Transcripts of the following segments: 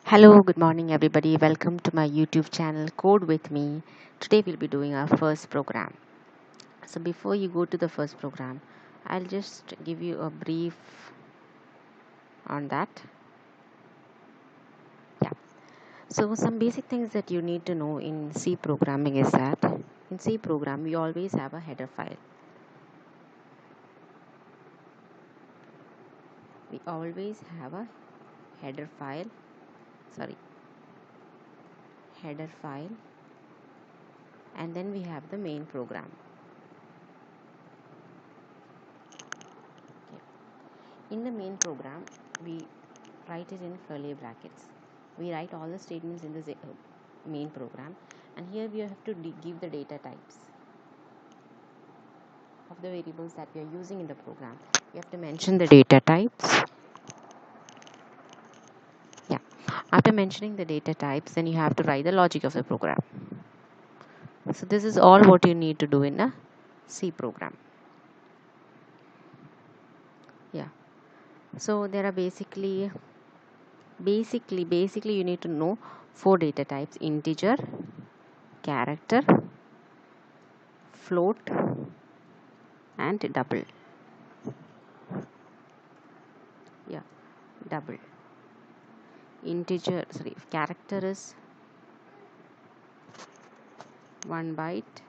Hello, good morning, everybody. Welcome to my YouTube channel, Code with Me. Today, we'll be doing our first program. So, before you go to the first program, I'll just give you a brief on that. Yeah. So, some basic things that you need to know in C programming is that in C program, we always have a header file. We always have a header file. Header file, and then we have the main program. Okay. In the main program, we write it in curly brackets. We write all the statements in the main program, and here we have to give the data types of the variables that we are using in the program. We have to mention the data types. Yeah. After mentioning the data types, then you have to write the logic of the program. So this is all what you need to do in a C program. Yeah. So there are basically you need to know 4 data types: integer, character, float, and double. Yeah, double. Character is 1 byte.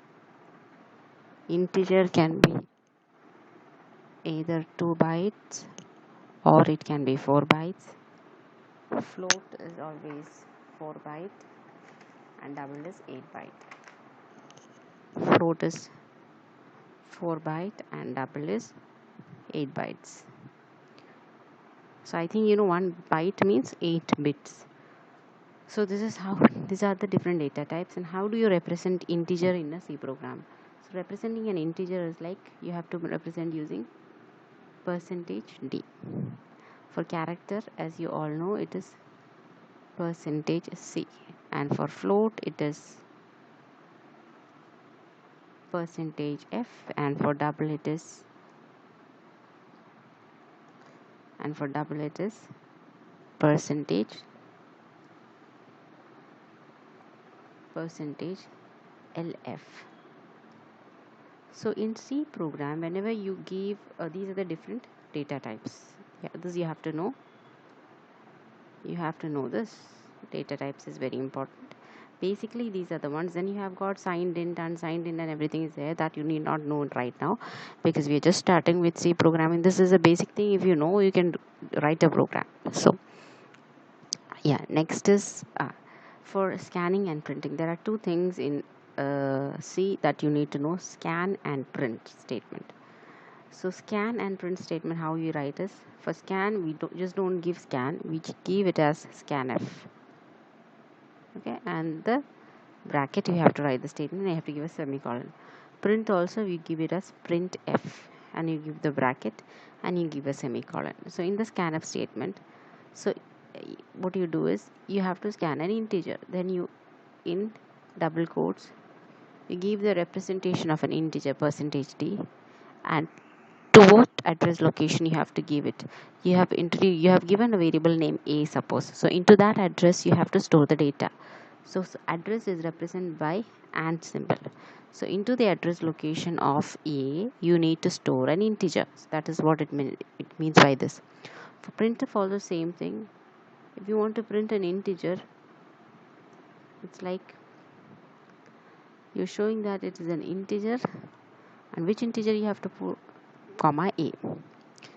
Integer can be either 2 bytes or it can be 4 bytes. Float is always 4 byte and double is 8 byte. Float is 4 byte and double is 8 bytes. So I think 1 byte means 8 bits. So these are the different data types. And how do you represent integer in a C program? So representing an integer is like you have to represent using %d. For character, as you all know, it is %c, and for float it is %f, and for double it is percentage %lf. So in C program, whenever you give these are the different data types. Yeah, this you have to know. You have to know this. Data types is very important. Basically, these are the ones. Then you have got signed in, unsigned in, and everything is there that you need not know right now, because we are just starting with C programming. This is a basic thing. If you know, you can write a program. So yeah, next is for scanning and printing. There are 2 things in C that you need to know: scan and print statement. So scan and print statement, how you write is, for scan we don't give scan, we give it as scanf. Okay, and the bracket you have to write the statement and you have to give a semicolon. Print also we give it as printf, and you give the bracket and you give a semicolon. So in the scanf statement, so what you do is you have to scan an integer, then you in double quotes you give the representation of an integer %d, and to what address location you have to give it. You have given a variable name a, suppose. So into that address you have to store the data. So address is represented by and symbol. So into the address location of a you need to store an integer. So that is what it means by this. For printf also same thing. If you want to print an integer, it's like you're showing that it is an integer, and which integer you have to put comma a.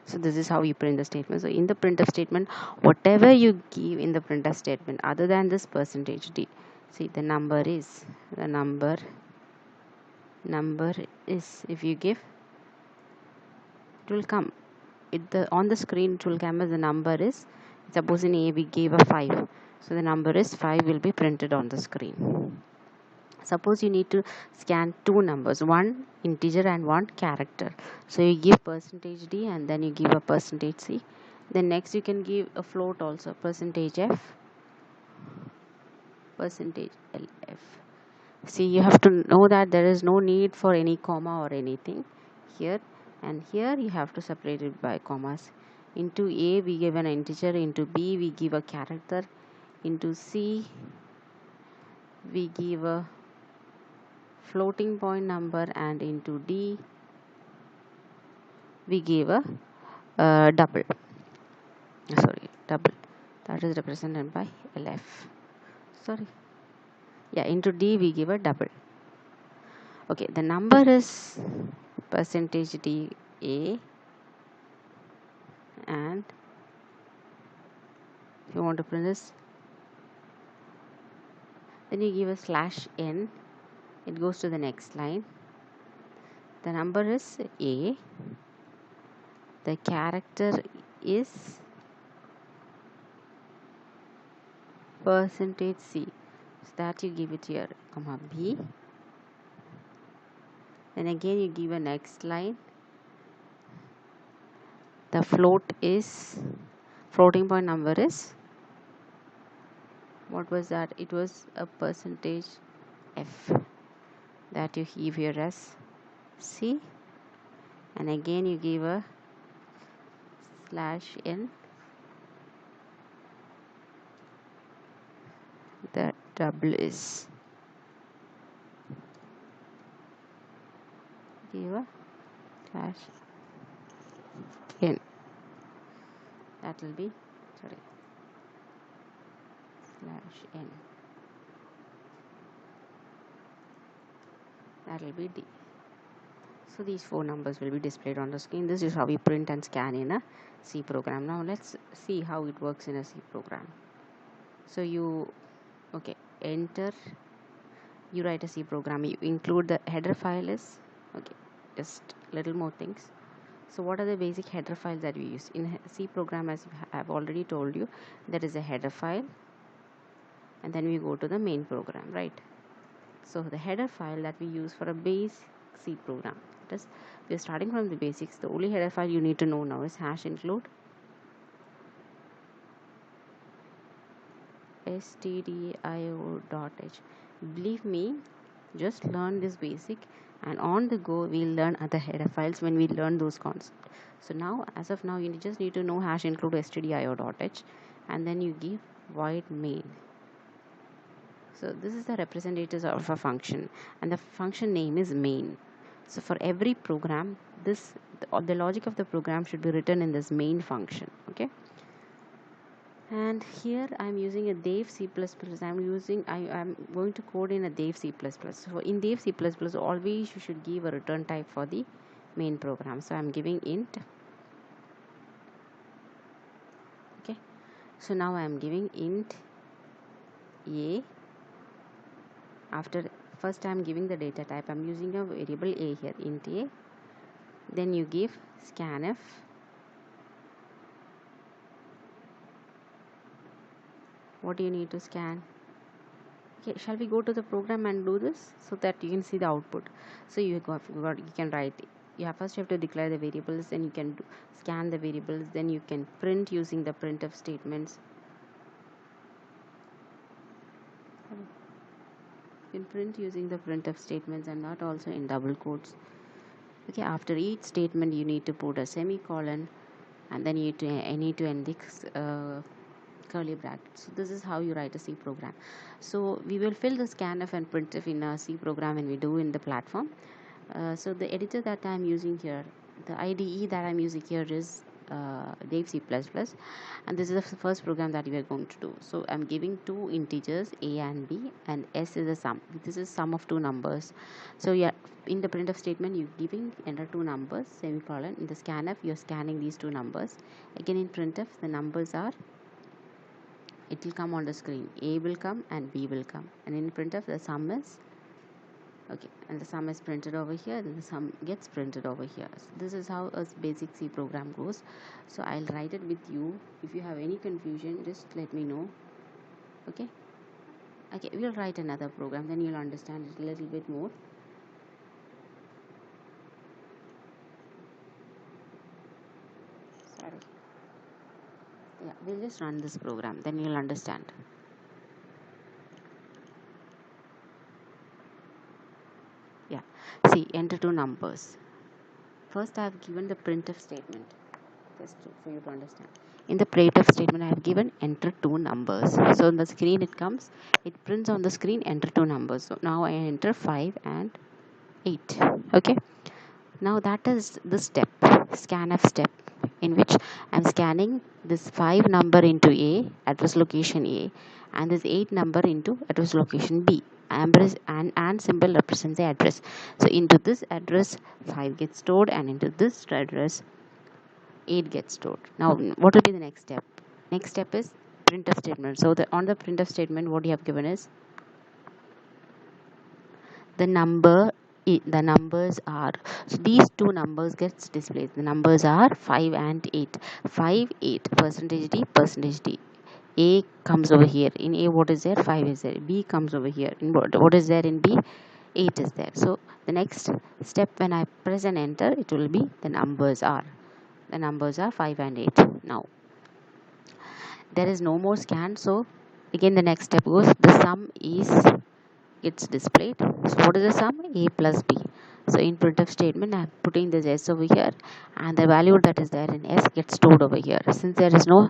So this is how you print the statement. So in the printf statement, whatever you give in the printf statement other than this %d, see the number is, if you give, it will come on the screen. It will come as the number is, suppose in a we gave a 5, so the number is 5 will be printed on the screen. Suppose you need to scan 2 numbers, one integer and one character. So you give %d and then you give a %c. Then next you can give a float also, %f, %lf. See, you have to know that there is no need for any comma or anything here, and here you have to separate it by commas. Into a we give an integer, into b we give a character, into C we give a floating point number, and into D we give a double that is represented by LF. Into D we give a double. Okay, the number is percentage D A, and if you want to print this, then you give a slash n, it goes to the next line. The number is A, the character is percentage C, so that you give it here, comma B. Then again you give a next line, the floating point number is, what was that? It was a percentage F, that you give here as C, and again you give a slash n, the double is, give a slash n, that will be slash n, that will be D. So these four numbers will be displayed on the screen. This is how we print and scan in a C program. Now let's see how it works in a C program. So you write a C program, you include the header file is, just little more things. So what are the basic header files that we use in C program? As I have already told you, there is a header file, and then we go to the main program, right? So the header file that we use for a base C program, we are starting from the basics. The only header file you need to know now is #include stdio.h. Believe me, just learn this basic, and on the go we'll learn other header files when we learn those concepts. So now, as of now, you just need to know #include stdio.h, and then you give void main. So this is the representative of a function, and the function name is main. So for every program, the logic of the program should be written in this main function. Okay. And here I'm using a Dev C++. I'm going to code in a Dev C++. So in Dev C++, always you should give a return type for the main program. So I'm giving int. Okay. So now I'm giving int A. After first I'm giving the data type, I'm using a variable A here, int A. Then you give scanf. What do you need to scan? Okay, shall we go to the program and do this so that you can see the output? So you can write. First you have to declare the variables, then you can scan the variables, then you can print using the printf statements. You can print using the printf statements, and that also in double quotes. Okay, after each statement you need to put a semicolon, and then you need to index curly brackets. So this is how you write a C program. So we will fill the scanf and printf in a C program when we do in the platform. So the editor that I'm using here, the IDE that I'm using here is Dev C++, and this is the first program that we are going to do. So I'm giving two integers A and B, and S is a sum. This is sum of two numbers. So in the printf statement you're enter two numbers, semicolon. In the scanf you're scanning these two numbers. Again in printf the numbers are, it will come on the screen, A will come and B will come, and in printf the sum is and the sum is printed over here, and the sum gets printed over here. So this is how a basic C program goes. So I'll write it with you. If you have any confusion, just let me know. Okay, we'll write another program, then you'll understand it a little bit more. We'll just run this program, then you'll understand. See, enter two numbers. First I have given the printf statement. just for you to understand. In the printf statement, I have given enter two numbers. So on the screen it comes, it prints on the screen enter two numbers. So now I enter 5 and 8. Okay. Now that is the step, scanf step, in which I'm scanning this 5 number into A, address location A, and this 8 number into address location B. And symbol represents the address. So into this address 5 gets stored, and into this address 8 gets stored. Now what will be the next step? Next step is printf statement. So on the printf statement, what you have given is the numbers are, so these two numbers gets displayed. The numbers are 5 and 8. 5 8 percentage d percentage d. A comes over here. In A, what is there? 5 is there. B comes over here. In what is there in B? 8 is there. So the next step, when I press and enter, it will be the numbers are 5 and 8. Now there is no more scan. So again the next step goes, the sum is gets displayed. So what is the sum? A plus B. So in printf statement, I am putting this S over here, and the value that is there in S gets stored over here. Since there is no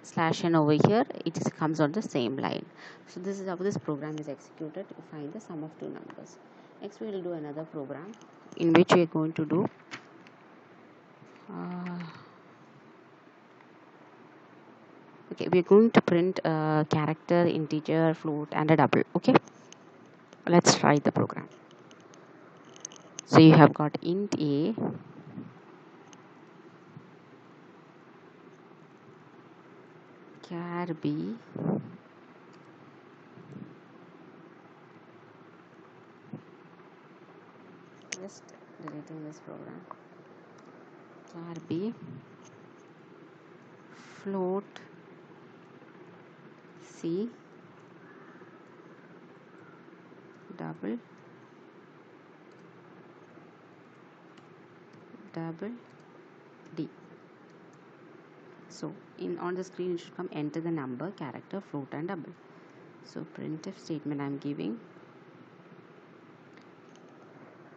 slash n over here, it comes on the same line. So this is how this program is executed to find the sum of two numbers. Next we will do another program in which we are going to do okay, we are going to print a character, integer, float, and a double. Okay, let's try the program. So you have got int A, char B, just deleting this program, char B, float C, double D. So on the screen it should come enter the number, character, float, and double. So printf statement I am giving.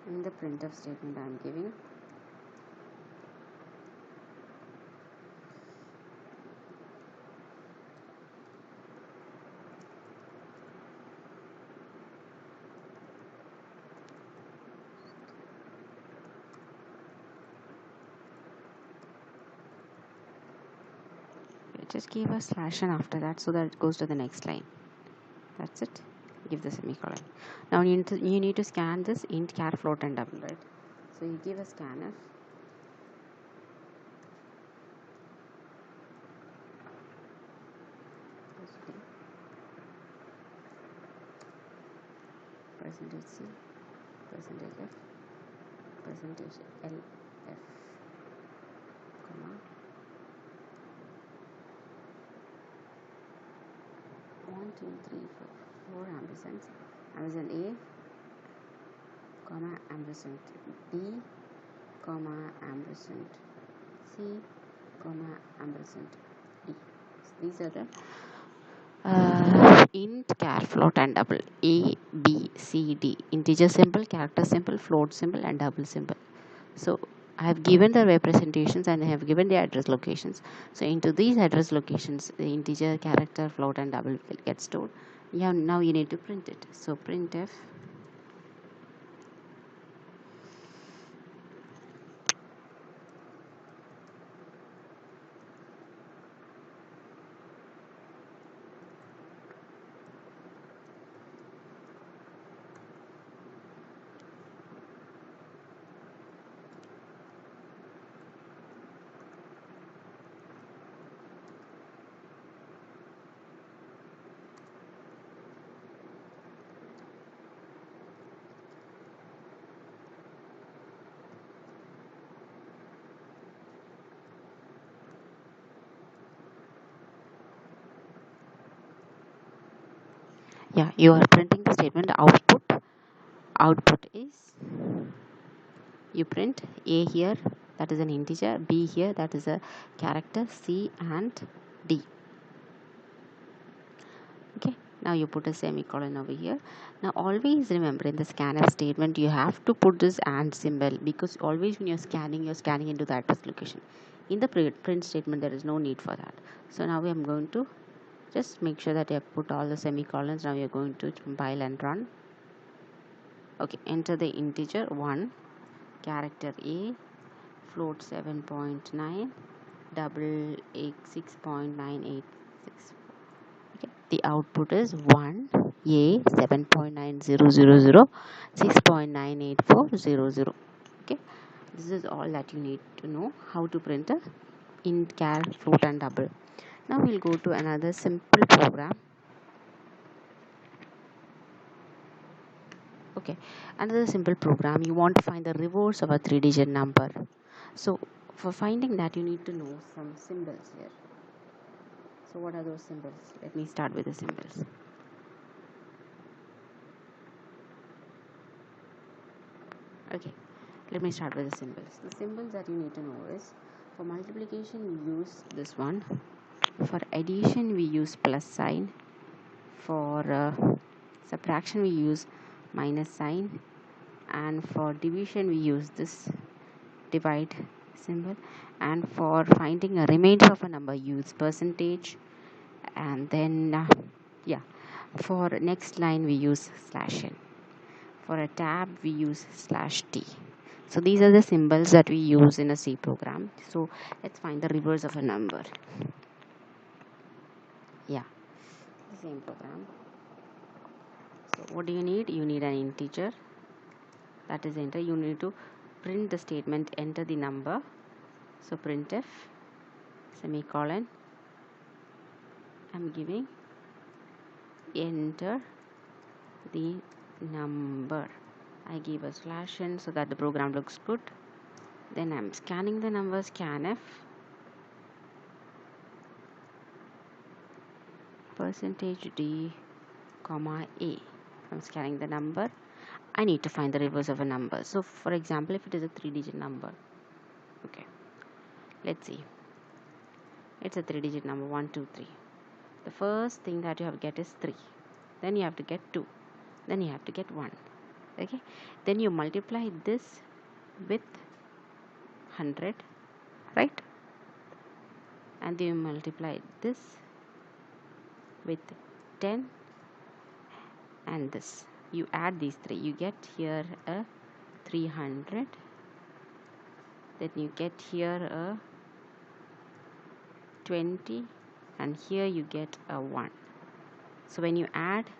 In the printf statement I am giving just give a slash and after that, so that it goes to the next line. That's it. Give the semicolon. Now you need to scan this int, char, float, and double, right? So you give a scanf. Percentage C, percentage F, percentage LF, comma 1 2 3 4 ampersands, ampersand A, comma ampersand B, comma ampersand C, comma ampersand D. These are the int, char, float, and double. A, B, C, D. Integer symbol, character symbol, float symbol, and double symbol. So I have given the representations and I have given the address locations. So into these address locations, the integer, character, float, and double will get stored. Yeah, now you need to print it. So printf yeah, you are printing the statement. Output is, you print A here, that is an integer, B here, that is a character, C and D. Okay, now you put a semicolon over here. Now always remember, in the scanf statement you have to put this AND symbol, because always when you're scanning into the address location. In the print statement there is no need for that. So now I am going to just make sure that I have put all the semicolons. Now we are going to compile and run. Okay, enter the integer 1, character A, float 7.9, double x 6.986. Okay, the output is 1 A 7.9000 6.98400. Okay, this is all that you need to know how to print a int, char, float and double. Now we'll go to another simple program. Okay, another simple program. You want to find the reverse of a 3-digit number. So for finding that, you need to know some symbols here. So what are those symbols? Let me start with the symbols. Okay, let me start with the symbols. The symbols that you need to know is, for multiplication we use this one, for addition we use plus sign, for subtraction we use minus sign, and for division we use this divide symbol, and for finding a remainder of a number use percentage, and then for next line we use /n. For a tab we use /t. So these are the symbols that we use in a C program. So let's find the reverse of a number. Yeah, the same program. So what do you need? You need an integer, that is enter. You need to print the statement, enter the number. So printf semicolon, I'm giving enter the number. I give a /n so that the program looks good. Then I'm scanning the number, scanf %d, comma a. I'm scanning the number. I need to find the reverse of a number. So for example, if it is a 3-digit number, okay, let's see, it's a 3-digit number 1 2 3. The first thing that you have to get is 3, then you have to get 2, then you have to get 1. Okay, then you multiply this with 100, right? And then you multiply this with 10 and this. You add these three, you get here a 300, then you get here a 20, and here you get a 1. So when you add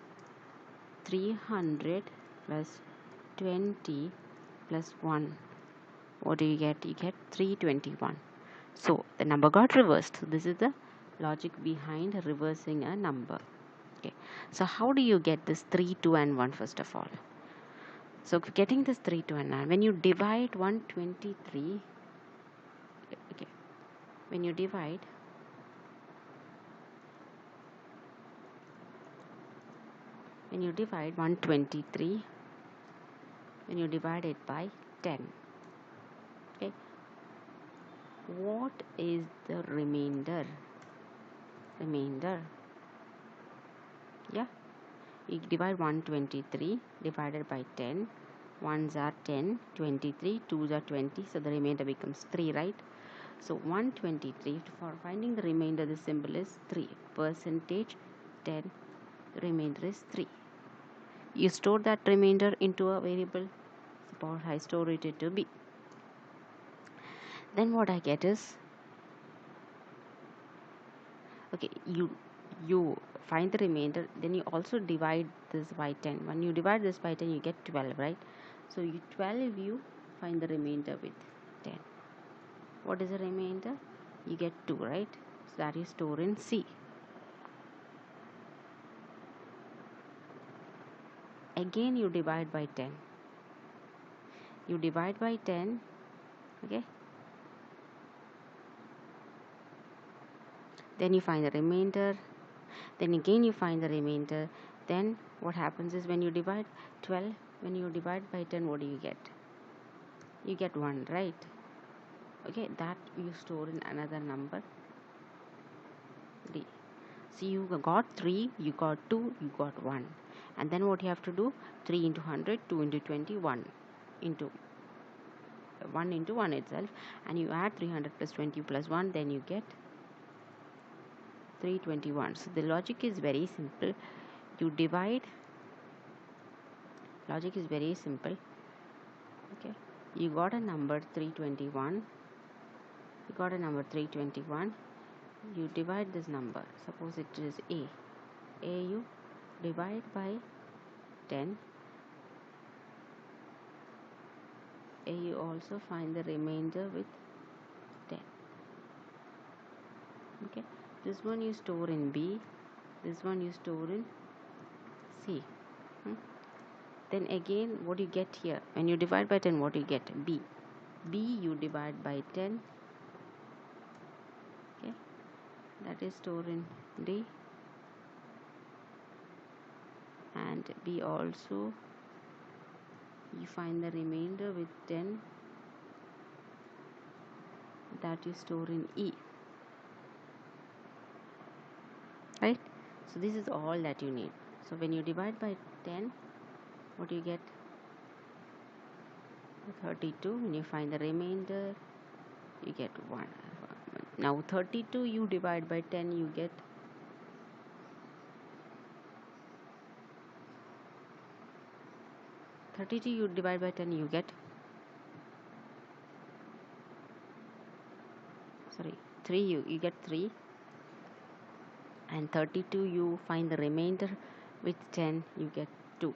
300 plus 20 plus 1, what do you get? You get 321. So the number got reversed. So this is the logic behind reversing a number. Okay, so how do you get this 3, 2 and 1 first of all? So getting this 3, 2 and 9, when you divide 123, okay, when you divide 123, when you divide it by 10, okay, what is the remainder? Yeah, you divide 123 divided by 10. 1s are 10, 23, 2s are 20, so the remainder becomes 3, right? So 123, for finding the remainder, the symbol is 3, percentage 10, the remainder is 3. You store that remainder into a variable. Suppose I store it into b. Then what I get is, okay, you find the remainder, then you also divide this by 10. When you divide this by 10, you get 12, right? So you find the remainder with 10. What is the remainder? You get 2, right? So that is stored in C. Again you divide by 10. You divide by 10, okay? Then you find the remainder. Then again you find the remainder. Then what happens is, when you divide 12, when you divide by 10, what do you get? You get 1, right? Okay, that you store in another number D. So you got 3, you got 2, you got 1. And then what you have to do? 3 into 100, 2 into 20, 1 into 1 into 1 itself, and you add 300 plus 20 plus 1, then you get 321. So the logic is very simple. You divide, logic is very simple. Okay, you got a number 321, you got a number 321, you divide this number, suppose it is a you divide by 10, you also find the remainder with 10. Okay, this one you store in B, this one you store in C. Then again, what you get here, when you divide by 10, what you get? B you divide by 10, okay, that is stored in D, and B also you find the remainder with 10, that you store in E, right? So this is all that you need. So when you divide by 10, what you get? 32. When you find the remainder, you get 1. Now 32 you divide by 10, you get 32 you divide by 10, you get 3, you get 3, and 32 you find the remainder with 10, you get 2,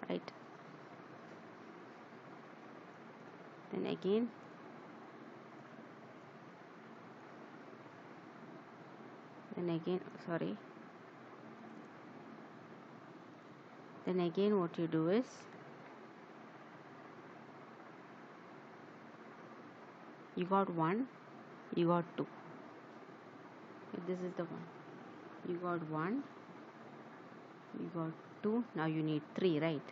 right? Then again what you do is you got 1, you got 2. This is the one. You got 1, you got 2, now you need 3, right?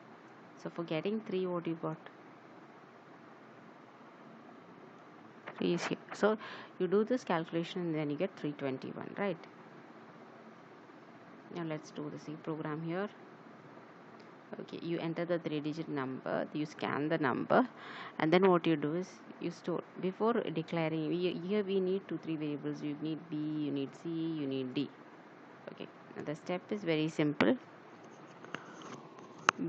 So for getting 3, what you got? 3 is here. So you do this calculation and then you get 321, right? Now let's do the C program here. Okay, you enter the 3-digit number, you scan the number, and then what you do is you store. Before declaring, here we need 2-3 variables. You need B, you need C, you need D. Okay, now the step is very simple.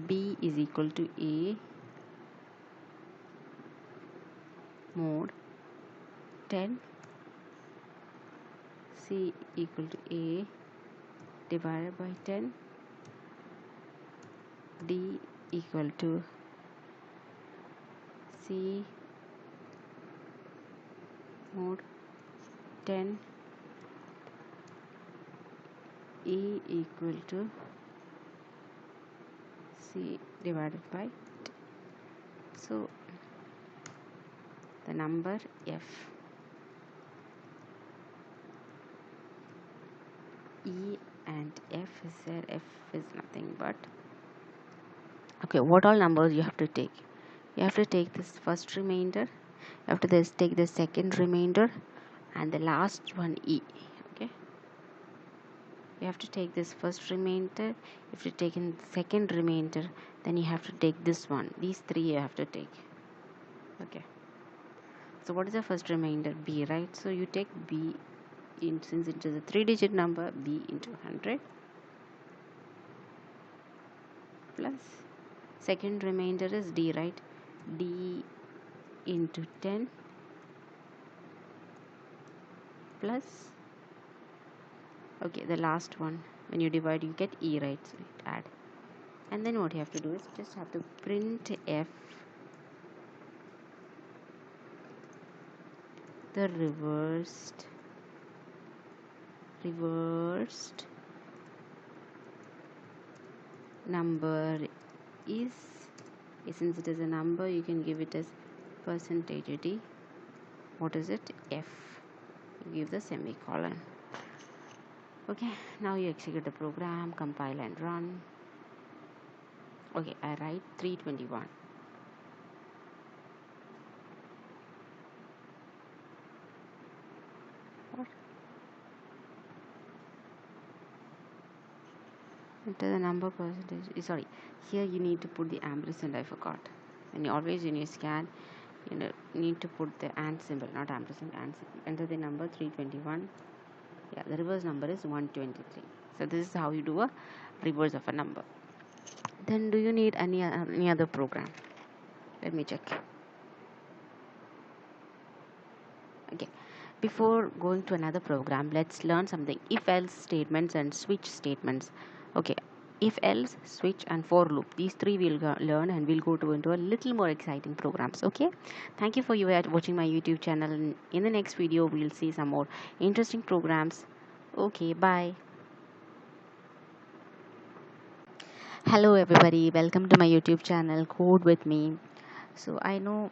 B is equal to A mod 10, C equal to A divided by 10, D equal to C mod 10, E equal to C divided by 10. So the number F, E and F is there. F is nothing but, okay, what all numbers you have to take? You have to take this first remainder, after this take the second remainder, and the last one E. Okay, you have to take this first remainder. If you take in second remainder, then you have to take this one. These 3 you have to take. Okay, so what is the first remainder? B, right? So you take B since it is a 3-digit number, B into 100 plus second remainder is D, right? D into 10 plus, okay, the last one, when you divide you get E, right? So add, and then what you have to do is just have to print F, the reversed number is, since it is a number, you can give it as percentage D. What is it? F. You give the semicolon. Okay, now you execute the program, compile and run. Okay, I write 321. What? Enter the number percentage. Sorry, here you need to put the ampersand, I forgot. And always when you scan, need to put the and symbol, not ampersand, and symbol. Enter the number 321. Yeah, the reverse number is 123. So this is how you do a reverse of a number. Then do you need any other program? Let me check. Okay, before going to another program, let's learn something: if else statements and switch statements. Okay, if else, switch, and for loop, these three we'll learn, and we'll go to into a little more exciting programs. Okay, thank you for you watching my YouTube channel, and in the next video we'll see some more interesting programs. Okay, bye. Hello everybody, welcome to my YouTube channel Code with me. So I know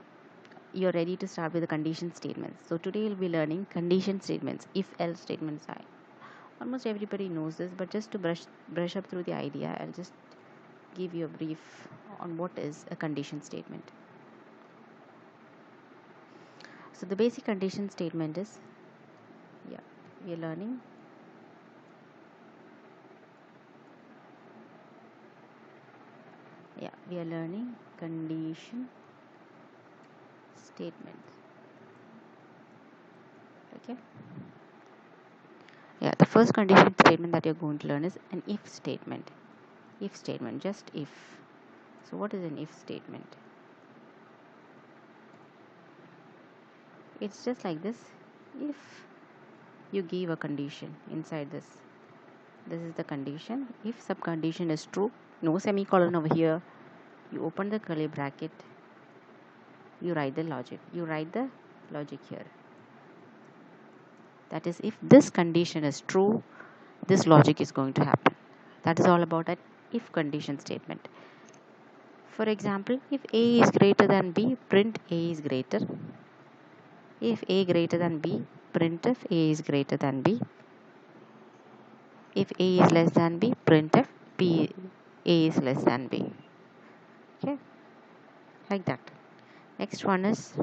you're ready to start with the condition statements. So today we'll be learning condition statements, if else statements. Almost everybody knows this, but just to brush up through the idea, I'll just give you a brief on what is a condition statement. So the basic condition statement is, we are learning condition statement. Okay, the first condition statement that you're going to learn is an if statement. If statement, just if. So what is an if statement? It's just like this. If you give a condition inside this is the condition. If sub condition is true, no semicolon over here, you open the curly bracket, you write the logic here. That is, if this condition is true, this logic is going to happen. That is all about an if condition statement. For example, if A is greater than B, print A is greater. If A greater than B, printf A is greater than B. If A is less than B, printf A is less than B. Okay, like that. Next one is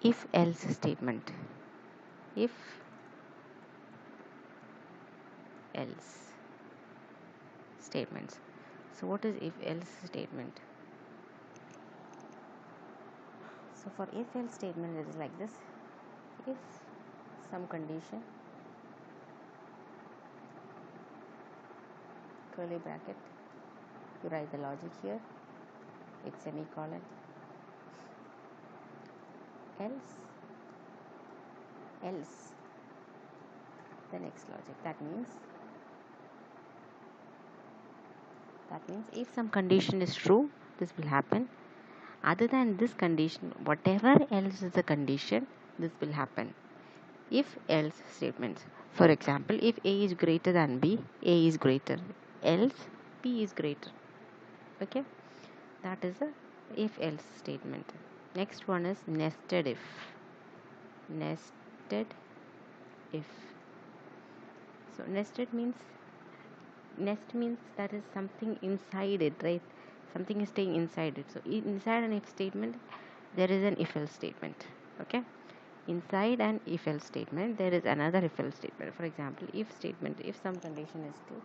if else statement. If else statements. So what is if else statement? So for if else statement, it is like this: if some condition, curly bracket, you write the logic here with semicolon, else the next logic. That means if some condition is true, this will happen. Other than this condition, whatever else is the condition, this will happen. If else statements. For example, if A is greater than B, A is greater, else B is greater. Okay, that is a if else statement. Next one is nested if. So nested means, nest means that is something inside it, right? Something is staying inside it. So inside an if statement, there is an if else statement. Okay, inside an if else statement, there is another if else statement. For example, if statement, if some condition is true,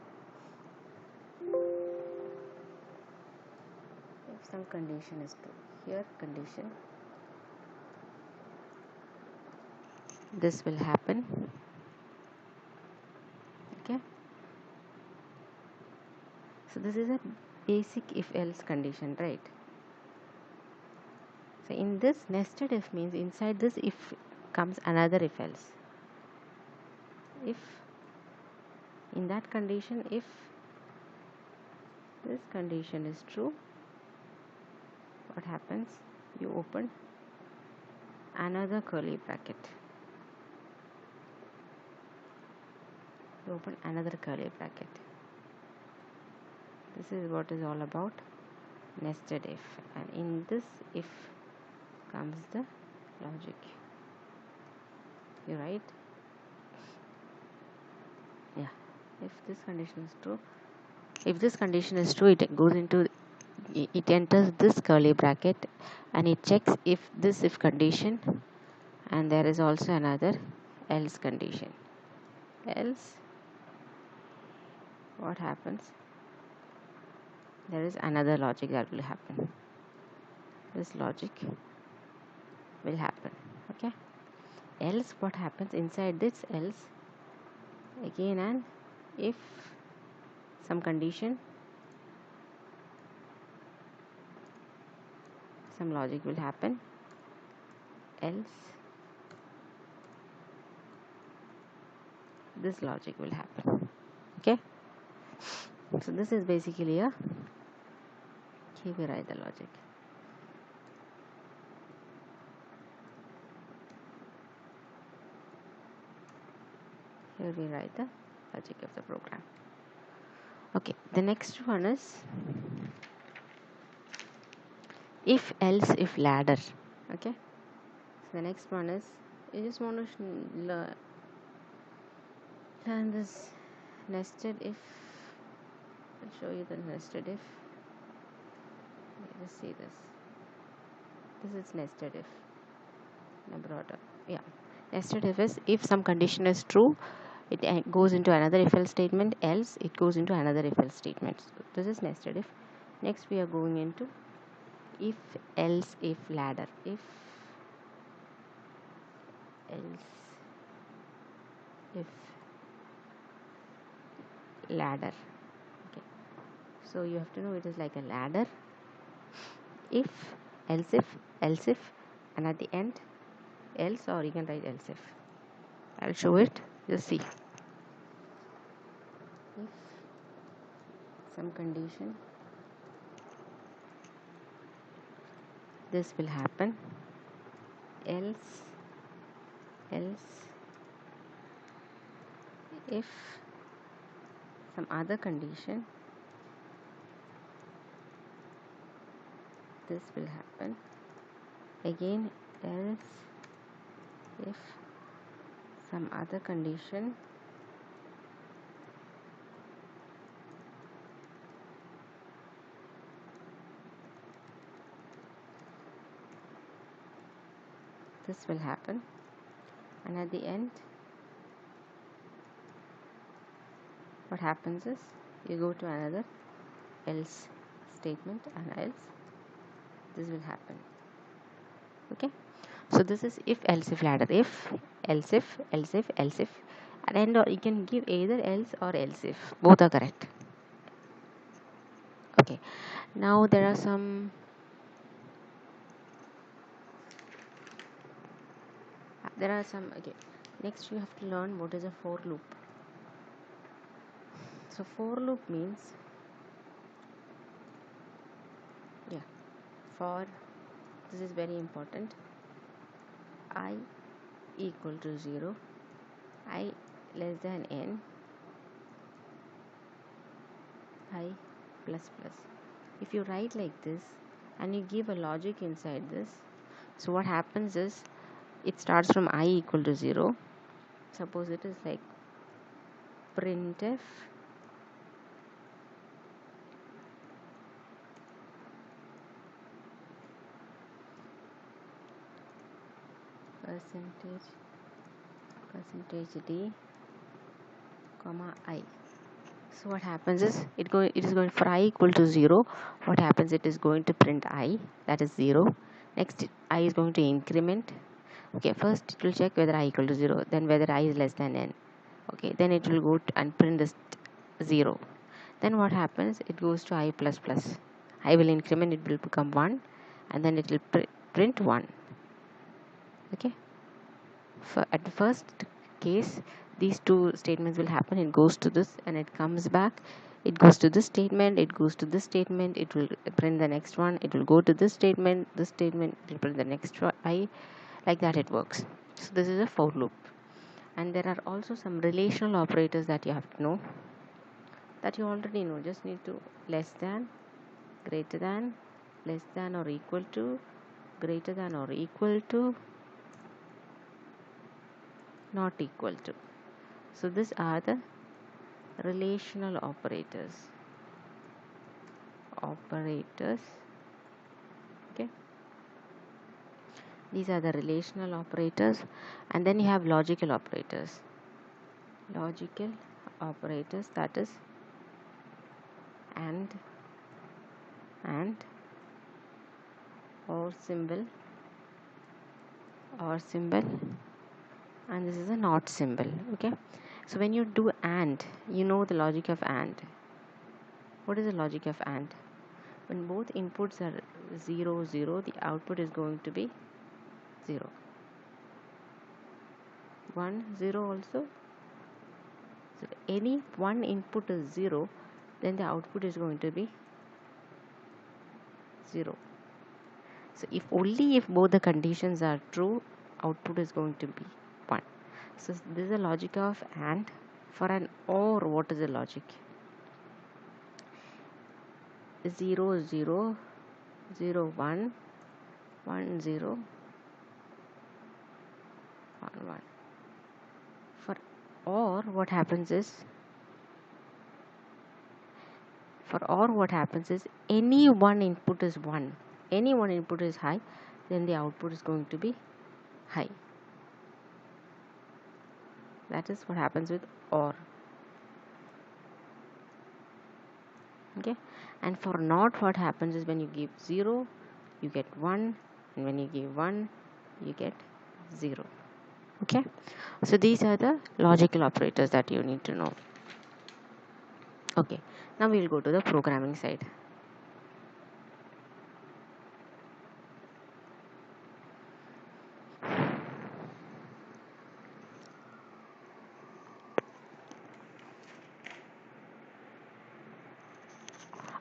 here condition, this will happen. Okay, so this is a basic if else condition, right? So in this nested if means inside this if comes another if else. If in that condition, if this condition is true, what happens? You open another curly bracket. This is what is all about nested if, and in this if comes the logic. You write, if this condition is true, it enters this curly bracket and it checks if this if condition, and there is also another else condition. Else what happens? There is another logic that will happen. This logic will happen. Okay. Else what happens inside this else? Again, and if some condition, some logic will happen. Else this logic will happen. Okay. So this is basically a, here we write the logic. Here we write the logic of the program. Okay, the next one is if else if ladder. Okay, so the next one is, you just want to learn this nested if. I'll show you the nested if. Just see this. This is nested if. I brought up. Yeah, nested if is if some condition is true, it goes into another if else statement, else it goes into another if else statement. So this is nested if. Next we are going into if else if ladder. If else if ladder. Okay, so you have to know it is like a ladder. If else if, and at the end else, or you can write else if. I'll show it, just see. If some condition, this will happen. Else if some other condition, this will happen. Again, else if some other condition, this will happen. And at the end, what happens is you go to another else statement, and else this will happen. Okay, so this is if else if ladder. If else if at end, or you can give either else or else if, both are correct. Okay, now there are some okay, next you have to learn what is a for loop. So for loop means, yeah, for, this is very important, I equal to 0, I less than n, I plus plus. If you write like this and you give a logic inside this, so what happens is it starts from I equal to 0. Suppose it is like printf percentage d comma I. So what happens is it is going for I equal to 0. What happens, it is going to print I, that is 0. Next I is going to increment. Okay, first it will check whether I equal to 0, then whether I is less than n. Okay, then it will go and print this 0. Then what happens, it goes to I plus plus. I will increment, it will become 1, and then it will print 1. Okay, at the first case these two statements will happen. It goes to this and it comes back, it goes to this statement, it goes to this statement, it will print the next one, it will go to this statement, it will print the next one. Like that it works. So this is a for loop. And there are also some relational operators that you have to know, that you already know. Just need to less than, greater than, less than or equal to, greater than or equal to, not equal to. So these are the relational operators. Okay, these are the relational operators. And then you have logical operators. That is and or symbol, and this is a not symbol. Okay, so when you do and, you know the logic of and. What is the logic of and? When both inputs are 0 0, the output is going to be 0. 1 0 also. So any one input is 0, then the output is going to be 0. So if both the conditions are true, output is going to be 1. So this is the logic of and. For an or, what is the logic? 0 0 0 1 1 0 1 1. For or, what happens is any one input is 1, any one input is high, then the output is going to be high. That is what happens with or. Okay, and for not, what happens is when you give 0, you get 1, and when you give 1, you get 0. Okay, so these are the logical operators that you need to know. Okay, now we'll go to the programming side.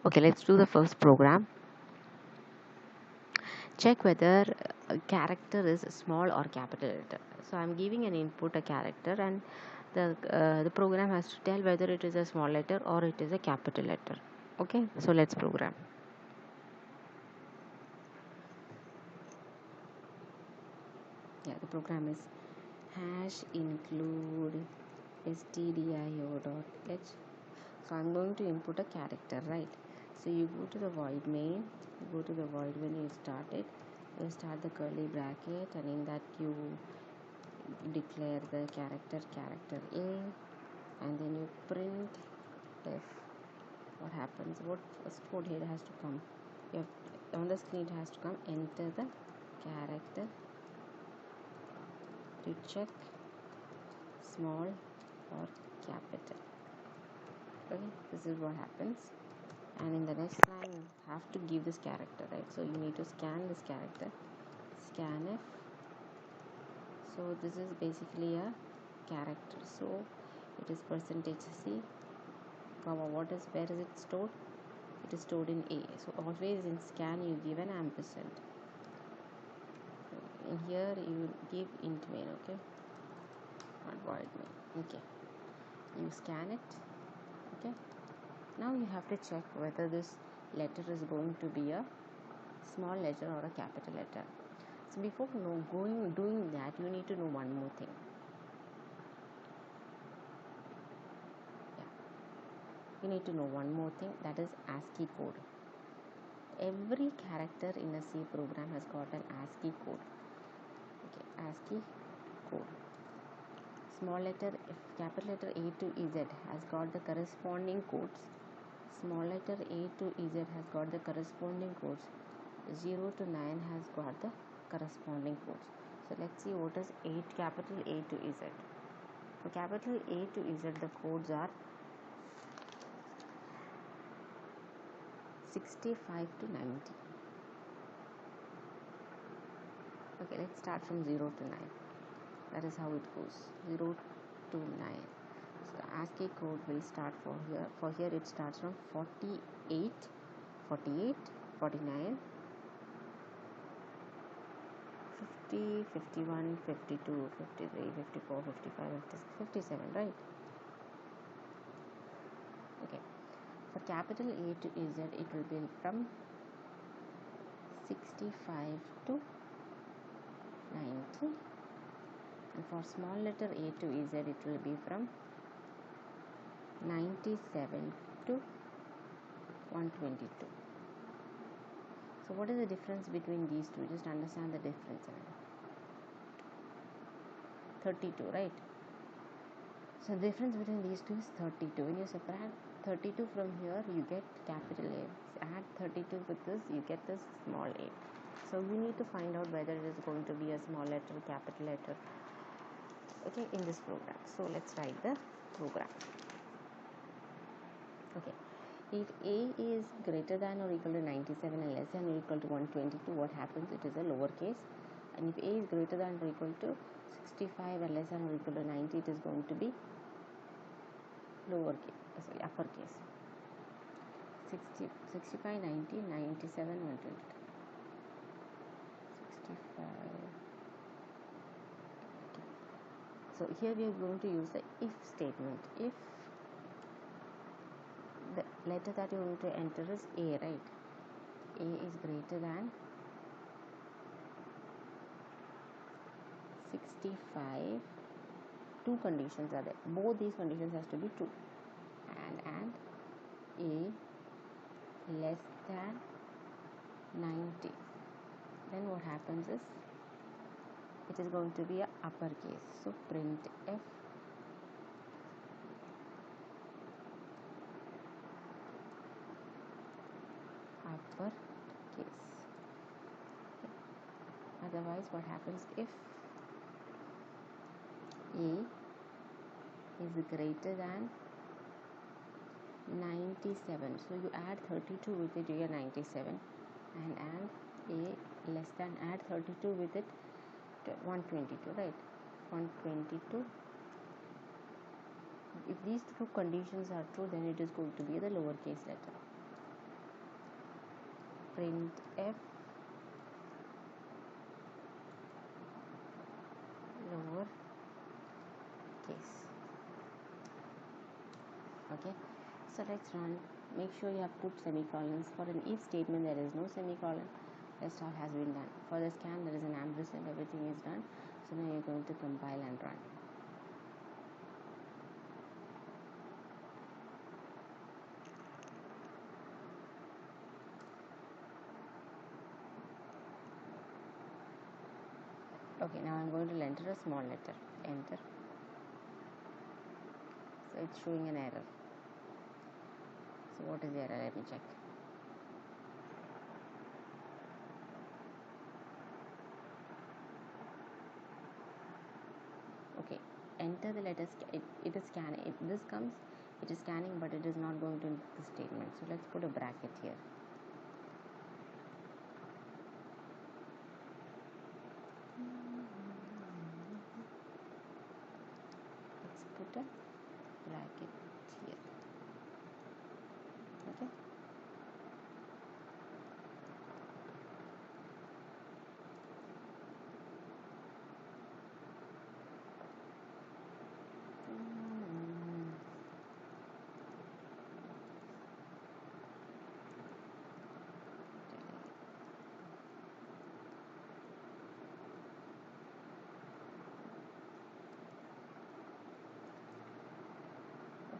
Okay, let's do the first program. Check whether a character is small or capital letter. So I'm giving an input, a character, and the program has to tell whether it is a small letter or it is a capital letter. Okay, so let's program. Yeah, the program is #include stdio.h. So I'm going to input a character, right? So you go to the void main, you start it, you start the curly bracket, and in that you declare the character A, and then you print if. What happens, what first code here has to come, you have on the screen it has to come, enter the character to check small or capital. Okay, this is what happens. And in the next line you have to give this character, right? So you need to scan this character, scanf. So this is basically a character, so it is %c, comma, where is it stored? It is stored in A. So always in scan you give an ampersand. In here you give int main, okay, not void main. Okay, you scan it. Okay, now you have to check whether this letter is going to be a small letter or a capital letter. So before doing that, you need to know one more thing. You need to know one more thing, that is ASCII code. Every character in a C program has got an ASCII code. Okay, ASCII code. Small letter, if capital letter A to Z has got the corresponding codes. Small letter A to Z has got the corresponding codes. 0 to 9 has got the corresponding codes. So let's see what is capital A to Z. For capital A to Z, the codes are 65 to 90. Okay, let's start from 0 to 9. That is how it goes, 0 to 9. So ASCII code will start for here. For here it starts from 48, 49, 50, 51, 52, 53, 54, 55, 56, 57, right? Okay. For capital A to Z, it will be from 65 to 90. And for small letter A to Z, it will be from 97 to 122. So what is the difference between these two? Just understand the difference. 32, right? So the difference between these two is 32. When you subtract 32 from here, you get capital A. Add 32 with this, you get this small a. So you need to find out whether it is going to be a small letter, capital letter, okay, in this program. So let's write the program. Okay, if a is greater than or equal to 97 and less than or equal to 122, what happens? It is a lowercase. And if a is greater than or equal to 65 and less than or equal to 90, it is going to be uppercase. 60, 65, 90, 97, 122. 65. So here we are going to use the if statement. If the letter that you are going to enter is A, right? A is greater than 65. Two conditions are there. Both these conditions has to be true. And A less than 90. Then what happens is it is going to be a uppercase. So print F uppercase. Otherwise, what happens if A is greater than 97? So you add 32 with it, you get 97, and add A less than, add 32 with it, 122, right? 122. If these two conditions are true, then it is going to be the lowercase letter. Print F lower case. Okay, so let's run. Make sure you have put semicolons. For an if statement there is no semicolon. Rest all has been done. For the scan there is an ampersand. Everything is done. So now you're going to compile and run. Okay, now I'm going to enter a small letter. Enter. So it's showing an error. So what is the error? Let me check. Okay, enter the letter. It is scanning. If this comes, it is scanning, but it is not going to the statement. So let's put a bracket here. Let's put a bracket here. Okay.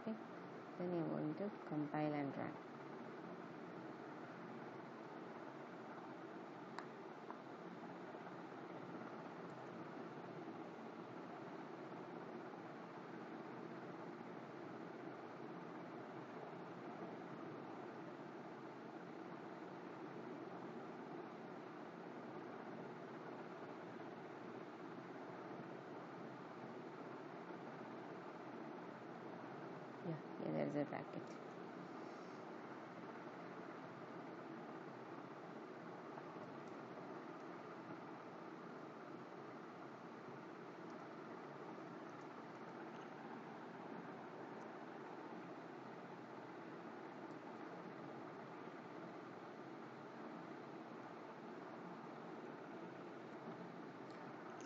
Okay, then you're going to compile and run. Yeah, there is a bracket.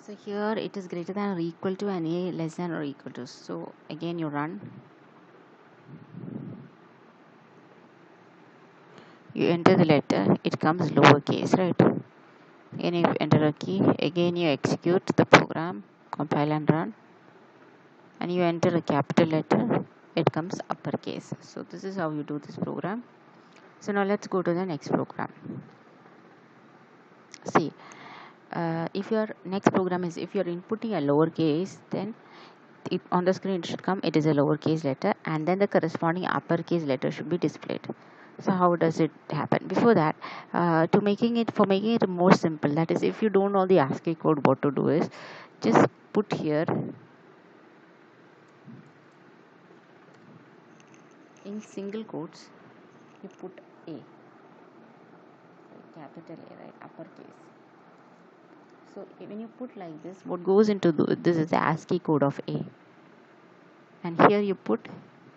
So here it is greater than or equal to and A less than or equal to. So again you run. You enter the letter, it comes lowercase, right? Again you enter a key, again you execute the program, compile and run, and you enter a capital letter, it comes uppercase. So this is how you do this program. So now let's go to the next program. See, if your next program is, if you're inputting a lowercase, then on the screen it should come, it is a lowercase letter, and then the corresponding uppercase letter should be displayed. So how does it happen? Before that, making it more simple, that is, if you don't know the ASCII code, what to do is just put here in single quotes, you put A, capital A, right, uppercase. So when you put like this, what goes into this is the ASCII code of A, and here you put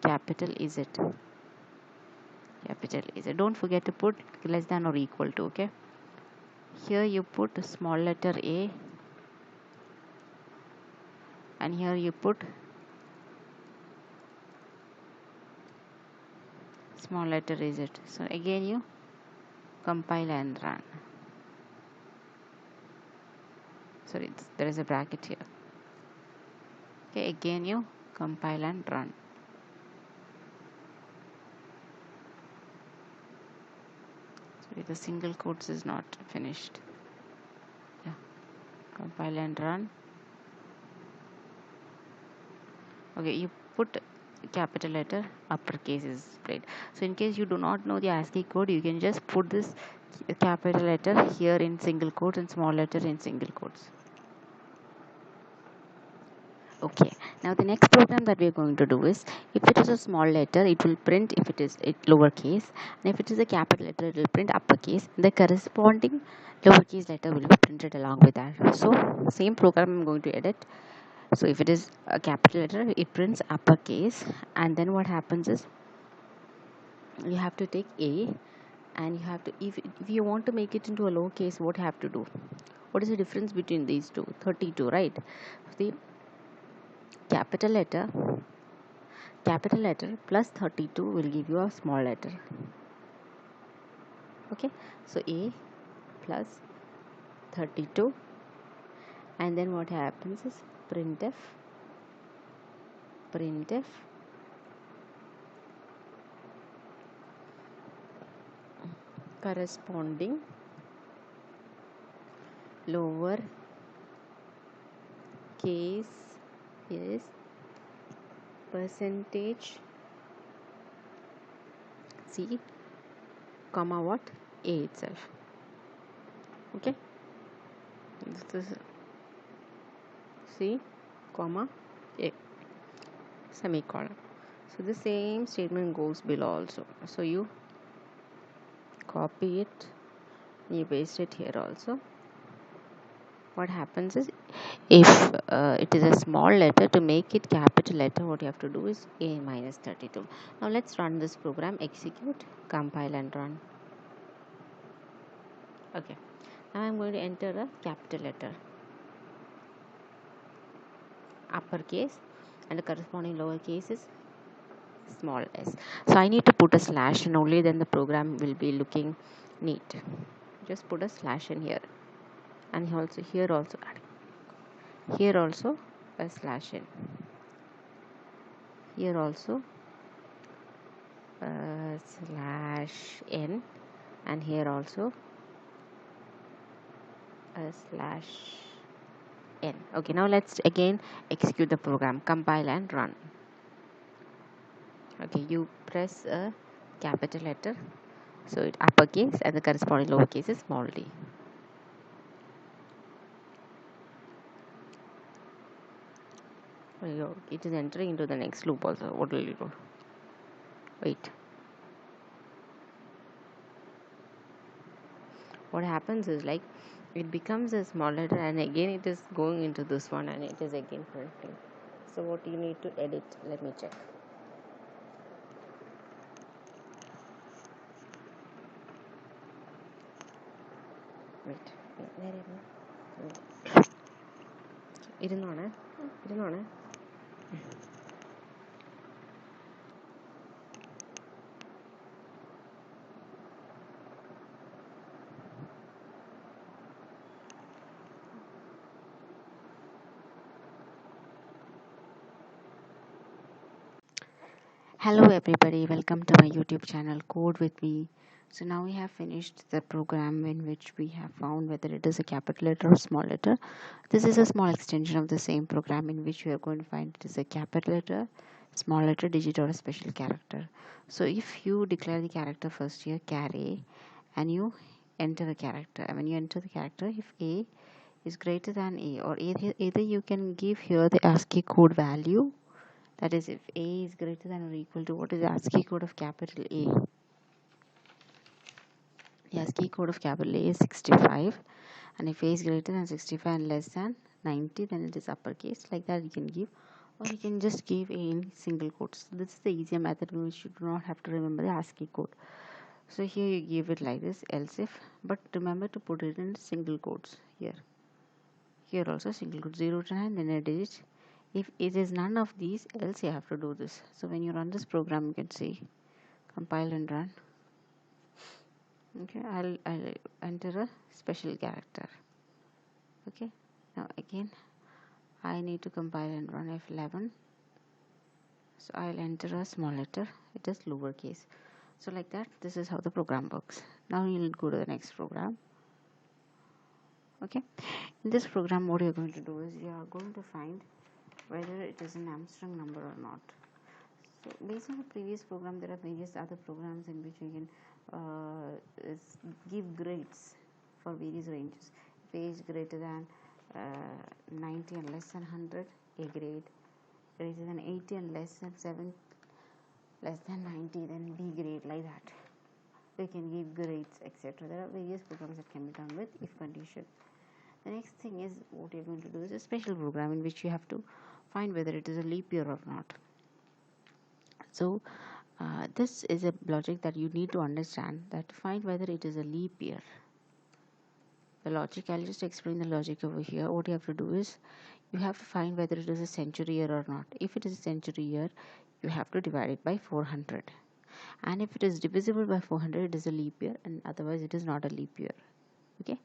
capital Z. Capital Z. Don't forget to put less than or equal to. Okay. Here you put small letter A, and here you put small letter Z. So again you compile and run. Sorry, there is a bracket here. Okay, again you compile and run. Sorry, the single quotes is not finished. Yeah, compile and run. Okay, you put capital letter, uppercase is displayed. So in case you do not know the ASCII code, you can just put this capital letter here in single quotes and small letter in single quotes. Okay, now the next program that we are going to do is, if it is a small letter, it will print if it is lowercase, and if it is a capital letter, it will print uppercase. The corresponding lowercase letter will be printed along with that. So same program I'm going to edit. So if it is a capital letter, it prints uppercase, and then what happens is you have to take A, and you have to, if you want to make it into a lowercase, what you have to do? What is the difference between these two? 32, right? The capital letter plus 32 will give you a small letter. Okay, so A plus 32, and then what happens is printf corresponding lower case is percentage C, comma what? A itself. Okay, this is C, comma A, semicolon. So the same statement goes below also. So you copy it, you paste it here also. What happens is, if it is a small letter, to make it capital letter, what you have to do is A minus 32. Now let's run this program, execute, compile and run. Okay, now I'm going to enter a capital letter, uppercase, and the corresponding lowercase is small s. So I need to put a slash, and only then the program will be looking neat. Just put a slash in here, and also here also a slash in, here also a slash in, and here also a slash n. Okay, now let's again execute the program, compile and run. Okay, you press a capital letter, so it uppercase, and the corresponding lowercase is small d. It is entering into the next loop also. What will you do? Wait. What happens is, like, it becomes a small letter, and again it is going into this one, and it is again printing. So what you need to edit, let me check. Wait, ഇരുന്നോണേ. Hello everybody, welcome to my YouTube channel Code with Me. So now we have finished the program in which we have found whether it is a capital letter or small letter. This is a small extension of the same program in which we are going to find it is a capital letter, small letter, digit, or a special character. So if you declare the character first here, carry, and you enter the character, and when you enter the character, if A is greater than A, or either you can give here the ASCII code value, that is if A is greater than or equal to what is the ASCII code of capital A. The ASCII code of capital A is 65, and if A is greater than 65 and less than 90, then it is uppercase. Like that you can give, or you can just give A in single quotes. So this is the easier method in which you do not have to remember the ASCII code. So here you give it like this, else if, but remember to put it in single quotes here. Here also single quote 0 to 9, then a digit. If it is none of these, else you have to do this. So when you run this program, you can see compile and run. Okay, I'll enter a special character. Okay, now again I need to compile and run F11. So I'll enter a small letter, it is lowercase. So like that, this is how the program works. Now you'll go to the next program. Okay, in this program what you're going to do is you are going to find whether it is an Armstrong number or not. So based on the previous program, there are various other programs in which you can give grades for various ranges. If A is greater than 90 and less than 100, A grade. Greater than 80 and less than 7, less than 90, then B grade, like that. We can give grades, etc. There are various programs that can be done with if condition. The next thing is what you're going to do is a special program in which you have to find whether it is a leap year or not. So this is a logic that you need to understand, that to find whether it is a leap year. The logic, I'll just explain the logic over here. What you have to do is you have to find whether it is a century year or not. If it is a century year, you have to divide it by 400. And if it is divisible by 400, it is a leap year, and otherwise it is not a leap year. Okay,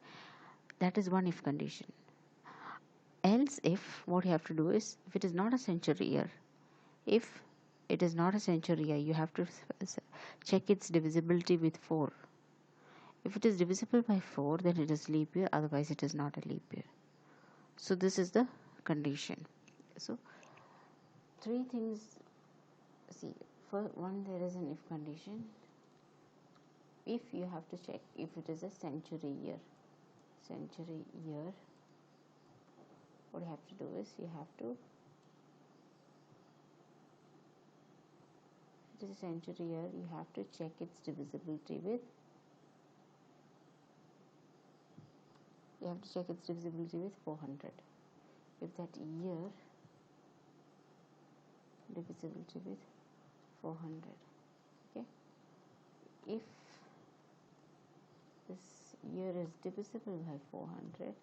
that is one if condition. Else if, what you have to do is, if it is not a century year, if it is not a century year, you have to check its divisibility with 4. If it is divisible by 4, then it is leap year, otherwise it is not a leap year. So this is the condition. So 3 things. See, for one, there is an if condition. If you have to check if it is a century year, what you have to do is you have to, if it is a century year, you have to check its divisibility with, you have to check its divisibility with 400. If that year divisibility with 400, okay, if this year is divisible by 400,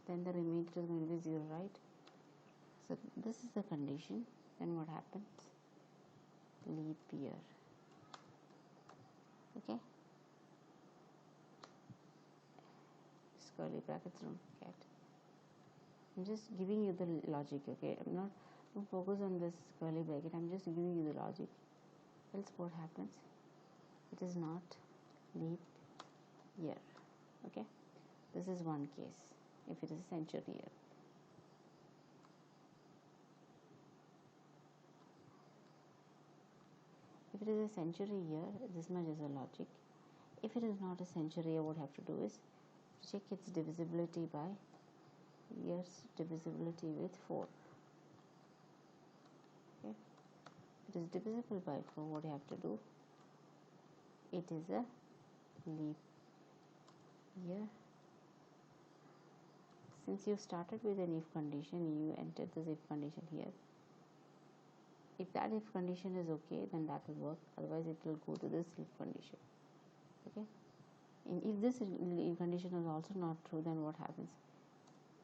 then the remainder is going to be 0, right? So this is the condition. Then what happens? Leap year. Okay, this curly brackets, don't forget. I'm just giving you the logic. Okay, don't focus on this curly bracket. I'm just giving you the logic. Else what happens? It is not leap year. Okay, this is one case. If it is a century year. If it is a century year, this much is a logic. If it is not a century year, what you have to do is check its divisibility by years divisibility with 4. Okay, if it is divisible by 4, what you have to do? It is a leap year. Since you started with an if condition, you entered this if condition here. If that if condition is okay, then that will work. Otherwise, it will go to this if condition. Okay. And if this if condition is also not true, then what happens?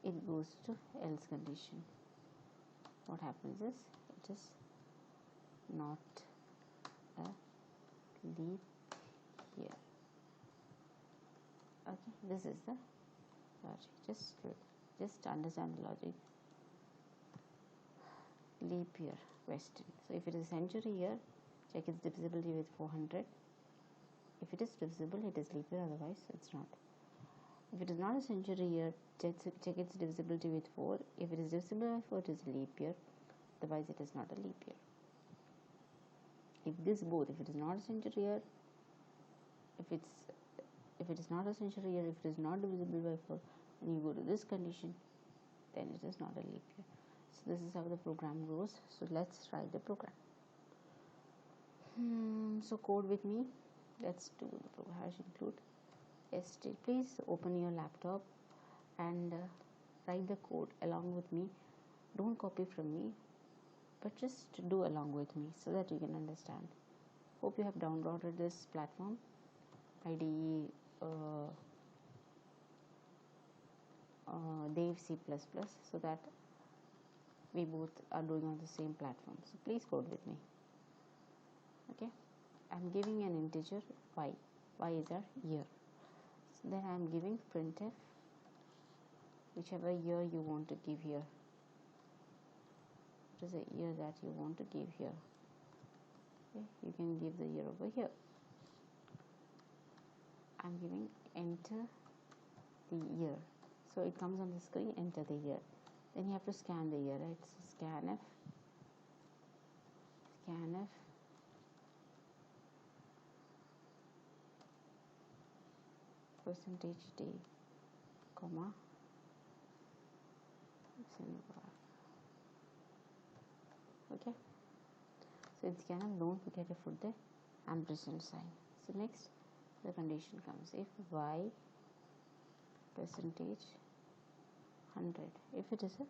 It goes to else condition. What happens is it is not a leap year. Okay. This is the logic. Just understand the logic. Leap year question. So if it is a century year, check its divisibility with 400. If it is divisible, it is leap year, otherwise it's not. If it is not a century year, check its divisibility with 4. If it is divisible by 4, it is a leap year, otherwise it is not a leap year. If it is not a century year, if it is not a century year, if it is not divisible by 4, and you go to this condition, then it is not a leap year. So this is how the program goes. So let's write the program. So code with me. Let's do the program. Hash include st. Please open your laptop and write the code along with me. Don't copy from me, but just do along with me so that you can understand. Hope you have downloaded this platform, IDE Dev C++, so that we both are doing on the same platform. So please code with me. Okay, I'm giving an integer y. Y is our year. So then I'm giving printf whichever year you want to give here. What is the year that you want to give here? Okay, you can give the year over here. I'm giving enter the year. So it comes on the screen, enter the year. Then you have to scan the year, right? So scanf %d, comma, okay. So in scanf, don't forget to put the ampersand sign. So next the condition comes, if y percentage 100, if it is a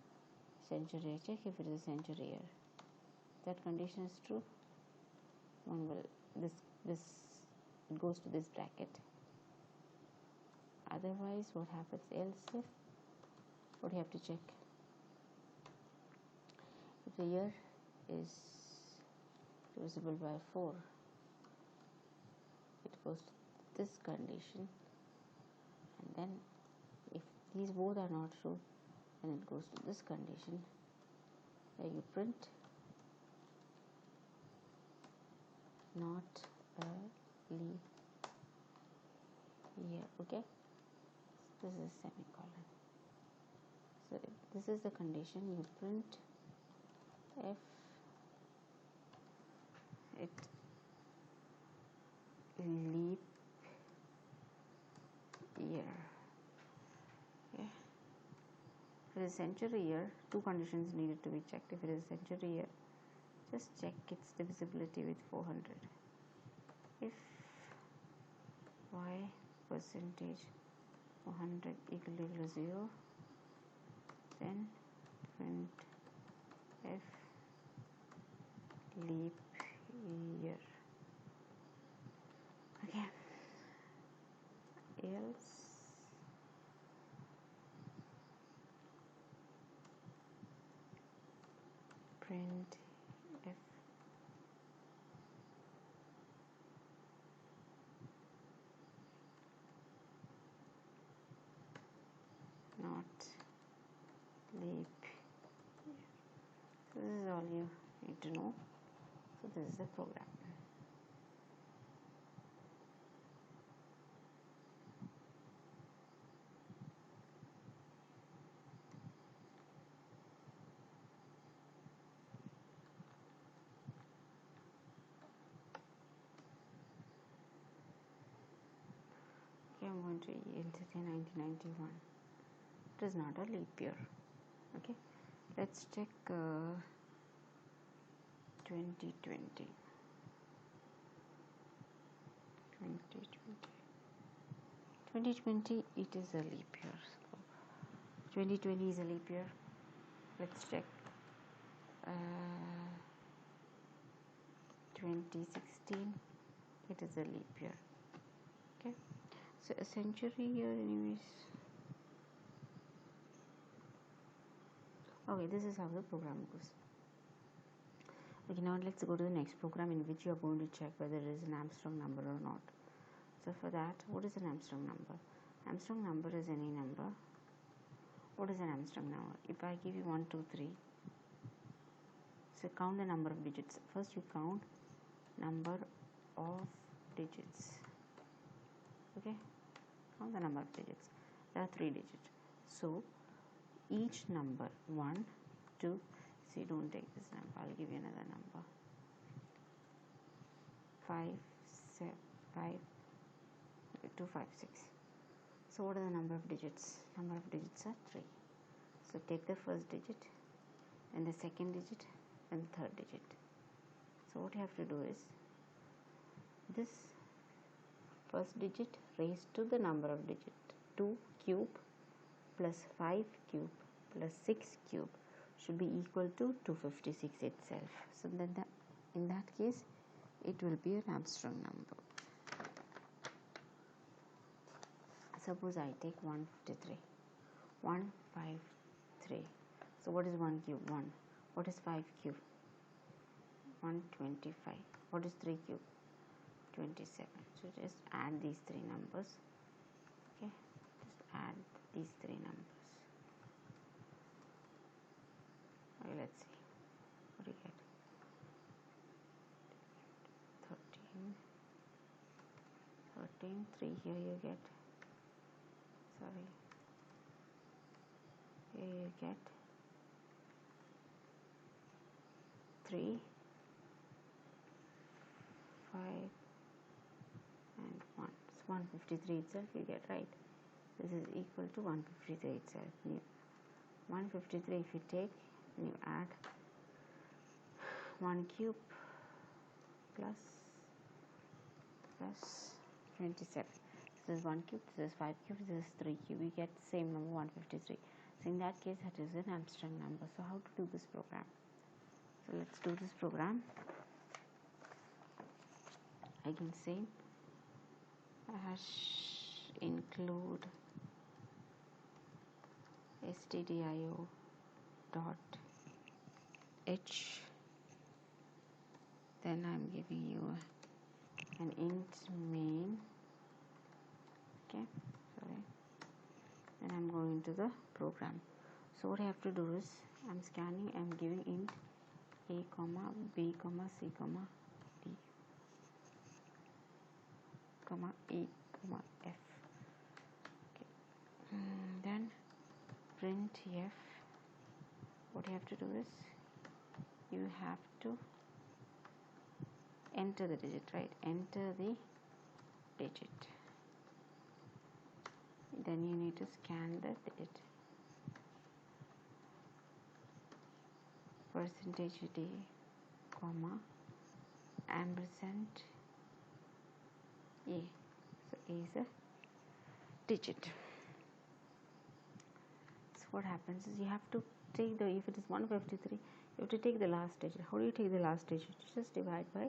century, check if it is a century year. That condition is true, one will this it goes to this bracket. Otherwise, what happens? Else if, what do you have to check? If the year is divisible by 4, it goes to this condition, and then if these both are not true, then it goes to this condition where you print not a leap year. Okay, this is semicolon. So if this is the condition, you print if it leap year. Okay. If it is century year, two conditions needed to be checked. If it is century year, just check its divisibility with 400. If y percentage 400 equal to 0, then print f leap year. Okay, else print f not leap year. So this is all you need to know. So this is the program. Okay, I'm going to enter 1991. It is not a leap year. Okay, let's check 2020. 2020, it is a leap year. So 2020 is a leap year. Let's check 2016, it is a leap year. Okay, so a century year anyways. Okay, this is how the program goes. Okay, now let's go to the next program in which you are going to check whether it is an Armstrong number or not. So for that, what is an Armstrong number? Armstrong number is any number. What is an Armstrong number? If I give you 1, 2, 3, so count the number of digits. First you count number of digits. Okay, count the number of digits. There are 3 digits, so each number 1, 2, see, don't take this number, I'll give you another number, 5, 7, 5, 2, 5, 6. So what are the number of digits? Number of digits are 3. So take the first digit, and the second digit, and the third digit. So what you have to do is, this first digit raised to the number of digit 2 cube plus 5 cube plus 6 cube should be equal to 256 itself. So then in that case it will be an Armstrong number. Suppose I take 153, 153. So what is 1 cube? 1. What is 5 cube? 125. What is 3 cube? 27. So just add these 3 numbers. Okay, just add these 3 numbers. Okay, let's see what do you get. 13, 3 here you get, sorry, here you get 3, 5 and 1. So 153 itself you get, right? This is equal to 153 itself. 153 if you take, you add 1 cube plus 27. This is 1 cube, this is 5 cube, this is 3 cube. You get the same number, 153. So in that case, that is an Armstrong number. So how to do this program? So let's do this program. I can say include stdio dot h, then I'm giving you an int main. Okay, sorry, then I'm going to the program. So what I have to do is, I'm scanning, I'm giving int a comma b comma c comma d comma e comma f. Okay. Then print f. What you have to do is, you have to enter the digit, right? Enter the digit. Then you need to scan the digit. Percentage d, comma, ampersand a. So a is a digit. So what happens is, you have to take the, if it is 153, you have to take the last digit. How do you take the last digit? You just divide by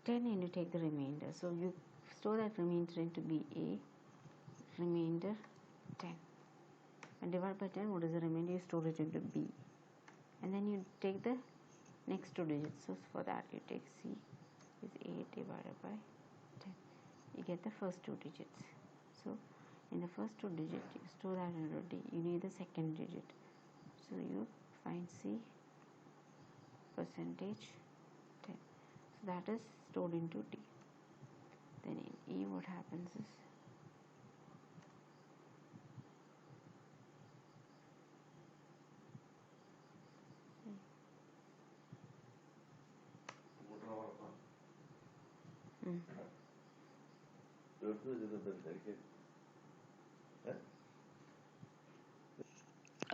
10 and you take the remainder. So you store that remainder into BA, remainder 10, and divide by 10. What is the remainder? You store it into B, and then you take the next 2 digits. So for that you take C is 8 divided by 10. You get the first 2 digits. So in the first 2 digits you store that into D. You need the second digit. So you find C percentage 10. So that is stored into D. Then in E what happens is,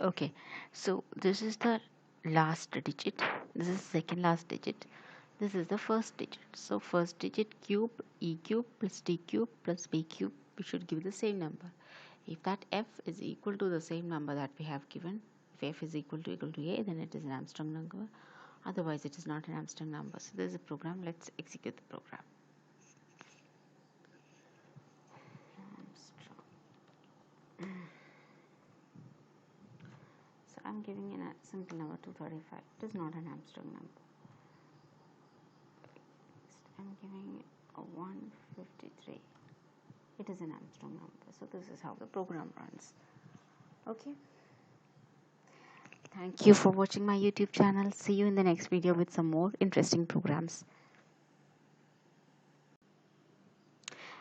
okay, so this is the last digit, this is second last digit, this is the first digit. So first digit cube, e cube plus d cube plus b cube, we should give the same number. If that f is equal to the same number that we have given, if f is equal to a, then it is an Armstrong number. Otherwise it is not an Armstrong number. So this is a program. Let's execute the program. So I'm giving in a simple number 235. It is not an Armstrong number. I'm giving a 153. It is an Armstrong number. So this is how the program runs. Okay. Thank you for watching my YouTube channel. See you in the next video with some more interesting programs.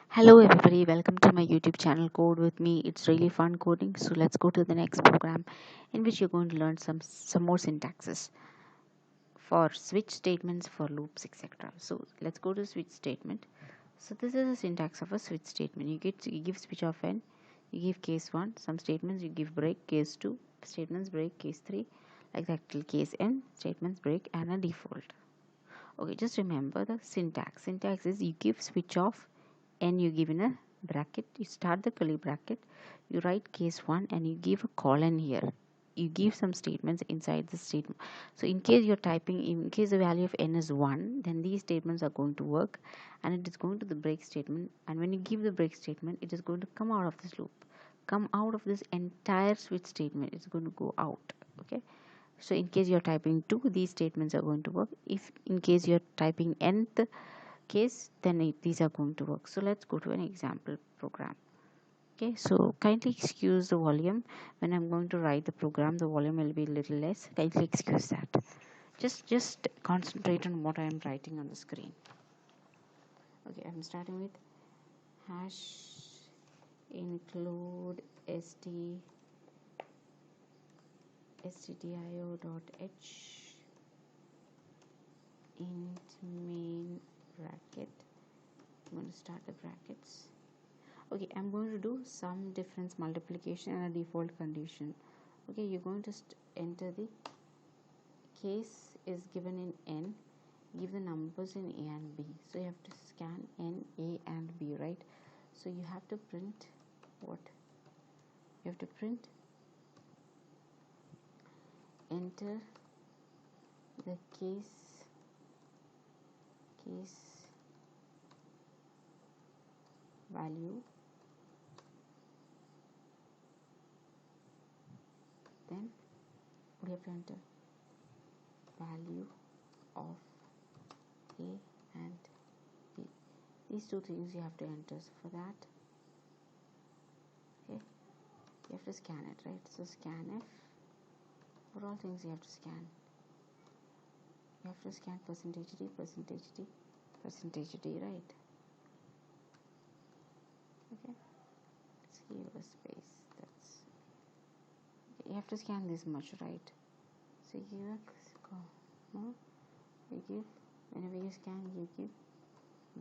Hello everybody, welcome to my YouTube channel Code with me. It's really fun coding. So let's go to the next program in which you're going to learn some more syntaxes for switch statements, for loops, etc. So let's go to switch statement. So this is the syntax of a switch statement. You give switch of n, you give case 1, some statements you give break, case 2, statements break, case 3, like that till case n, statements break, and a default. Okay, just remember the syntax. Syntax is you give switch off and you give in a bracket, you start the curly bracket, you write case 1 and you give a colon here. You give some statements inside the statement. So in case you're typing, in case the value of n is 1, then these statements are going to work and it is going to the break statement, and when you give the break statement, it is going to come out of this loop, come out of this entire switch statement. It's going to go out. Okay, so in case you're typing 2, these statements are going to work. If in case you're typing nth case, then these are going to work. So let's go to an example program. Okay, so kindly excuse the volume. When I'm going to write the program, the volume will be a little less. Kindly excuse that. Just concentrate on what I am writing on the screen. Okay, I'm starting with hash include stdio.h int main bracket. I'm going to start the brackets. Okay, I'm going to do sum difference multiplication and a default condition. Okay, you're going to enter the case is given in n, give the numbers in a and b. So you have to scan n, a and b, right? So you have to print what? You have to print enter the case value, then we have to enter value of a and b. These two things you have to enter. So for that, okay, you have to scan it, right? So scanf, what all things you have to scan? You have to scan percentage d, percentage d, percentage d, right? Okay, let's give a space. That's okay. You have to scan this much, right? So you give a comma, you give, whenever you scan, you give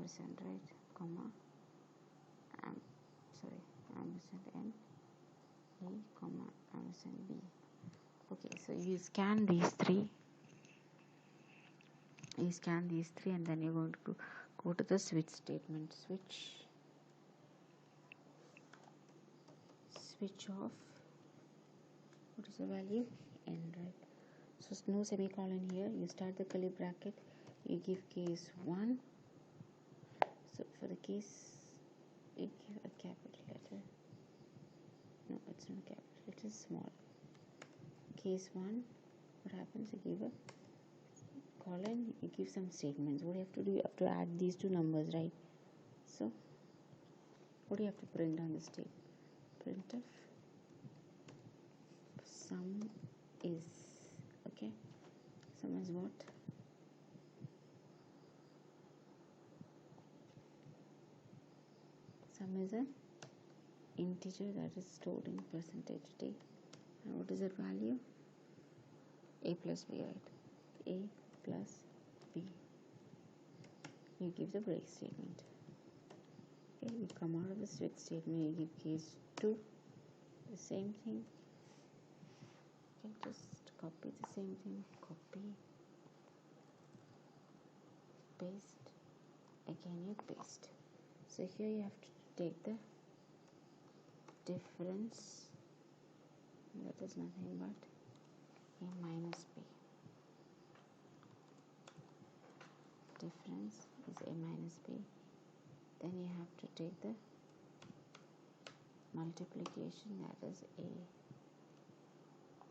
percent, right? Comma, ampersand n, a, comma, ampersand b. Okay, so you scan these three. You scan these three, and then you're going to go to the switch statement. Switch off. What is the value? N, right? So no semicolon here. You start the curly bracket. You give case 1. So for the case, you give a capital letter. No, it's not capital. It is small. Case 1. What happens? You give a colon. You give some statements. What you have to do? You have to add these two numbers, right? So what do you have to print on this table? Printf sum is, okay, sum is what? Sum is an integer that is stored in percentage d. And what is that value? A plus b, right? A plus b. You give the break statement. Okay, you come out of the switch statement, you give case 2, the same thing. Okay, just copy the same thing, copy, paste, again you paste. So here you have to take the difference, that is nothing but a minus b. Difference is a minus b. Then you have to take the multiplication, that is a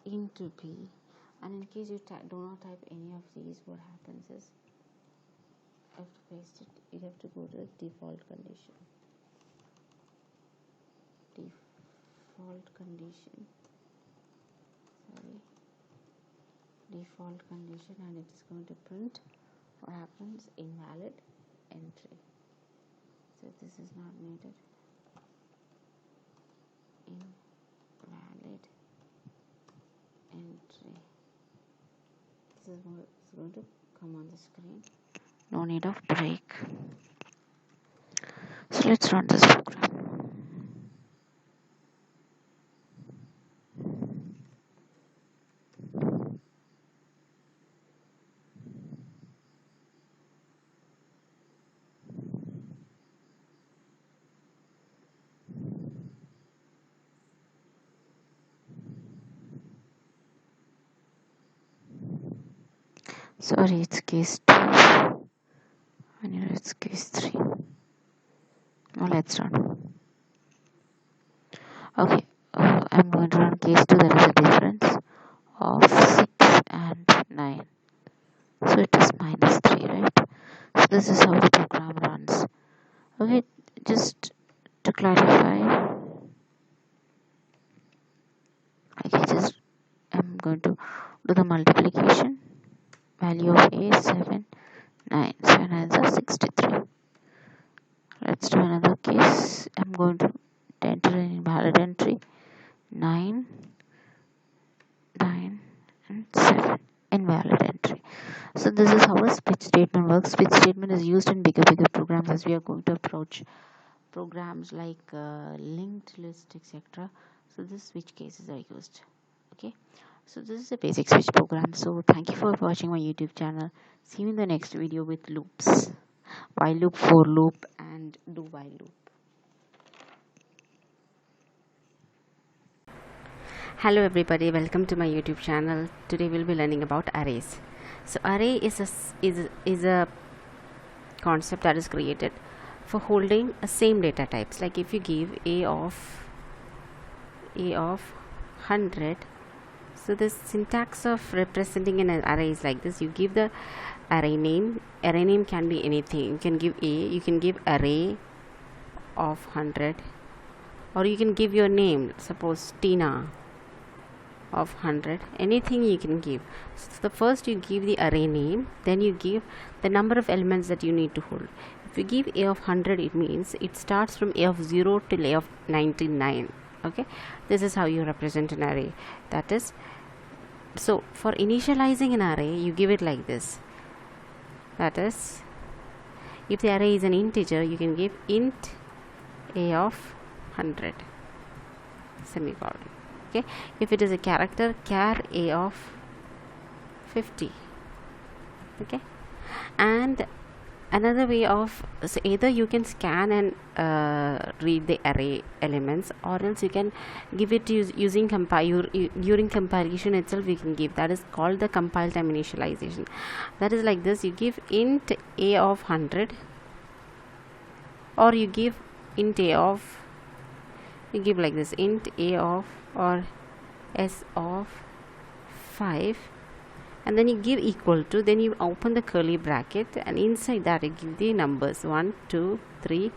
into b. And in case you do not type any of these, what happens is you have to paste it. You have to go to the default condition. Default condition, and it is going to print what happens? Invalid entry. so this is not needed. Invalid entry. This is what is going to come on the screen. No need of break. So let's run this program. Sorry, it's case 2. I know it's case 3. Now let's run. Okay, I'm going to run case 2. There is a difference of 6 and 9. So it is -3, right? So this is how the program runs. Okay, just to clarify, I'm going to do the multiplication. Value of A is 7, 9. 7 is 63. Let's do another case. I'm going to enter an invalid entry. 9, 9 and 7. Invalid entry. So this is how a switch statement works. Switch statement is used in bigger programs as we are going to approach programs like linked list, etc. So this switch cases are used. Okay, so this is a basic switch program. So thank you for watching my YouTube channel. See you in the next video with loops, while loop, for loop, and do while loop. Hello everybody, welcome to my YouTube channel. Today we'll be learning about arrays. So array is a concept that is created for holding a same data types. Like if you give a of 100, so the syntax of representing an array is like this. You give the array name. Array name can be anything. You can give you can give array of 100, or you can give your name, suppose Tina of 100. Anything you can give. So the first you give the array name, then you give the number of elements that you need to hold. If you give a of 100, it means it starts from a of 0 till a of 99. Okay, this is how you represent an array. That is, so for initializing an array, you give it like this. That is, if the array is an integer, you can give int a of 100 semicolon. Okay, if it is a character, char a of 50. Okay, and another way of, so either you can scan and read the array elements, or else you can give it using during compilation itself you can give. That is called the compile time initialization. That is like this: you give int a of 100, or you give int a of, you give like this, int a of or s of 5, and then you give equal to, then you open the curly bracket, and inside that you give the numbers 1, 2, 3,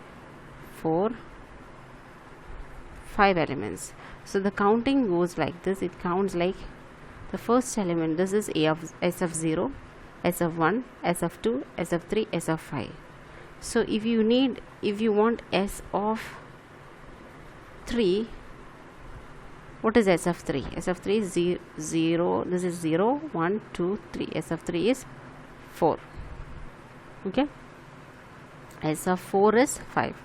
4, 5 elements. So the counting goes like this. It counts like the first element. This is s of 0, s of 1, s of 2, s of 3, s of 5. So if you want s of 3, what is s of 3? S of 3 is 0. This is 0, 1, 2, 3. S of 3 is 4. Okay. S of 4 is 5.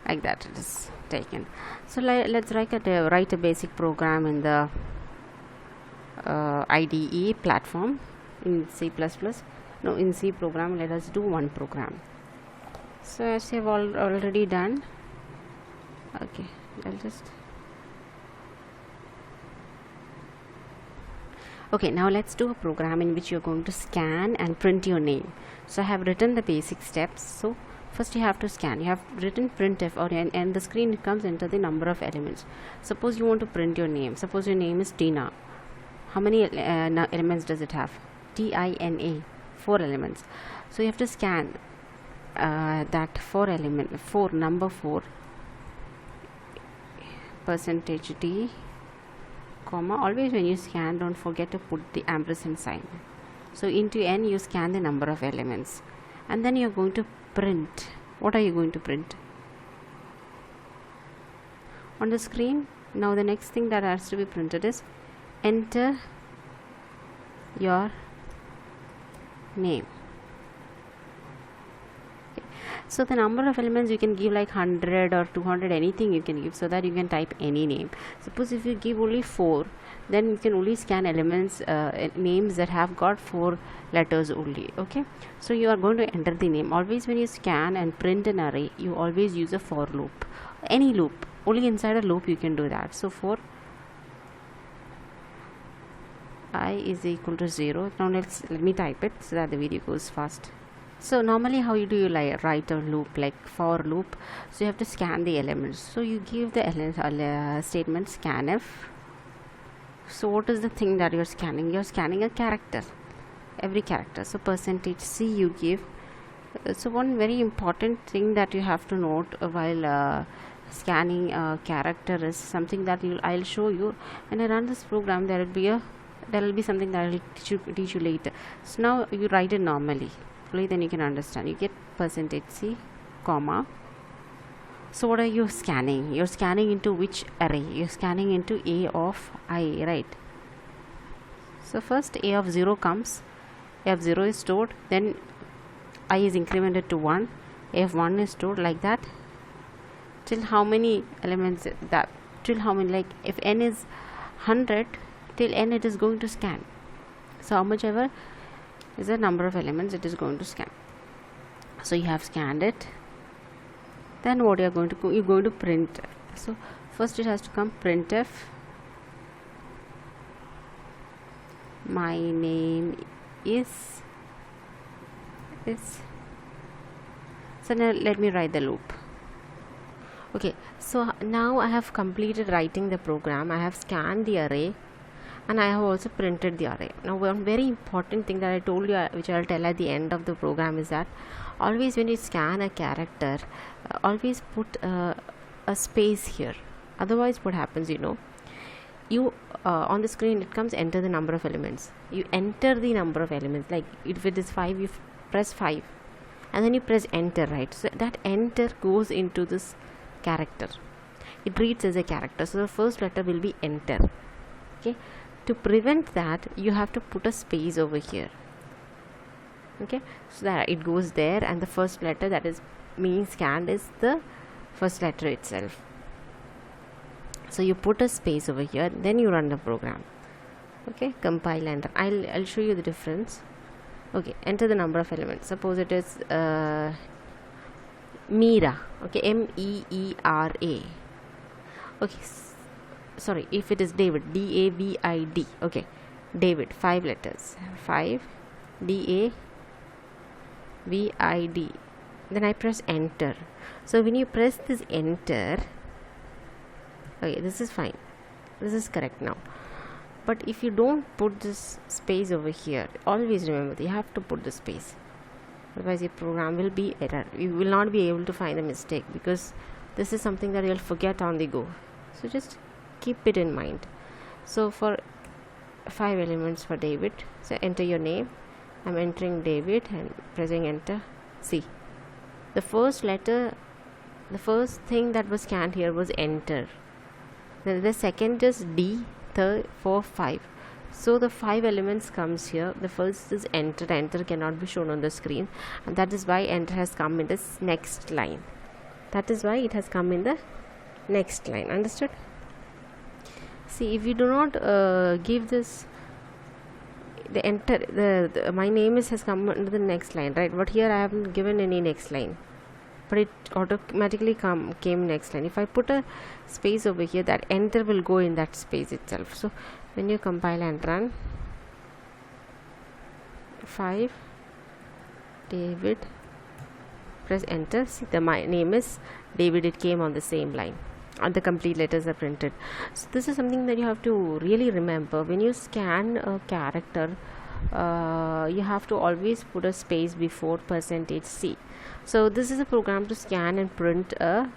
Like that it is taken. So let's write a basic program in the IDE platform in C++. No, in C program, let us do one program. So as I have already done. Okay, I'll just. Okay, now let's do a program in which you're going to scan and print your name. So I have written the basic steps. So first you have to scan. You have written printf, and the screen comes into the number of elements. Suppose you want to print your name. Suppose your name is Tina. How many elements does it have? TINA, 4 elements. So you have to scan that 4 number 4 %d, comma. Always when you scan, don't forget to put the ampersand sign. So into n you scan the number of elements, and then you're going to print. What are you going to print? on the screen. Now the next thing that has to be printed is enter your name. So the number of elements you can give like 100 or 200, anything you can give, so that you can type any name. Suppose if you give only 4, then you can only scan elements, names that have got 4 letters only. Okay, so you are going to enter the name. Always when you scan and print an array, you always use a for loop, any loop, only inside a loop you can do that. So for I is equal to 0. Now let me type it so that the video goes fast. So normally how do you write a loop, like for loop? So you have to scan the elements. So you give the statement scanf. So what is the thing that you're scanning? You're scanning a character, every character. So %c you give. So one very important thing that you have to note while scanning a character is something that I'll show you when I run this program. There will be something that I will teach you later. So now you write it normally, then you can understand. You get %c, comma. So what are you scanning? You're scanning into which array? You're scanning into a of I, right? So first a of 0 comes, a of 0 is stored, then I is incremented to 1, a of 1 is stored, like that till how many elements, that till how many, like if n is 100, till n it is going to scan. So how much ever is the number of elements it is going to scan. So you have scanned it. Then what you are going to do, you're going to print. So first it has to come printf my name is. So now let me write the loop. Okay, so now I have completed writing the program. I have scanned the array and I have also printed the array. Now one very important thing that I told you, which I will tell at the end of the program, is that always when you scan a character, always put a space here. Otherwise what happens, you on the screen it comes enter the number of elements. You enter the number of elements, like if it is 5, you press 5 and then you press enter, right? So that enter goes into this character. It reads as a character, so the first letter will be enter. Okay, to prevent that you have to put a space over here. Okay, so that it goes there and the first letter that is being scanned is the first letter itself. So you put a space over here, then you run the program. Okay, compile and I'll show you the difference. Okay, enter the number of elements. Suppose it is Meera. Okay, MEERA. Okay, sorry, if it is David, DAVID. Okay, David, 5 letters, 5 DAVID. Then I press enter. So when you press this enter, okay, this is fine, this is correct now. But if you don't put this space over here, always remember you have to put the space, otherwise your program will be error. You will not be able to find the mistake, because this is something that you'll forget on the go. So just keep it in mind. So for 5 elements for David, so enter your name. I'm entering David and pressing enter. See, the first letter, the first thing that was scanned here was enter. Then the second is D, third, 4, 5. So the 5 elements comes here. The first is enter. Enter cannot be shown on the screen, and that is why enter has come in this next line. That is why it has come in the next line. Understood? See, if you do not give this the enter, the my name is has come into the next line, right? But here I haven't given any next line, but it automatically came next line. If I put a space over here, that enter will go in that space itself. So when you compile and run, 5 David, press enter. See, my name is David, it came on the same line, and the complete letters are printed. So this is something that you have to really remember when you scan a character. You have to always put a space before %c. So this is a program to scan and print an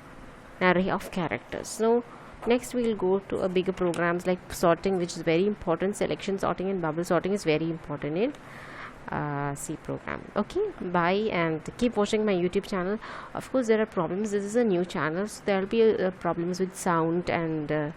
array of characters. So next we will go to a bigger programs like sorting, which is very important. Selection sorting and bubble sorting is very important in C program. Okay, bye, and keep watching my YouTube channel. Of course, there are problems. This is a new channel, so there will be problems with sound and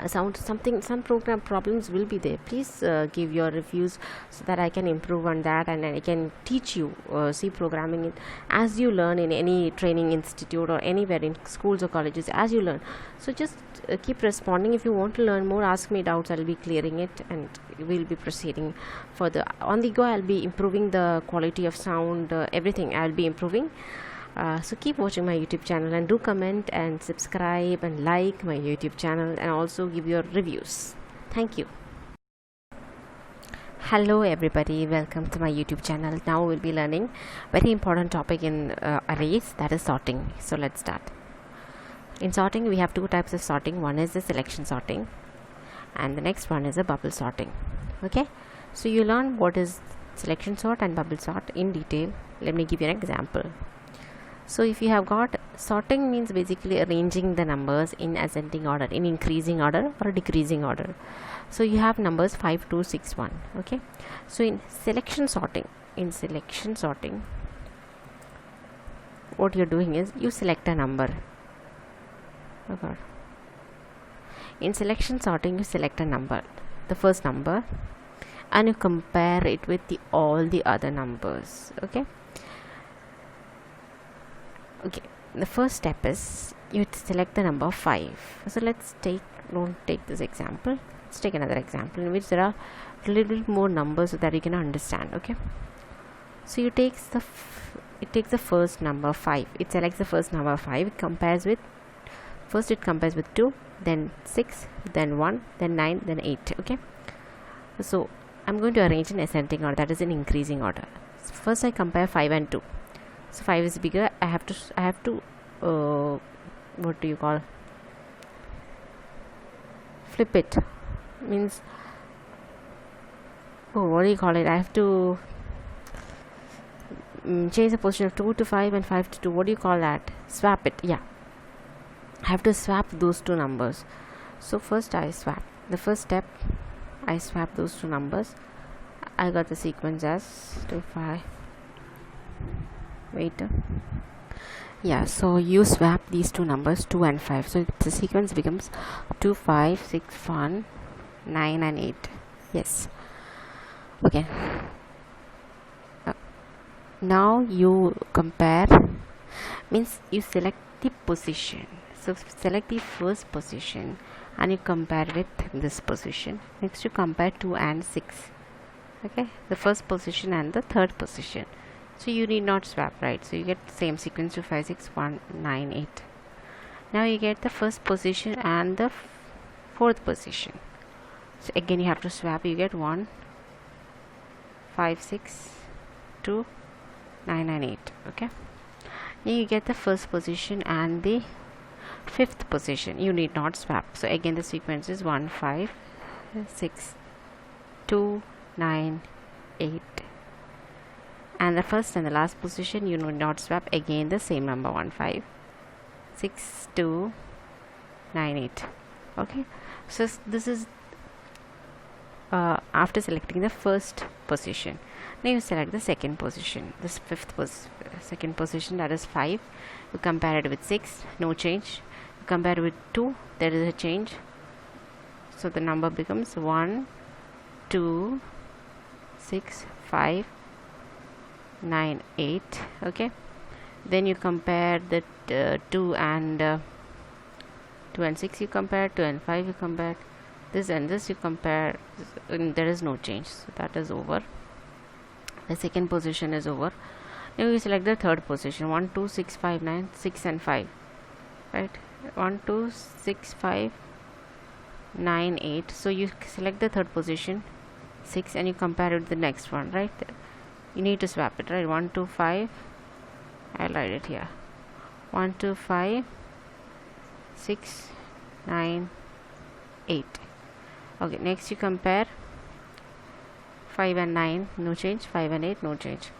some program problems will be there. Please give your reviews so that I can improve on that, and I can teach you C programming as you learn in any training institute or anywhere in schools or colleges, as you learn. So just keep responding. If you want to learn more, ask me doubts. I'll be clearing it, and we'll be proceeding further. On the go, I'll be improving the quality of sound, everything I'll be improving. So keep watching my YouTube channel, and do comment and subscribe and like my YouTube channel, and also give your reviews. Thank you. Hello everybody, welcome to my YouTube channel. Now we'll be learning very important topic in arrays, that is sorting. So let's start. In sorting, we have two types of sorting. One is the selection sorting, and the next one is a bubble sorting. Okay, so you learn what is selection sort and bubble sort in detail. Let me give you an example. So if you have got sorting, means basically arranging the numbers in ascending order, in increasing order or decreasing order. So you have numbers 5, 2, 6, 1. Okay, so in selection sorting, what you're doing is you select a number. Oh God. In selection sorting, you select a number, the first number, and you compare it with all the other numbers. Okay, the first step is you select the number 5. So don't take this example, let's take another example in which there are a little bit more numbers so that you can understand. Okay, so it takes the first number 5. It selects the first number 5. It compares with 2, then 6, then 1, then 9, then 8. Okay, so I'm going to arrange in ascending order, that is in increasing order. So first I compare 5 and 2. So 5 is bigger. I have to what do you call, flip it, means what do you call it, I have to change the position of 2 to 5 and 5 to 2. What do you call that? Swap it. Yeah, I have to swap those two numbers. So first I swap, the first step I swap those two numbers. I got the sequence as 2, 5. Wait, yeah, so you swap these two numbers, 2 and 5. So the sequence becomes 2, 5, 6, 1, 9 and 8. Yes. Okay, now you compare, means you select the position. So select the first position and you compare with this position. Next you compare 2 and 6. Okay, the first position and the third position. So you need not swap, right? So you get the same sequence, 2, 5, 6, 1, 9, 8. Now you get the first position and the fourth position. So again you have to swap. You get 1, 5, 6, 2, 9 and 8. Okay, now you get the first position and the fifth position. You need not swap. So again the sequence is 1, 5, 6, 2, 9, 8. And the first and the last position you need not swap. Again the same number, 1, 5, 6, 2, 9, 8. Okay, so this is after selecting the first position. Now you select the second position, this second position, that is 5. You compare it with 6, no change. You compare it with 2, there is a change. So the number becomes 1, 2, 6, 5, 9, 8. Okay, then you compare the 2 and 6, you compare 2 and 5, you compare this and this, you compare, and there is no change. So that is over. The second position is over. Now you select the third position, 1, 2, 6, 5, 9, 6 and 5, right? 1, 2, 6, 5, 9, 8. So you select the third position, 6, and you compare it with the next one, right? You need to swap it, right? 1, 2, 5. I'll write it here. 1, 2, 5, 6, 9, 8. Okay, next you compare 5 and 9, no change. 5 and 8, no change.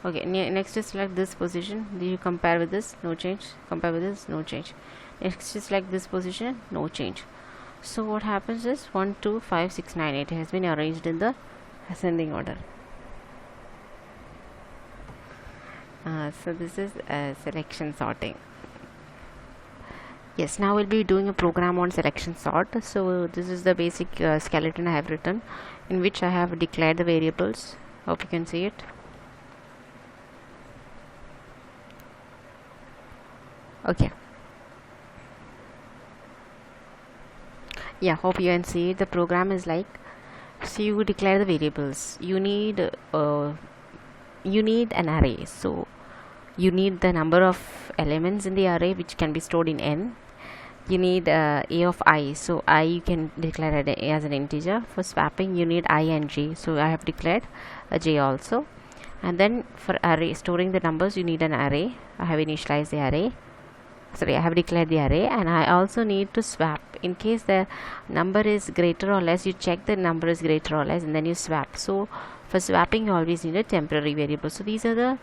Okay, next is select this position. You compare with this, no change. Compare with this, no change. Next is select this position, no change. So what happens is 1, 2, 5, 6, 9, 8 has been arranged in the ascending order. So this is selection sorting. Yes, now we'll be doing a program on selection sort. So this is the basic skeleton I have written, in which I have declared the variables. Hope you can see it. Okay. Yeah, hope you can see it. The program is like, so you declare the variables. You need an array. So you need the number of elements in the array which can be stored in n. You need a of I, so I you can declare it as an integer. For swapping you need I and j, so I have declared a j also. And then for array, storing the numbers, you need an array. I have initialized the array, sorry, I have declared the array. And I also need to swap. In case the number is greater or less, you check the number is greater or less and then you swap. So for swapping you always need a temporary variable. So these are the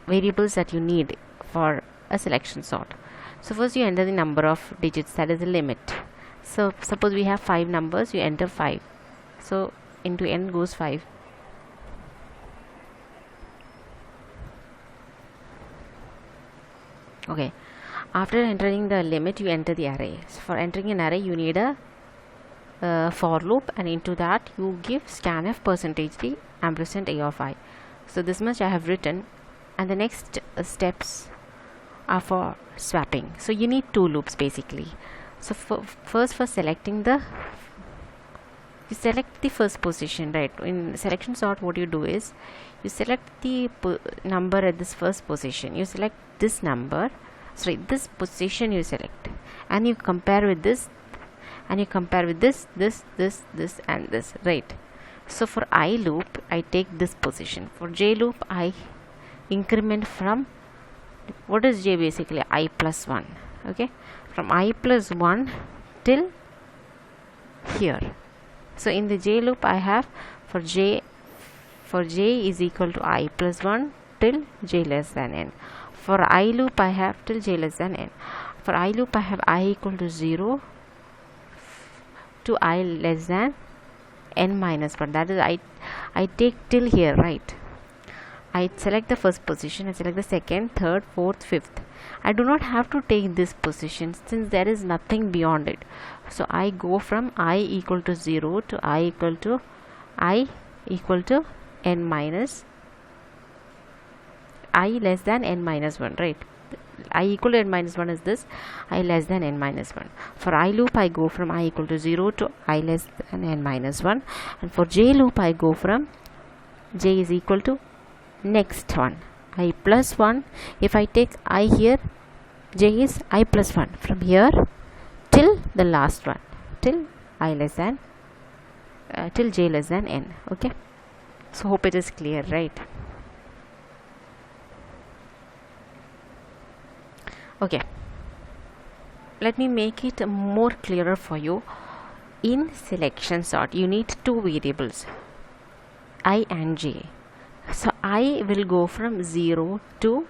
variables that you need for a selection sort. So first you enter the number of digits, that is the limit. So suppose we have 5 numbers, you enter 5, so into n goes 5. Okay, after entering the limit you enter the array. So for entering an array you need a for loop, and into that you give scanf %d ampersand a of I. So this much I have written, and the next steps are for swapping. So you need 2 loops basically. So first for selecting you select the first position, right? In selection sort what you do is you select the number at this first position. You select this number, sorry, this position you select, and you compare with this, and you compare with this and this, right? So for I loop I take this position. For j loop I increment from, what is j? Basically I plus 1. Okay, from I plus 1 till here. So in the j loop I have for j is equal to I plus 1 till j less than n. For I loop I have till j less than n. For I loop I have I equal to 0 to I less than n minus 1. That is I take till here, right? I select the first position, I select the second, third, fourth, fifth. I do not have to take this position since there is nothing beyond it. So I go from I equal to 0 to I equal to n minus I less than n minus 1, right? I equal to n minus 1 is this, I less than n minus 1. For I loop I go from I equal to 0 to I less than n minus 1, and for j loop I go from j is equal to next one, I plus 1. If I take I here, j is I plus 1 from here till the last one, till I less than till j less than n. Okay, so hope it is clear, right? Okay, let me make it more clearer for you. In selection sort you need 2 variables, I and j. So I will go from 0 to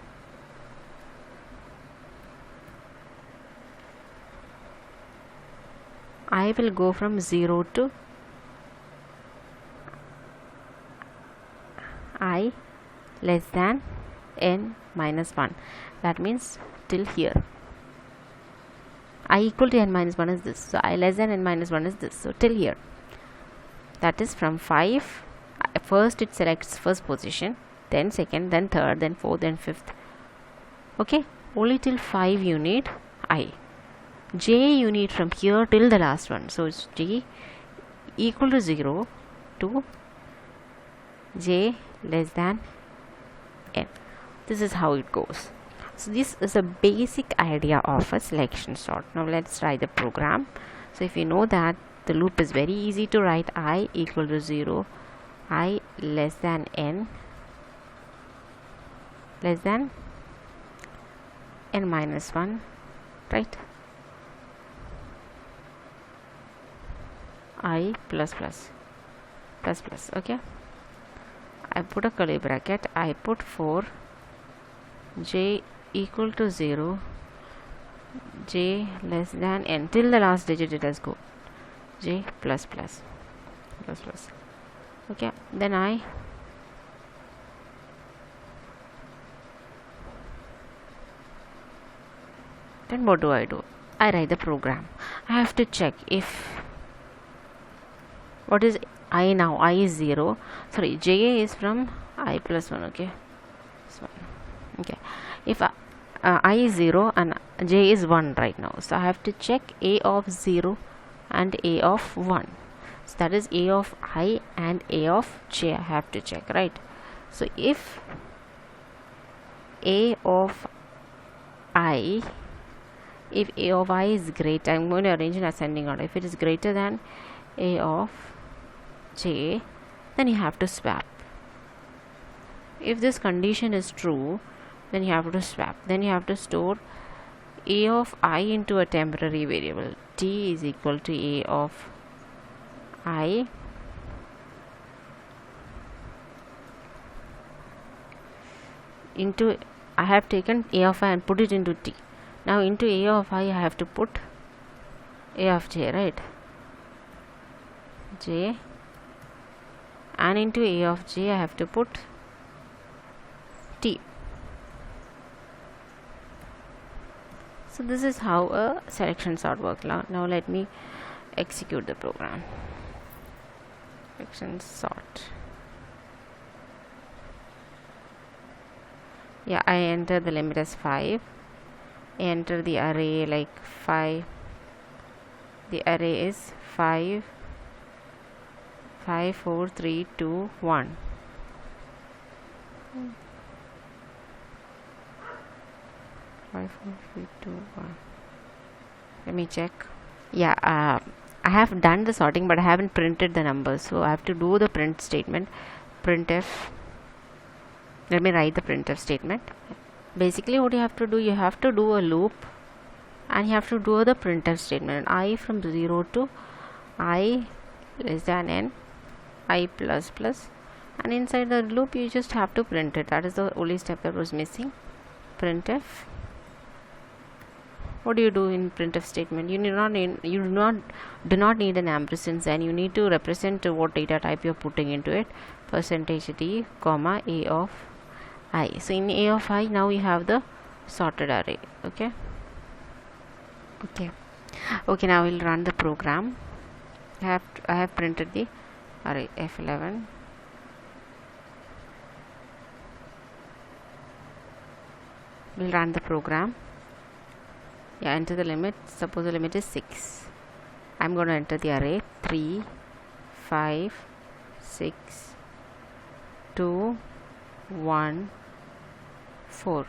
I less than n minus 1. That means till here. I equal to n minus 1 is this, so I less than n minus 1 is this, so till here. That is from 5. First it selects first position, then second, then third, then fourth, then fifth. Okay, only till 5 you need I. J you need from here till the last one. So it's j equal to 0 to j less than n. This is how it goes. So this is a basic idea of a selection sort. Now let's try the program. So if you know that the loop is very easy to write, I equal to 0, I less than n minus 1, right? I plus plus. Okay, I put a curly bracket, I put 4, j equal to 0, j less than n, till the last digit. Let us go, j plus plus. Okay, then what do? I write the program. I have to check if what is I now. I is 0. Sorry, j is from I plus 1. Okay, this one. Okay, if I is 0 and j is 1 right now, so I have to check a of 0 and a of 1. So that is a of I and a of j. I have to check, right? So if a of I, if a of I is great, I'm going to arrange in ascending order. If it is greater than a of j, then you have to swap. If this condition is true, then you have to swap. Then you have to store a of I into a temporary variable. T is equal to a of I into, I have taken a of I and put it into T. Now into a of I have to put a of j, right? J, and into a of j I have to put T. So this is how a selection sort works. Now let me execute the program. Selection sort. Yeah, I enter the limit as 5. I enter the array like 5. The array is 5, 5, 4, 3, 2, 1. Let me check. Yeah, I have done the sorting, but I haven't printed the numbers, so I have to do the print statement. Printf. Let me write the printf statement. Basically what you have to do, you have to do a loop and you have to do the printf statement. I from 0 to I less than n, I plus plus, and inside the loop you just have to print it. That is the only step that was missing. Printf. What do you do in printf statement? You do not need an ampersand, and you need to represent what data type you are putting into it. %d, comma a of I. So in a of I, now we have the sorted array. Okay. Now we'll run the program. I have printed the array F11. We'll run the program. Yeah, enter the limit. Suppose the limit is 6. I'm going to enter the array 3, 5, 6, 2, 1, 4.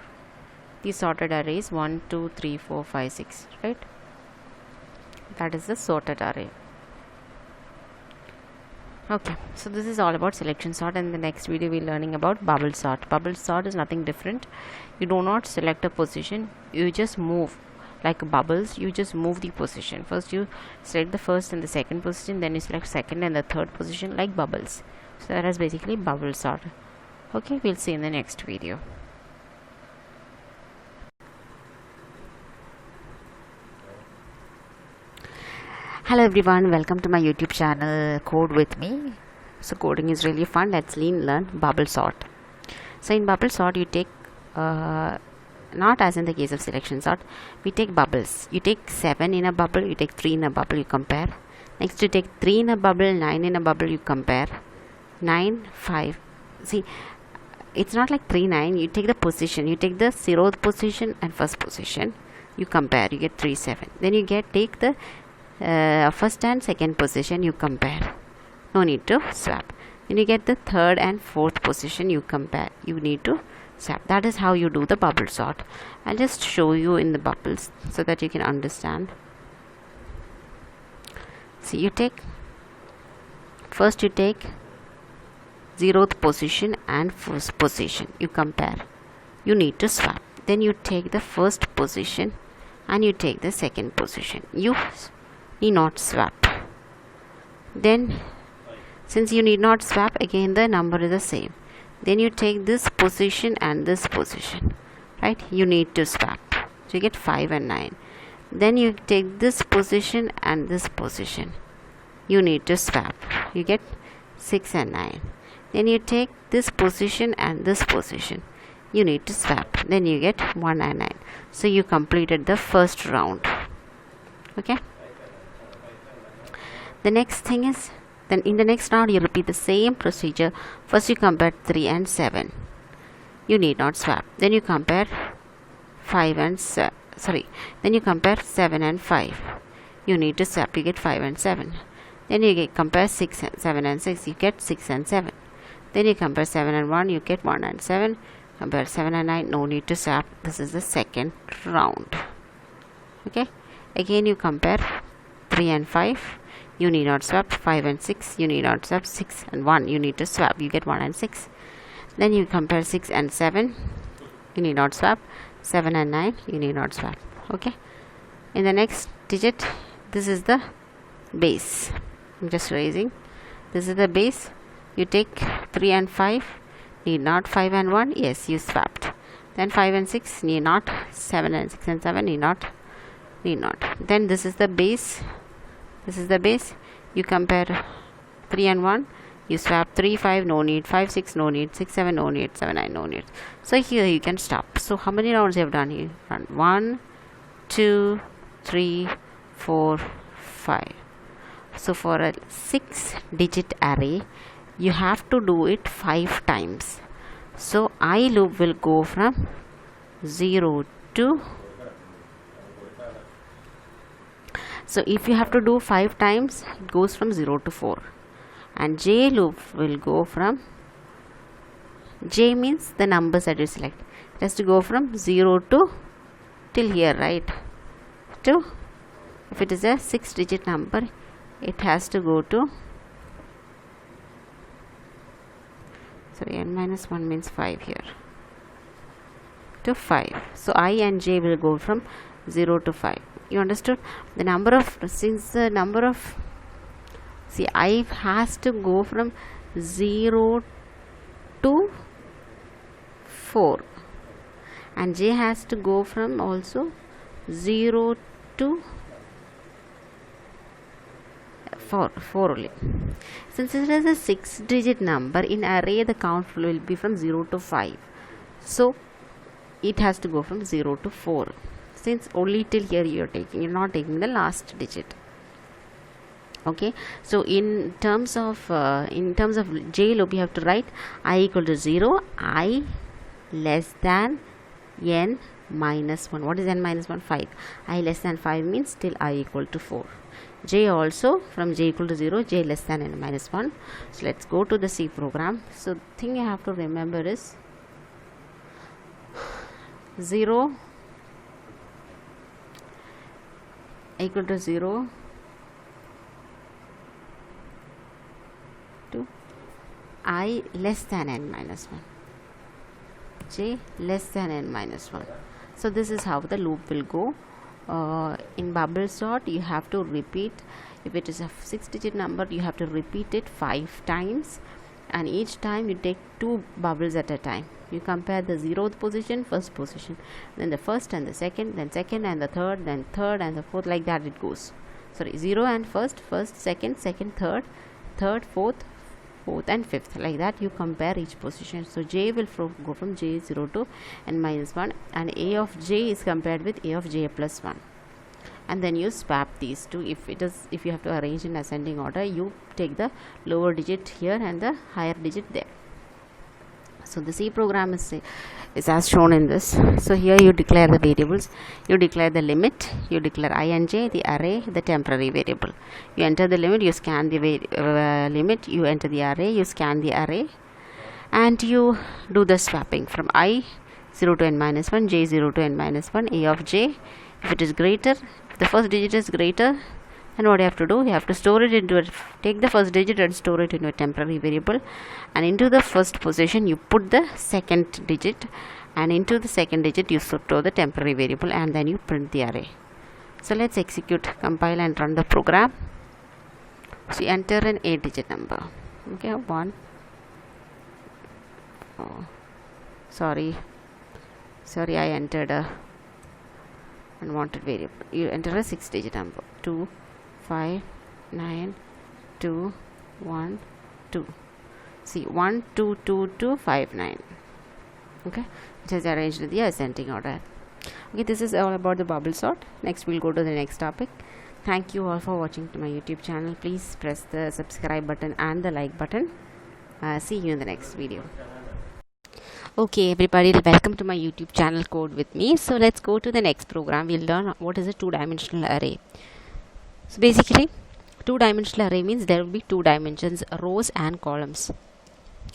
The sorted array is 1, 2, 3, 4, 5, 6, right? That is the sorted array. Okay, so this is all about selection sort, and in the next video we'll learning about bubble sort. Bubble sort is nothing different. You do not select a position, you just move. Like bubbles, you just move the position. First you select the first and the second position, then you select second and the third position, like bubbles. So that is basically bubble sort. Okay, we'll see in the next video. Hello everyone, welcome to my YouTube channel Code with me. So coding is really fun. Let's learn bubble sort. So in bubble sort you take not as in the case of selection sort, we take bubbles. You take 7 in a bubble, you take 3 in a bubble, you compare. Next you take 3 in a bubble, 9 in a bubble, you compare. 9, 5. See, it's not like 3, 9. You take the position, you take the 0th position and first position, you compare, you get 3, 7. Then you take the first and second position, you compare. No need to swap. Then you get the third and fourth position, you compare. You need to swap. That is how you do the bubble sort. I'll just show you in the bubbles so that you can understand. See, you take 0th position and first position, you compare. You need to swap. Then you take the first position and you take the second position. You need not swap. Then since you need not swap, again the number is the same. Then you take this position and this position, right? You need to swap. So you get 5 and 9. Then you take this position and this position. You need to swap. You get 6 and 9. Then you take this position and this position. You need to swap. Then you get 1 and 9. So you completed the first round. Okay. The next thing is, then in the next round you repeat the same procedure. First you compare 3 and 7. You need not swap. Then you compare 5 and then you compare 7 and 5. You need to swap. You get 5 and 7. Then you compare 6 and 7 and 6. You get 6 and 7. Then you compare 7 and 1. You get 1 and 7. Compare 7 and 9. No need to swap. This is the second round. Okay. Again you compare 3 and 5. You need not swap. 5 and 6. You need not swap. 6 and 1. You need to swap. You get 1 and 6. Then you compare 6 and 7. You need not swap. 7 and 9. You need not swap. Okay. In the next digit, this is the base. I'm just raising. This is the base. You take 3 and 5. Need not. 5 and 1. Yes, you swapped. Then 5 and 6. Need not. 7 and 6 and 7. Need not. Need not. Then this is the base. This is the base. You compare 3 and 1. You swap 3, 5, no need. 5, 6, no need. 6, 7, no need. 7, 9, no need. So here you can stop. So how many rounds you have done here? 1, 2, 3, 4, 5. So for a 6-digit array, you have to do it 5 times. So I loop will go from 0 to. So if you have to do 5 times, it goes from 0 to 4. And J loop will go from, J means the numbers that you select. It has to go from 0 to till here, right? To, if it is a 6-digit number, it has to go to, sorry, n minus 1 means 5 here, to 5. So I and J will go from 0 to 5. You understood? The number of, since the number of, see, I has to go from 0 to 4 and J has to go from also 0 to 4 only. Since it is a 6-digit number, in array the count will be from 0 to 5. So it has to go from 0 to 4. Since only till here you are taking, you are not taking the last digit. Okay, so in terms of J loop, you have to write I equal to 0, I less than n minus 1. What is n minus 1? 5. I less than 5 means till I equal to 4. J also from J equal to 0, J less than n minus 1. So let's go to the C program. So the thing you have to remember is 0 equal to 0 to I less than n minus 1, J less than n minus 1. So this is how the loop will go. In bubble sort, you have to repeat. If it is a 6-digit number, you have to repeat it 5 times, and each time you take 2 bubbles at a time. You compare the 0th position, first position, then the first and the second, then second and the third, then third and the fourth, like that it goes. Sorry, 0 and first, second, third, fourth and fifth, like that you compare each position. So J will go from J0 to n minus 1, and A of J is compared with A of J plus 1, and then you swap these two. If you have to arrange in ascending order, you take the lower digit here and the higher digit there. So the C program is as shown in this. So here you declare the variables, you declare the limit, you declare I and J, the array, the temporary variable. You enter the limit, you scan the limit, you enter the array, you scan the array, and you do the swapping from I 0 to n minus 1, J 0 to n minus 1, A of J. If it is greater, if the first digit is greater, then what you have to do, you have to store it into take the first digit and store it into a temporary variable, and into the first position you put the second digit, and into the second digit you store the temporary variable, and then you print the array. So let's execute, compile and run the program. So you enter an 8-digit number. Okay, 1. Oh, sorry, I entered a unwanted variable. You enter a 6-digit number. 2, 5, 9, 2, 1, 2. See, 1 2 2 2 5 9. Okay, just arranged in the ascending order. Okay, this is all about the bubble sort. Next we'll go to the next topic. Thank you all for watching to my YouTube channel. Please press the subscribe button and the like button. See you in the next video. Okay everybody, welcome to my YouTube channel Code with me. So let's go to the next program. We'll learn what is a two-dimensional array. So basically, two-dimensional array means there will be two dimensions, rows and columns.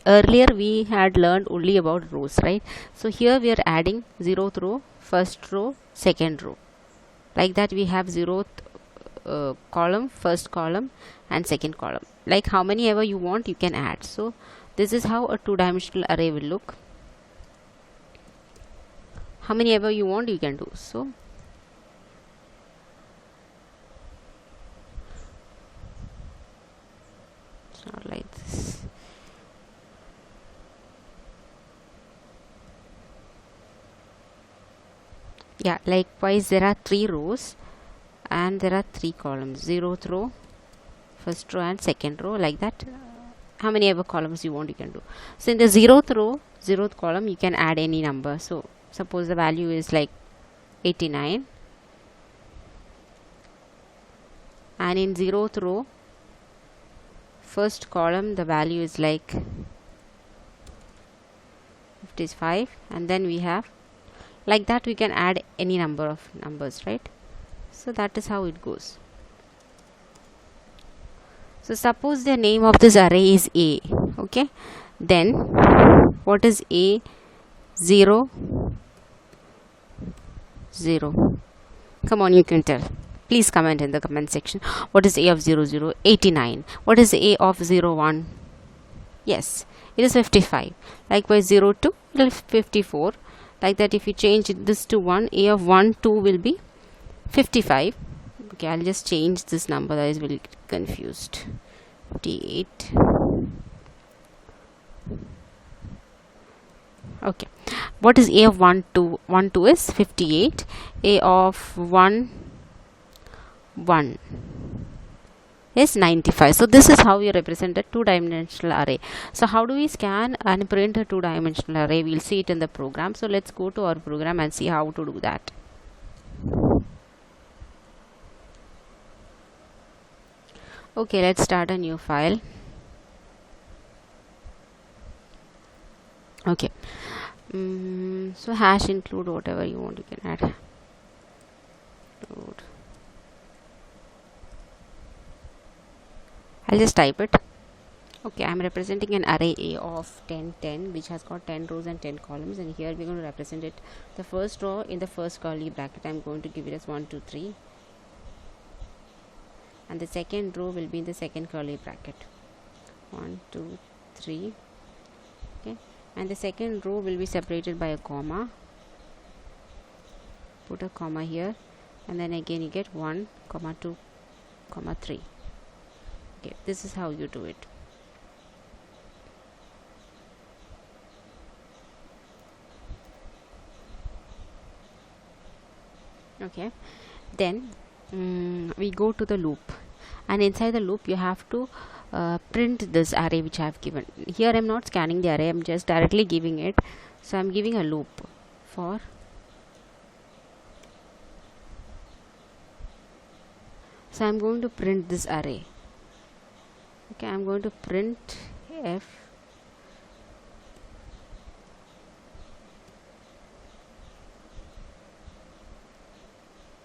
Earlier we had learned only about rows, right? So here we are adding 0th row, first row, second row. Like that we have 0th column, first column and second column. Like how many ever you want you can add. So this is how a two-dimensional array will look. How many ever you want you can do. So it's not like this. Yeah, likewise there are 3 rows and there are 3 columns, 0th row, first row and second row, like that. How many ever columns you want you can do. So in the 0th row, 0th column you can add any number. So suppose the value is like 89, and in 0th row, first column the value is like 55, and then we have like that we can add any number of numbers, right? So that is how it goes. So suppose the name of this array is A. Okay, then what is A? 0 0. Come on, you can tell. Please comment in the comment section. What is A of 0 0? 89. What is A of 0 1? Yes, it is 55. Likewise 0 2 will 54. Like that, if you change this to 1, A of 1 2 will be 55. Okay, I'll just change this number, otherwise will get confused. 58. Okay, what is A of 1 2? 1 2 is 58. A of 1 1 is 95. So this is how you represent a two-dimensional array. So how do we scan and print a two-dimensional array? We'll see it in the program. So let's go to our program and see how to do that. Okay, let's start a new file. Okay, so hash include whatever you want you can add. Include. I'll just type it. Okay, I'm representing an array A of 10 10 which has got 10 rows and 10 columns, and here we're going to represent it. The first row in the first curly bracket I'm going to give it as 1 2 3, and the second row will be in the second curly bracket, 1 2 3. Okay, and the second row will be separated by a comma. Put a comma here, and then again you get 1 comma 2 comma 3. Okay, this is how you do it. Okay, then we go to the loop, and inside the loop you have to print this array which I have given. Here I'm not scanning the array, I'm just directly giving it. So I'm giving a loop for so I'm going to print this array. Okay, I'm going to print f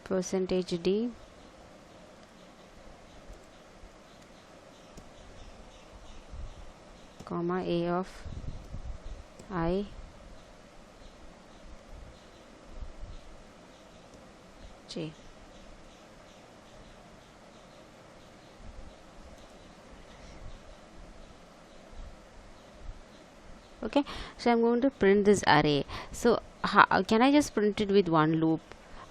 %d comma A of I j. Okay, so I'm going to print this array. So can I just print it with one loop?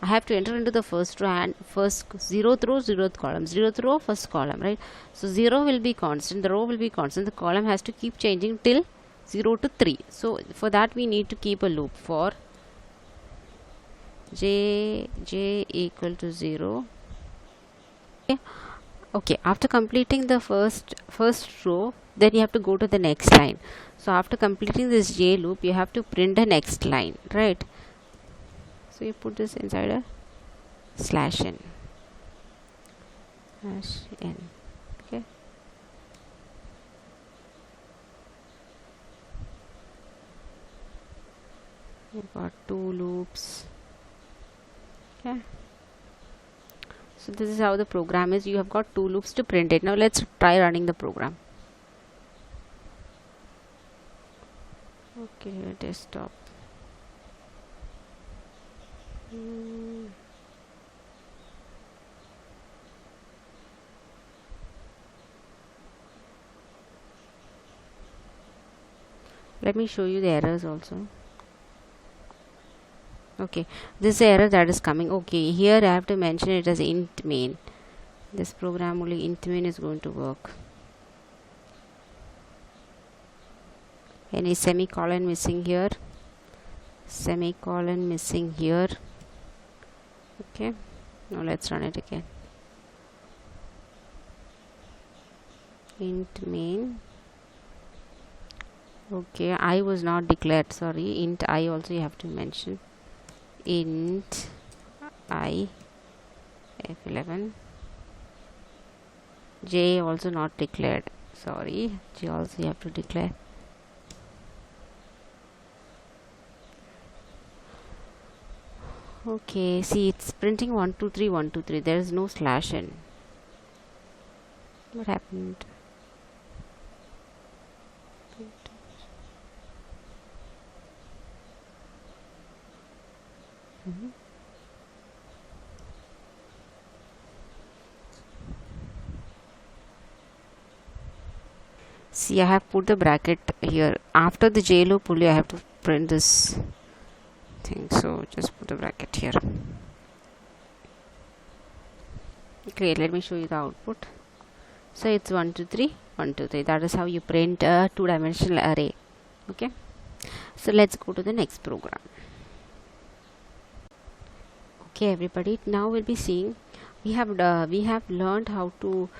I have to enter into the first row and first 0th row, 0th column, 0th row, first column, right? So 0 will be constant, the row will be constant, the column has to keep changing till 0 to 3. So for that we need to keep a loop for j equal to 0. Okay, Okay, after completing the first row, then you have to go to the next line. So after completing this J loop, you have to print the next line, right? So you put this inside a slash n. Okay. You've got 2 loops. Okay. So this is how the program is. You have got 2 loops to print it. Now let's try running the program. Okay, desktop. Let me show you the errors also. Okay, this is the error that is coming. Okay, here I have to mention it as int main. This program only int main is going to work. Any semicolon missing here, semicolon missing here. Okay, now let's run it again. Int main. Okay, I was not declared, sorry. Int I also you have to mention. Int I f11. J also not declared, sorry. J also you have to declare. Okay, see, it's printing 1 2 3 1 2 3. There is no slash n. What happened? See, I have put the bracket here. After the J loop only I have to print this thing. So just put the bracket here. Okay, let me show you the output. So it's 1 2 3 1 2 3. That is how you print a 2-dimensional array. Okay. So let's go to the next program. Okay, everybody. Now we'll be seeing we have learned how to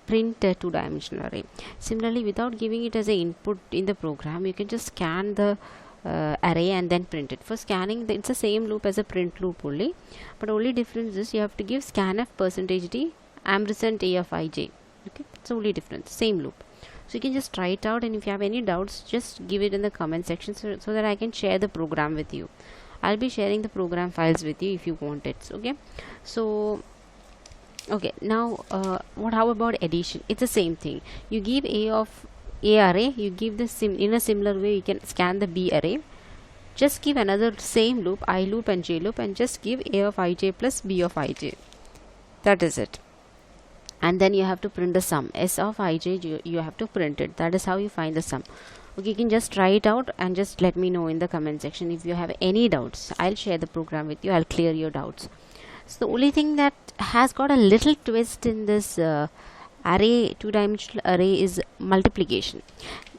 print a 2-dimensional array. Similarly, without giving it as an input in the program, you can just scan the array and then print it. For scanning, it's the same loop as a print loop only, but only difference is you have to give scanf %d ampersand a of ij. Okay, that's the only difference. Same loop. So you can just try it out, and if you have any doubts, just give it in the comment section so that I can share the program with you. I'll be sharing the program files with you if you want it. Okay, so okay, now how about addition? It's the same thing. You give a of a array, you give the in a similar way you can scan the b array. Just give another same loop, I loop and j loop, and just give a of ij plus b of ij. That is it. And then you have to print the sum. S of ij, you have to print it. That is how you find the sum. Okay, you can just try it out and just let me know in the comment section if you have any doubts. I'll share the program with you. I'll clear your doubts. So the only thing that has got a little twist in this array, 2-dimensional array, is multiplication.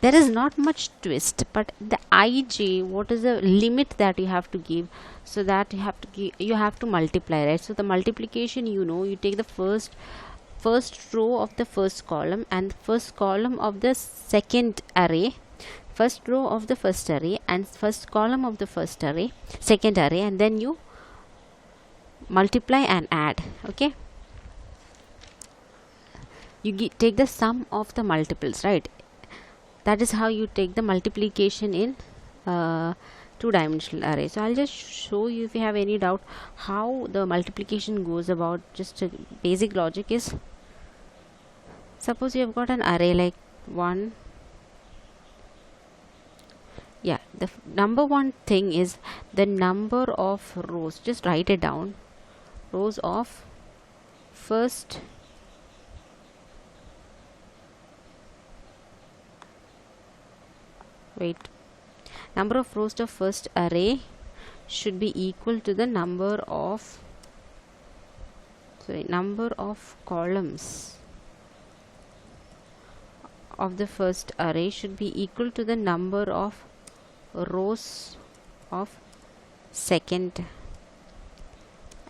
There is not much twist, but the ij, what is the limit that you have to give, so that you have to multiply, right? So the multiplication, you take the first row of the first column and first column of the second array, first row of the first array and first column of the first array, second array, and then you multiply and add. Okay, you take the sum of the multiples, right? That is how you take the multiplication in 2-dimensional array. So I'll just show you, if you have any doubt how the multiplication goes about. Just a basic logic is, suppose you have got an array like 1. Yeah, the number one thing is the number of rows. Just write it down. Rows of first number of rows of first array should be equal to the number of columns of the first array should be equal to the number of rows of second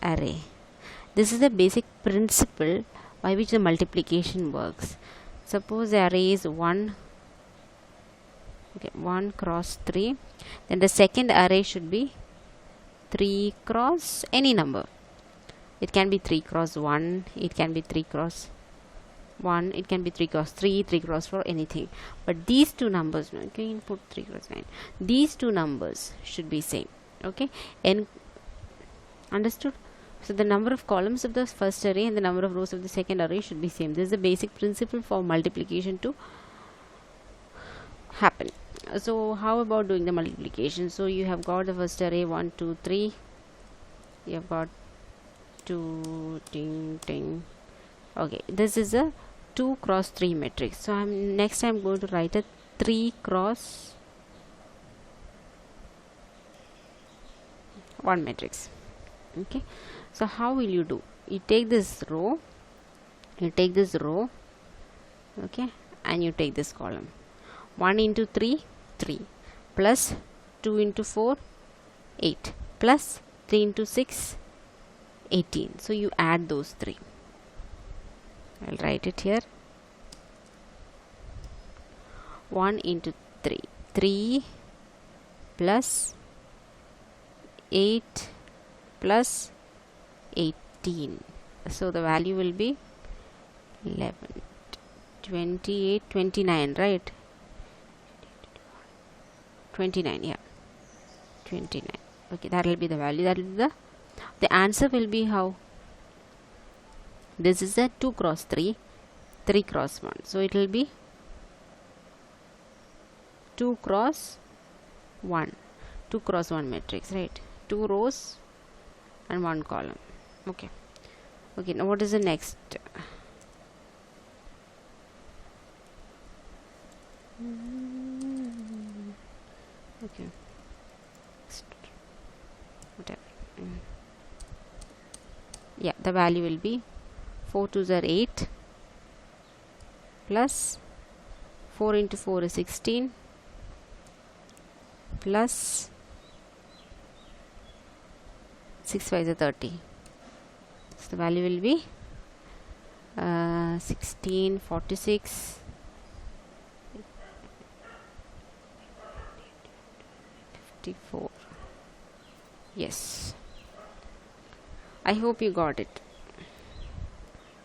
array. This is the basic principle by which the multiplication works. Suppose the array is 1 cross 3, then the second array should be 3 cross any number. It can be 3 cross 1, it can be 3 cross 1, it can be 3 cross 3, 3 cross 4, anything. But these two numbers, you can put 3 cross 9. These two numbers should be same. Okay, and understood? So the number of columns of the first array and the number of rows of the second array should be same. This is the basic principle for multiplication to happen. So how about doing the multiplication? So you have got the first array 1 2 3, you have got 2 ting ting. Okay, this is a 2 cross 3 matrix. So next I'm going to write a 3 cross 1 matrix. Okay, so how will you do? You take this row, okay, and you take this column. 1 into 3, 3, plus 2 into 4, 8, plus 3 into 6, 18. So you add those 3. I'll write it here. 1 into 3, 3 plus 8 plus 18. So the value will be 11, 28, 29, right? 29, yeah, 29. Okay, that will be the value. That will be the answer will be how? This is a 2 cross 3, 3 cross 1. So it will be 2 cross 1, 2 cross 1 matrix, right? 2 rows and 1 column. Okay. Okay, now what is the next? Okay. Whatever. Yeah, the value will be 4 2s are 8 plus 4 into 4 is 16 plus 6 5s are 30. So the value will be 16, 46, 54. Yes, I hope you got it.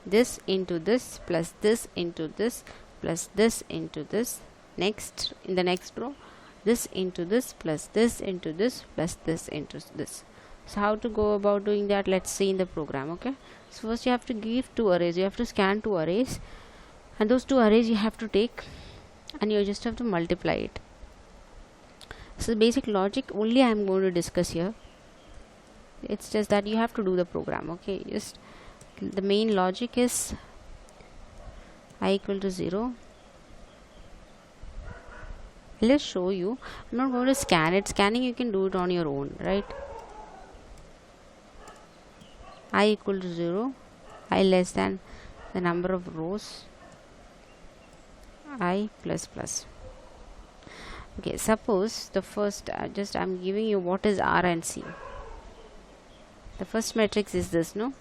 This into this plus this into this plus this into this. Next, in the next row, this into this plus this into this plus this into this. So how to go about doing that? Let's see in the program. Okay, so first you have to give 2 arrays. You have to scan 2 arrays, and those 2 arrays you have to take and you just have to multiply it. So the basic logic only I am going to discuss here. It's just that you have to do the program. Okay, just the main logic is I equal to 0. Let's show you. I'm not going to scan it. Scanning you can do it on your own, right? I equal to 0, I less than the number of rows, I plus plus. Okay, suppose the first I'm giving you what is R and C. The first matrix is this, no?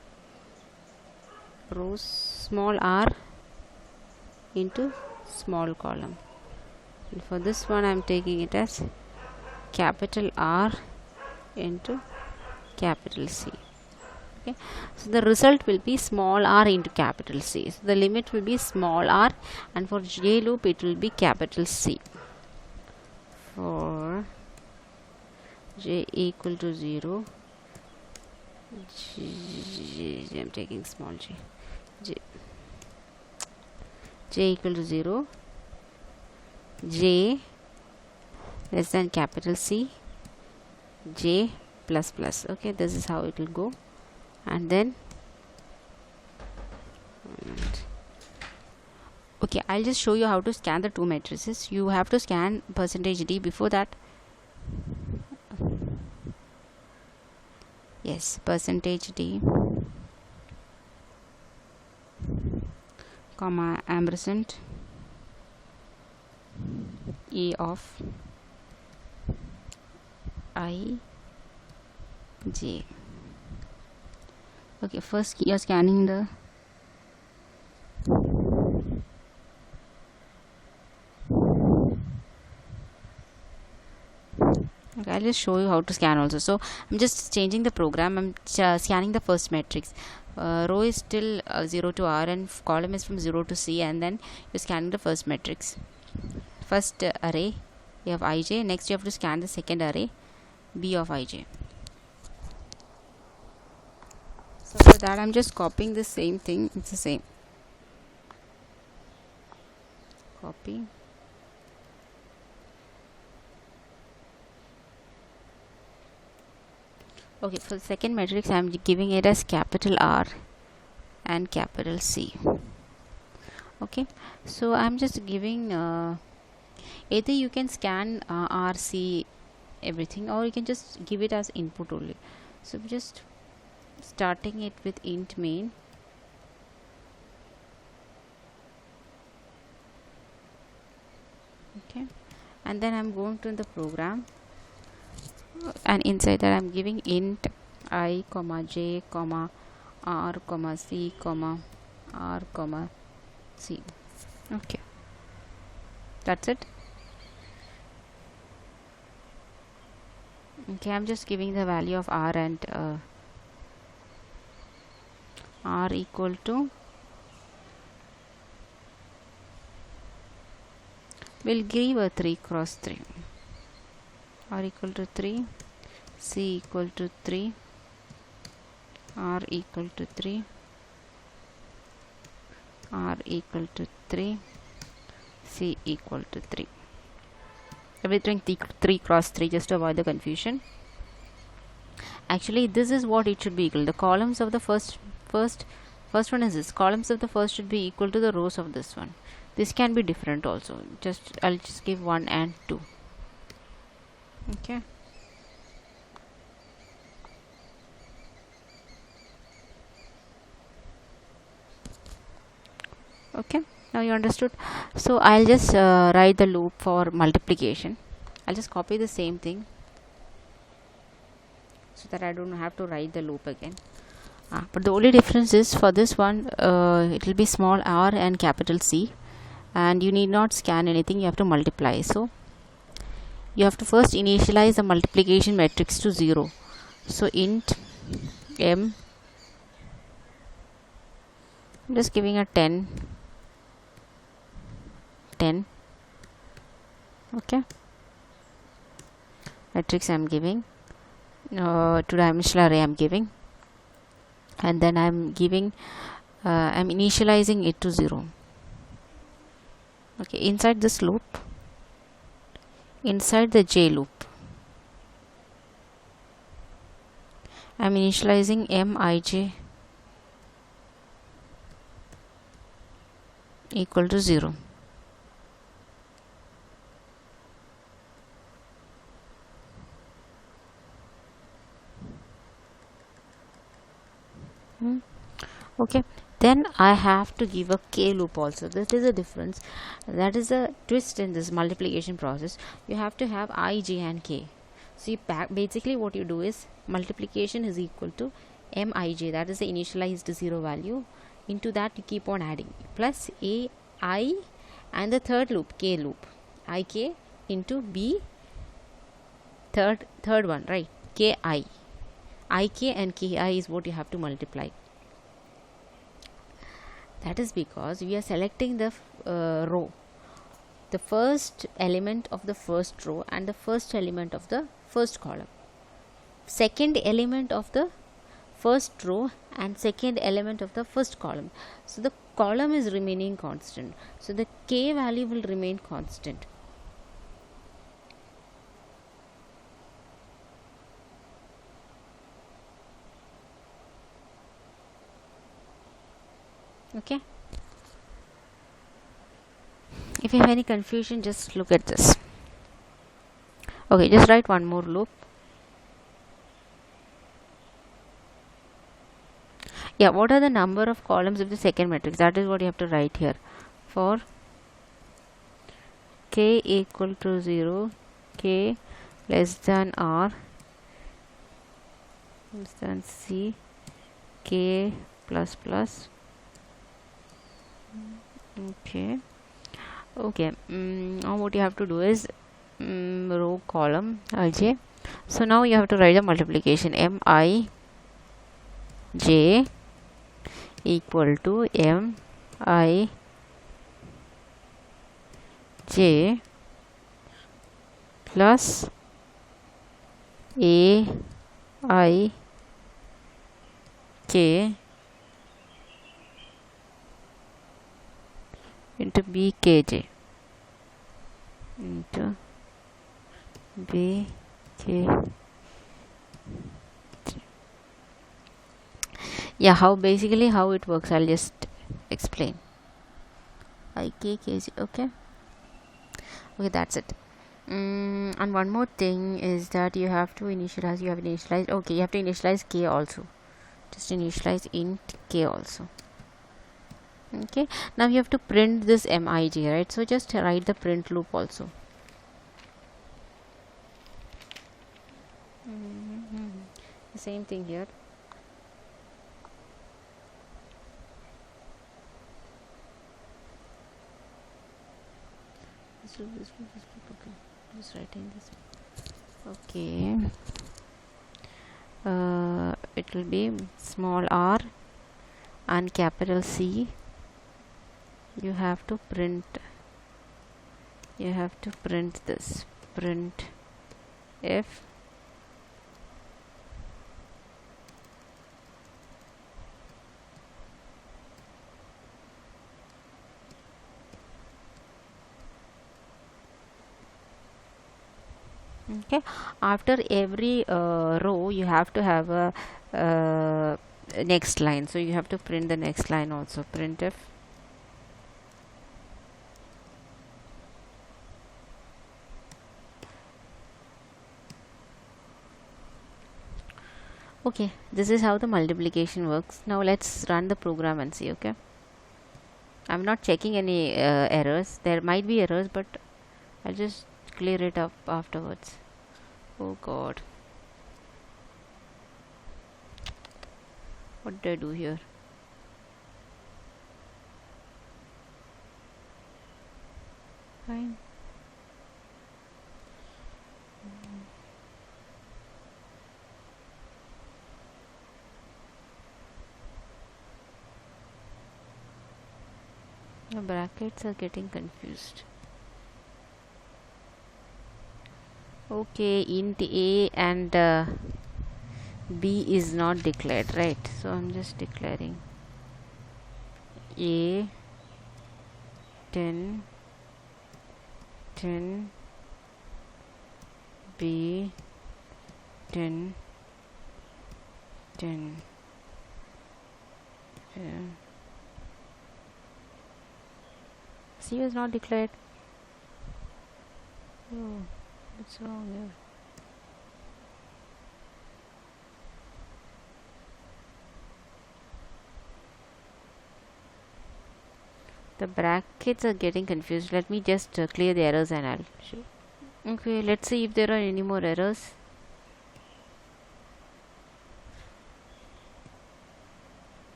Rows small r into small column. And for this one I'm taking it as capital R into capital C. Okay, so the result will be small r into capital C. So the limit will be small r, and for J loop it will be capital C. For J equal to 0, I'm taking small j equal to 0, J less than capital C, J plus plus. Okay, this is how it will go. And then okay, I'll just show you how to scan the 2 matrices. You have to scan percentage %d before that. Yes, percentage %d comma ampersand E of I J. Okay, first you're scanning the okay, I'll just show you how to scan also. So I'm just changing the program. I'm scanning the first matrix. Row is still 0 to R and column is from 0 to C, and then you're scanning the first matrix. First array you have ij, next you have to scan the second array b of ij. So for that I'm just copying the same thing. It's the same. Copy. Okay, for the second matrix I'm giving it as capital R and capital C. Okay, so I'm just giving either you can scan R, C, everything, or you can just give it as input only. So I'm just starting it with int main. Okay, and then I'm going to the program, and inside that I'm giving int I comma j comma r comma c comma r comma c. Okay, that's it. Okay, I'm just giving the value of r and r equal to, we'll give a 3 cross 3, r equal to 3, c equal to 3, r equal to 3, r equal to 3, c equal to 3. Everything 3 cross 3 just to avoid the confusion. Actually this is what it should be equal. The columns of the first one is this. Columns of the first should be equal to the rows of this one. This can be different also. I'll just give 1 and 2. Okay. Okay, now you understood. So I'll just write the loop for multiplication. I'll just copy the same thing so that I don't have to write the loop again. But the only difference is for this one it will be small r and capital C, and you need not scan anything, you have to multiply. So you have to first initialize the multiplication matrix to 0. So int m, I'm just giving a 10. Okay, matrix I'm giving, two-dimensional array I'm giving, and then I'm giving I'm initializing it to 0. Okay, inside this loop, inside the j loop, I'm initializing mij equal to 0. Okay, then I have to give a k loop also. That is a difference, that is a twist in this multiplication process. You have to have I, j and k. So you basically what you do is multiplication is equal to mij, that is the initialized 0 value. Into that you keep on adding plus a I and the third loop k loop, ik into b, third one, right, ki, ik and ki is what you have to multiply. That is because we are selecting the row, the first element of the first row and the first element of the first column, second element of the first row and second element of the first column. So the column is remaining constant, so the k value will remain constant. Okay, if you have any confusion, just look at this. Okay, just write one more loop. Yeah, what are the number of columns of the second matrix? That is what you have to write here. For k equal to 0, k less than r, less than c, k plus plus. Okay. Now what you have to do is row column Ij. So now you have to write the multiplication. Mij equal to Mij plus Aik into Bkj into Bkj. Yeah, how basically how it works, I'll just explain. IKKG. Okay, that's it. And one more thing is that you have to initialize. You have initialized. Okay, you have to initialize k also. Just initialize int k also. Okay, now you have to print this Mij, right? So just write the print loop also. The same thing here. This okay, just writing this. Okay, it will be small r and capital C. You have to print this print f okay. After every row you have to have a next line, so you have to print the next line also. Printf okay. This is how the multiplication works. Now let's run the program and see. Okay, I'm not checking any errors. There might be errors, but I'll just clear it up afterwards. Oh god, what did I do here? Fine. The brackets are getting confused. Okay, int a and b is not declared, right? So I'm just declaring a 10 10 b 10 10 C is not declared. Oh, what's wrong here? The brackets are getting confused. Let me just clear the errors and I'll show. Okay, let's see if there are any more errors.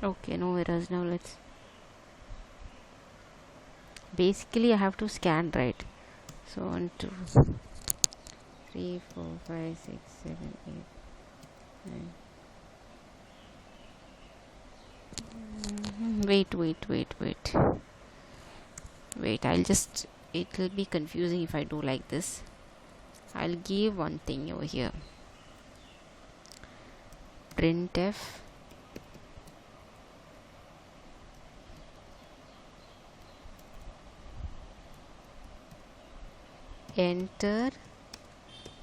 Okay, no errors. Now let's basically I have to scan, right? So 1 2 3 4 5 6 7 8 9 wait, I'll just, it will be confusing if I do like this. I'll give one thing over here. Printf enter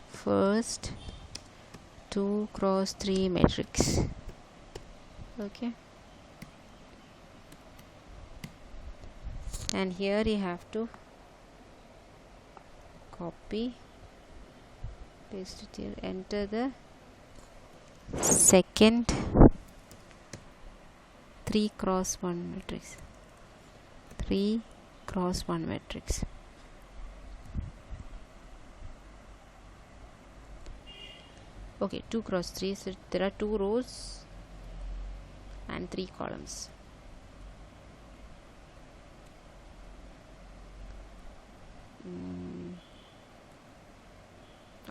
first 2x3 matrix. Okay, and here you have to copy, paste it here, enter the second 3x1 matrix, 3x1 matrix. Okay, 2x3, so there are 2 rows and 3 columns.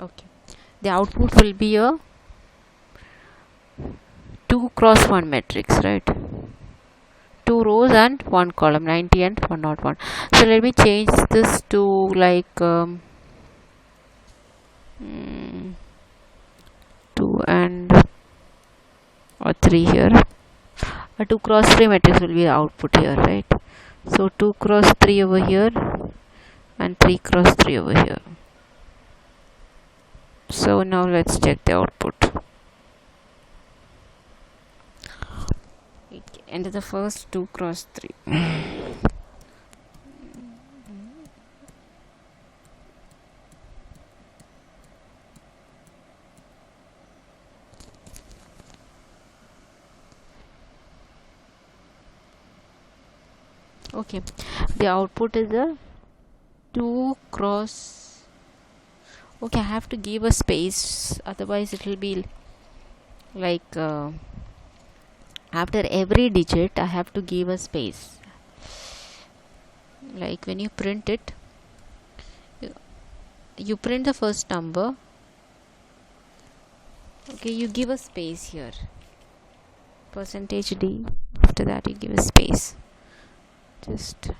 Okay, the output will be a 2 cross 1 matrix, right? 2 rows and 1 column, 90 and 101. So let me change this to like 2 and or 3 here. A 2 cross 3 matrix will be the output here, right? So 2 cross 3 over here and 3 cross 3 over here. So now let's check the output. Enter the first 2 cross 3. Okay, the output is a 2 cross. Okay, I have to give a space, otherwise it will be like after every digit I have to give a space. Like when you print it, you print the first number. Okay, you give a space here, %d. After that you give a space, just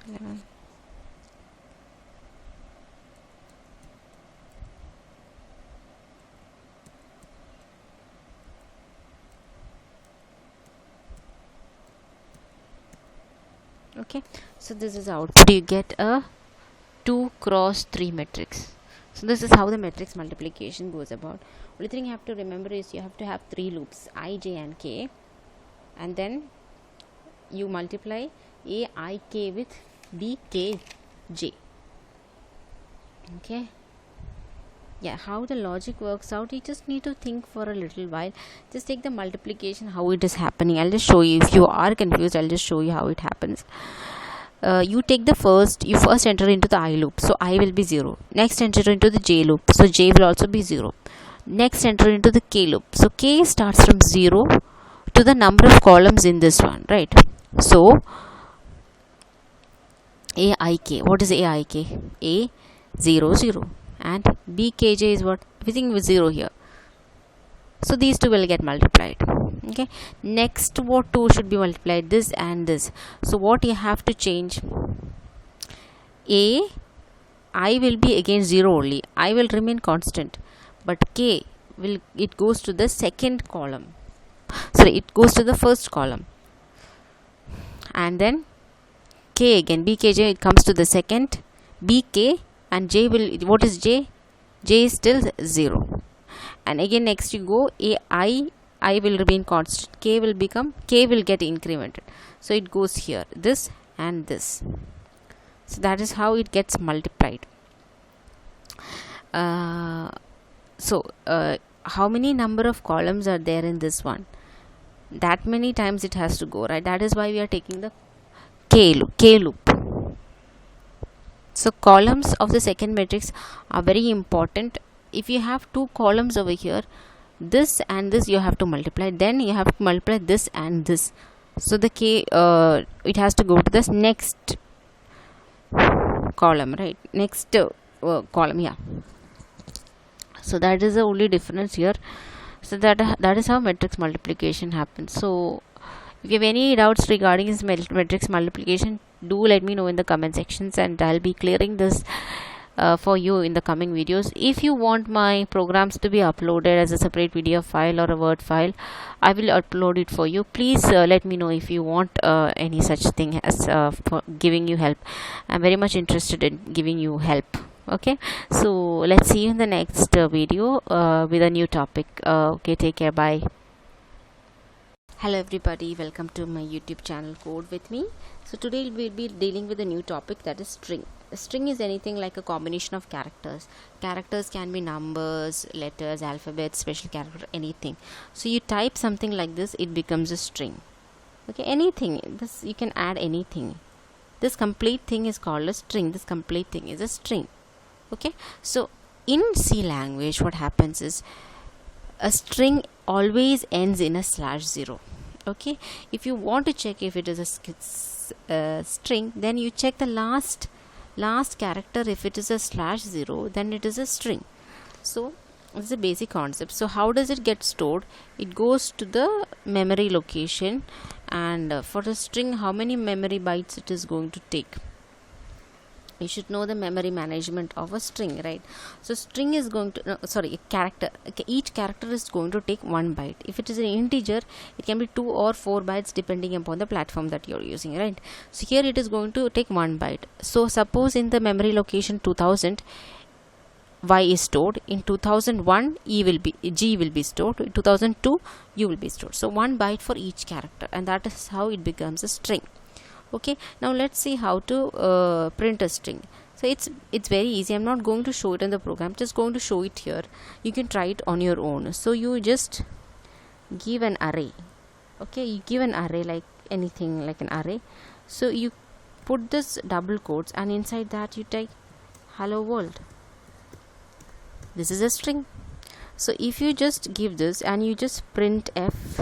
11. Okay, so this is output. You get a 2 cross 3 matrix. So this is how the matrix multiplication goes about. Only thing you have to remember is you have to have 3 loops, I, j and k, and then you multiply a I k with b k j. Okay, yeah, how the logic works out, you just need to think for a little while. Just take the multiplication, how it is happening. I'll just show you. If you are confused, I'll just show you how it happens. You take the you first enter into the I loop, so I will be 0. Next enter into the j loop, so j will also be 0. Next enter into the k loop, so k starts from 0 to the number of columns in this one, right? So aik, what is aik? A 0 0 and bkj is what? Everything with 0 here, so these two will get multiplied. Okay, next what two should be multiplied? This and this. So what you have to change? I will be again 0 only, I will remain constant, but k will, it goes to the second column, sorry, it goes to the first column, and then k again, bkj, it comes to the second, bk, and j will, what is j? J is still 0, and again next you go I will remain constant, k will get incremented, so it goes here, this and this. So that is how it gets multiplied. How many number of columns are there in this one? That many times it has to go, right? That is why we are taking the k loop. So columns of the second matrix are very important. If you have 2 columns over here, this and this you have to multiply, then you have to multiply this and this, so the k it has to go to this next column, right? Next column, yeah. So that is the only difference here. So that is how matrix multiplication happens. So if you have any doubts regarding this matrix multiplication, do let me know in the comment sections, and I'll be clearing this for you in the coming videos. If you want my programs to be uploaded as a separate video file or a Word file, I will upload it for you. Please let me know if you want any such thing as for giving you help. I'm very much interested in giving you help. Okay, so let's see you in the next video with a new topic. Okay, take care, bye. Hello everybody, welcome to my YouTube channel Code with me. So today we'll be dealing with a new topic, that is string. A string is anything like a combination of characters. Characters can be numbers, letters, alphabets, special character, anything. So you type something like this, it becomes a string. Okay, anything, this you can add anything. This complete thing is called a string. This complete thing is a string. Okay, so in C language what happens is, a string always ends in a /0. Okay, if you want to check if it is a string, then you check the last character. If it is a /0, then it is a string. So it's a basic concept. So how does it get stored? It goes to the memory location, and for a string, how many memory bytes it is going to take. You should know the memory management of a string, right? So string is going to a character. Okay, each character is going to take 1 byte. If it is an integer, it can be 2 or 4 bytes depending upon the platform that you're using, right? So here it is going to take 1 byte. So suppose in the memory location 2000, y is stored. In 2001, g will be stored. In 2002, u will be stored. So 1 byte for each character, and that is how it becomes a string. Okay, now let's see how to print a string. So it's very easy. I'm not going to show it in the program, just going to show it here. You can try it on your own. So you just give an array. Okay, you give an array like anything, like an array. So you put this double quotes, and inside that you type hello world. This is a string. So if you just give this and you just print f,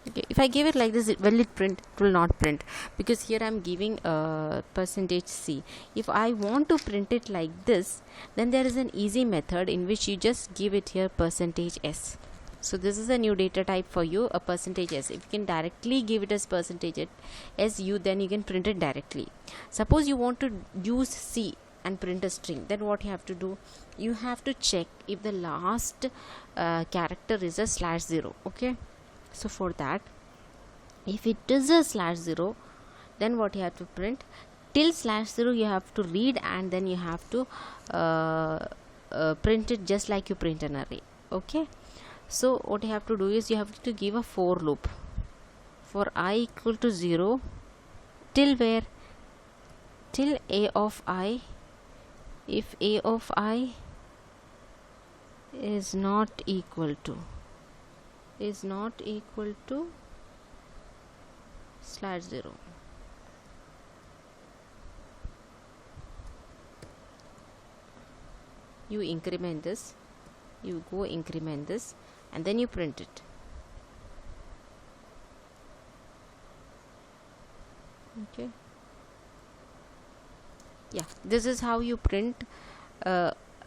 okay, if I give it like this, will it print? It will not print, because here I'm giving %c. If I want to print it like this, then there is an easy method in which you just give it here %s. So this is a new data type for you, a %s. If you can directly give it as %su, then you can print it directly. Suppose you want to use c and print a string, then what you have to do? You have to check if the last character is a /0. Okay, so for that, if it is a /0, then what you have to print? Till /0 you have to read, and then you have to print it just like you print an array. Okay, so what you have to do is you have to give a for loop for I equal to 0 till where? Till a of I. If a of I is not equal to /0. You increment this, you go increment this, and then you print it. Okay, yeah, this is how you print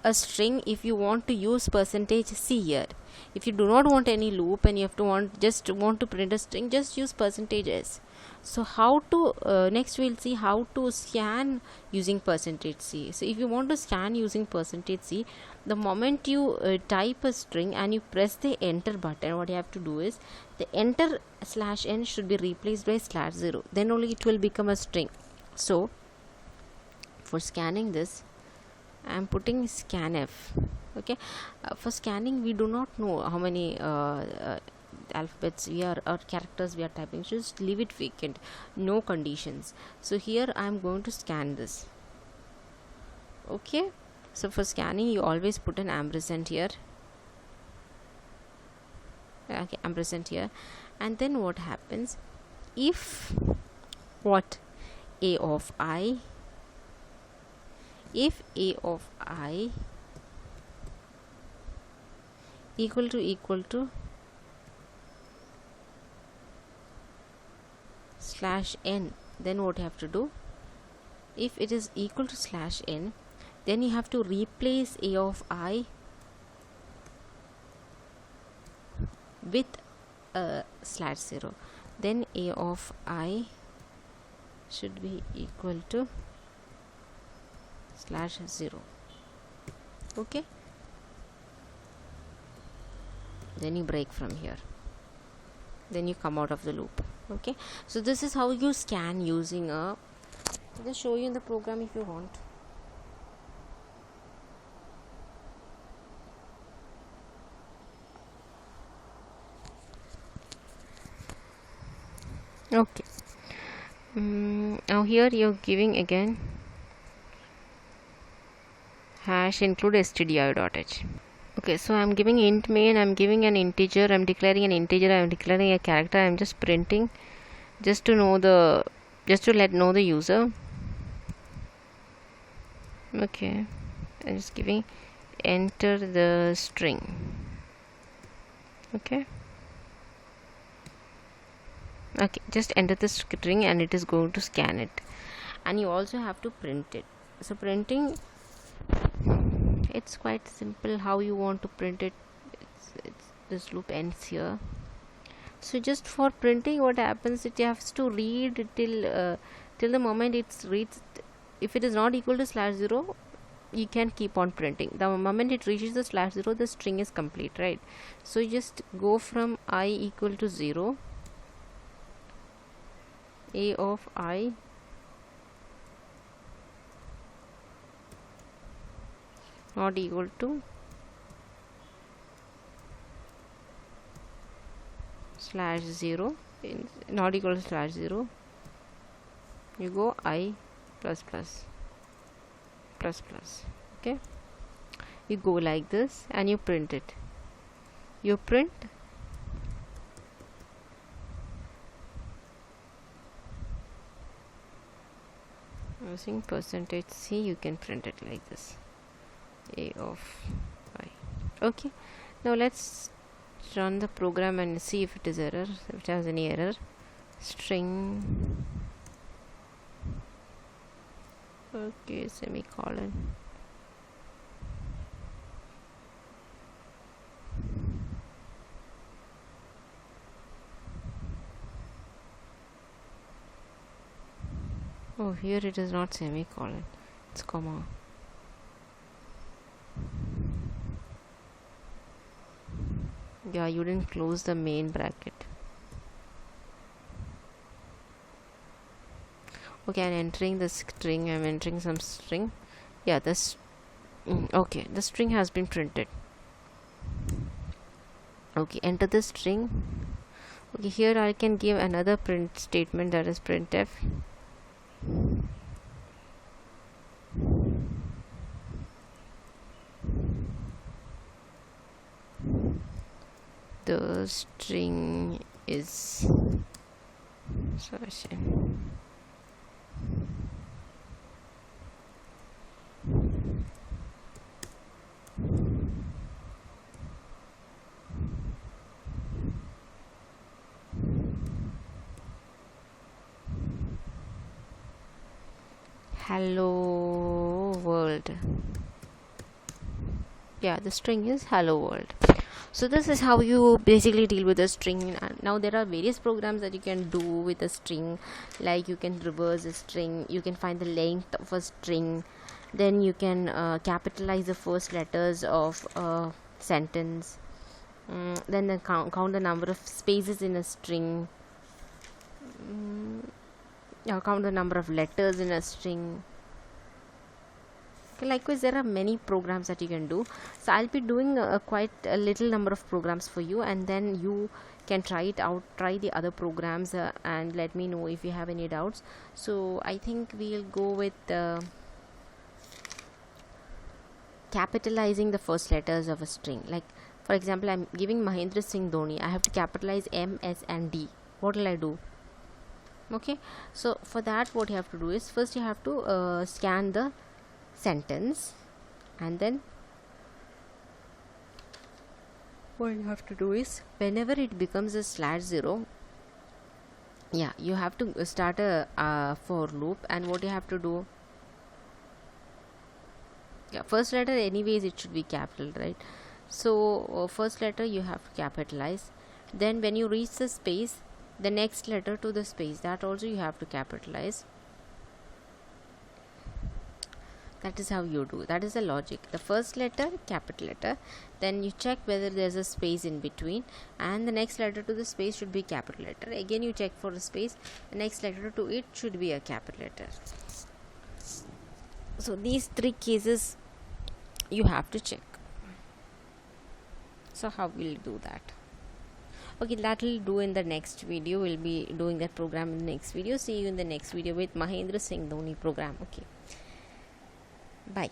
a string if you want to use %c here. If you do not want any loop and you have to just want to print a string, just use %s. So how to next we'll see how to scan using %c. So if you want to scan using %c, the moment you type a string and you press the enter button, what you have to do is the enter /n should be replaced by /0, then only it will become a string. So for scanning this, I am putting scanf. Okay, for scanning we do not know how many alphabets we are or characters we are typing, just leave it vacant, no conditions. So here I am going to scan this. Okay, so for scanning you always put an ampersand here. Okay, ampersand here, and then what happens if what a of I, if a of I equal to /n, then what you have to do? If it is equal to /n, then you have to replace a of I with /0. Then a of I should be equal to /0. Okay, then you break from here, then you come out of the loop. Okay, so this is how you scan using a, I'll just show you in the program if you want. Okay, now here you're giving again # include stdio.h. Okay, so I'm giving int main, I'm giving an integer, I'm declaring an integer, I'm declaring a character, I'm just printing just to know the, just to let know the user. Okay, I'm just giving enter the string. Okay, just enter the string and it is going to scan it, and you also have to print it. So printing, it's quite simple how you want to print it. It's this loop ends here. So just for printing, what happens, it has to read till the moment it's reached. If it is not equal to /0, you can keep on printing. The moment it reaches the /0, the string is complete, right? So you just go from I equal to 0, a of I not equal to /0, not equal to /0, you go I plus plus plus plus. Okay, you go like this and you print it. You print using %c, you can print it like this, a of I. Okay, now let's run the program and see if it is error, if it has any error. String, okay, semicolon. Oh, here it is not semicolon, it's comma. Yeah, you didn't close the main bracket. Okay, I'm entering the string, I'm entering some string. Yeah, this okay, the string has been printed. Okay, enter the string. Okay, here I can give another print statement, that is printf. The string is session. Hello world. Yeah, the string is hello world. So this is how you basically deal with a string. Now there are various programs that you can do with a string, like you can reverse a string, you can find the length of a string, then you can capitalize the first letters of a sentence, then count the number of spaces in a string, count the number of letters in a string. Likewise, there are many programs that you can do. So I'll be doing quite a little number of programs for you, and then you can try it out, try the other programs, and let me know if you have any doubts. So I think we'll go with capitalizing the first letters of a string. Like for example, I'm giving Mahendra Singh Dhoni, I have to capitalize M, S and D. What will I do? Okay, so for that what you have to do is, first you have to scan the sentence, and then what you have to do is, whenever it becomes a /0, yeah, you have to start a for loop, and what you have to do, yeah, first letter anyways it should be capital, right? So first letter you have to capitalize, then when you reach the space, the next letter to the space, that also you have to capitalize. That is how you do. That is the logic. The first letter, capital letter, then you check whether there's a space in between, and the next letter to the space should be capital letter. Again you check for a space, the next letter to it should be a capital letter. So these three cases you have to check. So how will you do that? Okay, that will do in the next video. We'll be doing that program in the next video. See you in the next video with Mahendra Singh Dhoni program. Okay, bye.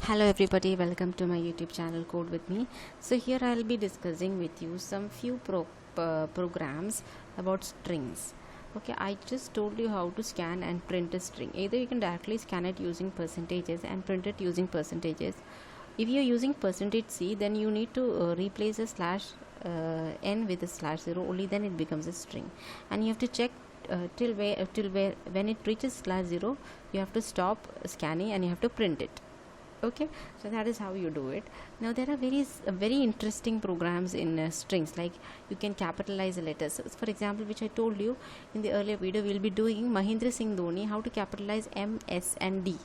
Hello everybody, welcome to my YouTube channel Code with me. So here I'll be discussing with you some few programs about strings. Okay, I just told you how to scan and print a string. Either you can directly scan it using percentages and print it using percentages. If you're using %c, then you need to replace a slash n with a /0, only then it becomes a string. And you have to check till where when it reaches /0, you have to stop scanning and you have to print it. Okay, so that is how you do it. Now there are very interesting programs in strings, like you can capitalize the letters. So for example, which I told you in the earlier video, we'll be doing Mahendra Singh Dhoni, how to capitalize M, S and D.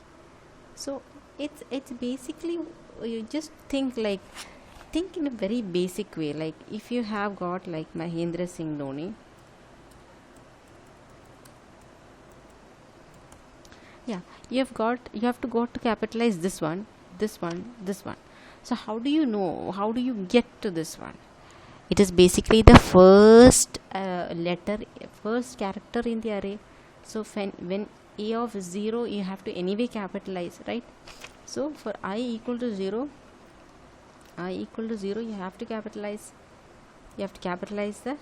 So it's basically, you just think in a very basic way. Like if you have got like Mahendra Singh Dhoni, yeah, you have to go to capitalize this one, this one, this one. So how do you know, how do you get to this one? It is basically the first first character in the array. So when a of 0, you have to anyway capitalize, right? So for I equal to 0, you have to capitalize the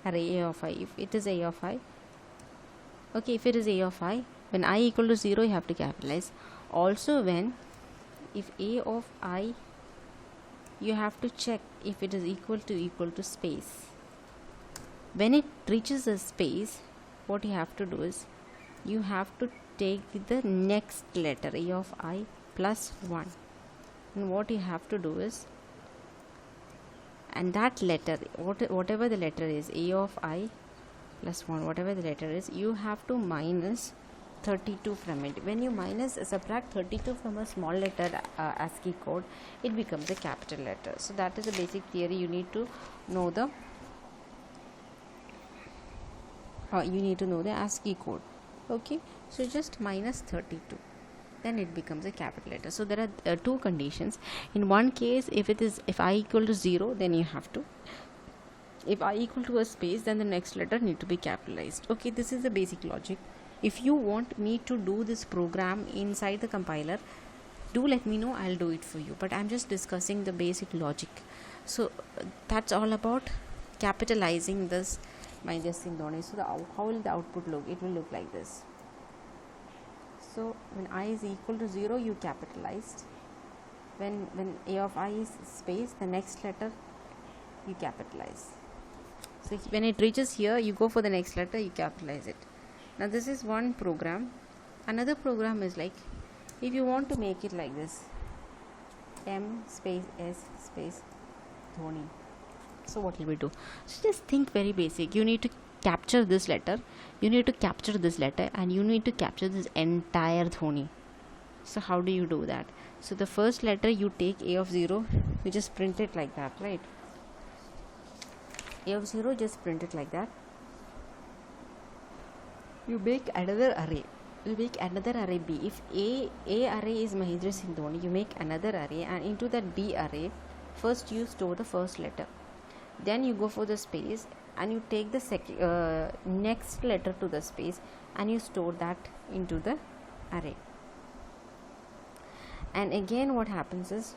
array a of I, if it is a of I. Okay, if it is a of I, when I equal to 0, you have to capitalize. Also if a of I, you have to check if it is equal to space. When it reaches a space, what you have to do is, you have to take the next letter a of I plus 1, and what you have to do is, and that letter, whatever the letter is, a of I plus 1, whatever the letter is, you have to minus 32 from it. When you subtract 32 from a small letter ASCII code, it becomes a capital letter. So that is the basic theory. You need to know the ASCII code. Okay, so just minus 32, then it becomes a capital letter. So there are two conditions. In one case, if I equal to 0, then you have to, if I equal to a space, then the next letter need to be capitalized. Okay, this is the basic logic. If you want me to do this program inside the compiler, do let me know, I'll do it for you, but I'm just discussing the basic logic. So that's all about capitalizing this Mahendra Singh Dhoni. So how will the output look? It will look like this. So when I is equal to 0, you capitalized. When a of I is space, the next letter you capitalize. So when it reaches here, you go for the next letter, you capitalize it. Now this is one program. Another program is like, if you want to make it like this, M space S space Dhoni. So what will we do? So just think very basic. You need to capture this letter, and you need to capture this entire Dhoni. So how do you do that? So the first letter, you take a of 0, you just print it like that, right? A of 0, just print it like that. You make another array. You make another array B. If A array is Mahendra Singh Dhoni, you make another array, and into that B array, first you store the first letter. Then you go for the space, and you take the next letter to the space, and you store that into the array. And again, what happens is,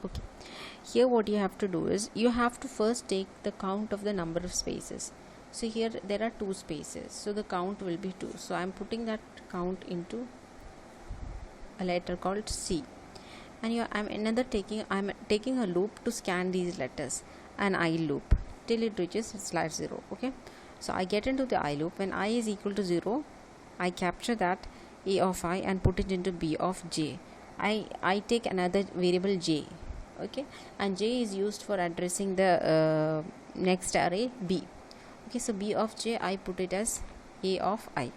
okay, here what you have to do is, you have to first take the count of the number of spaces. So here there are 2 spaces, so the count will be 2. So I'm putting that count into a letter called C, and I'm taking a loop to scan these letters, an I loop, till it reaches /0. Okay, so I get into the I loop. When I is equal to 0, I capture that A of I and put it into B of J. I take another variable J. Okay, and J is used for addressing the next array B. Okay, so B of J, I put it as A of I.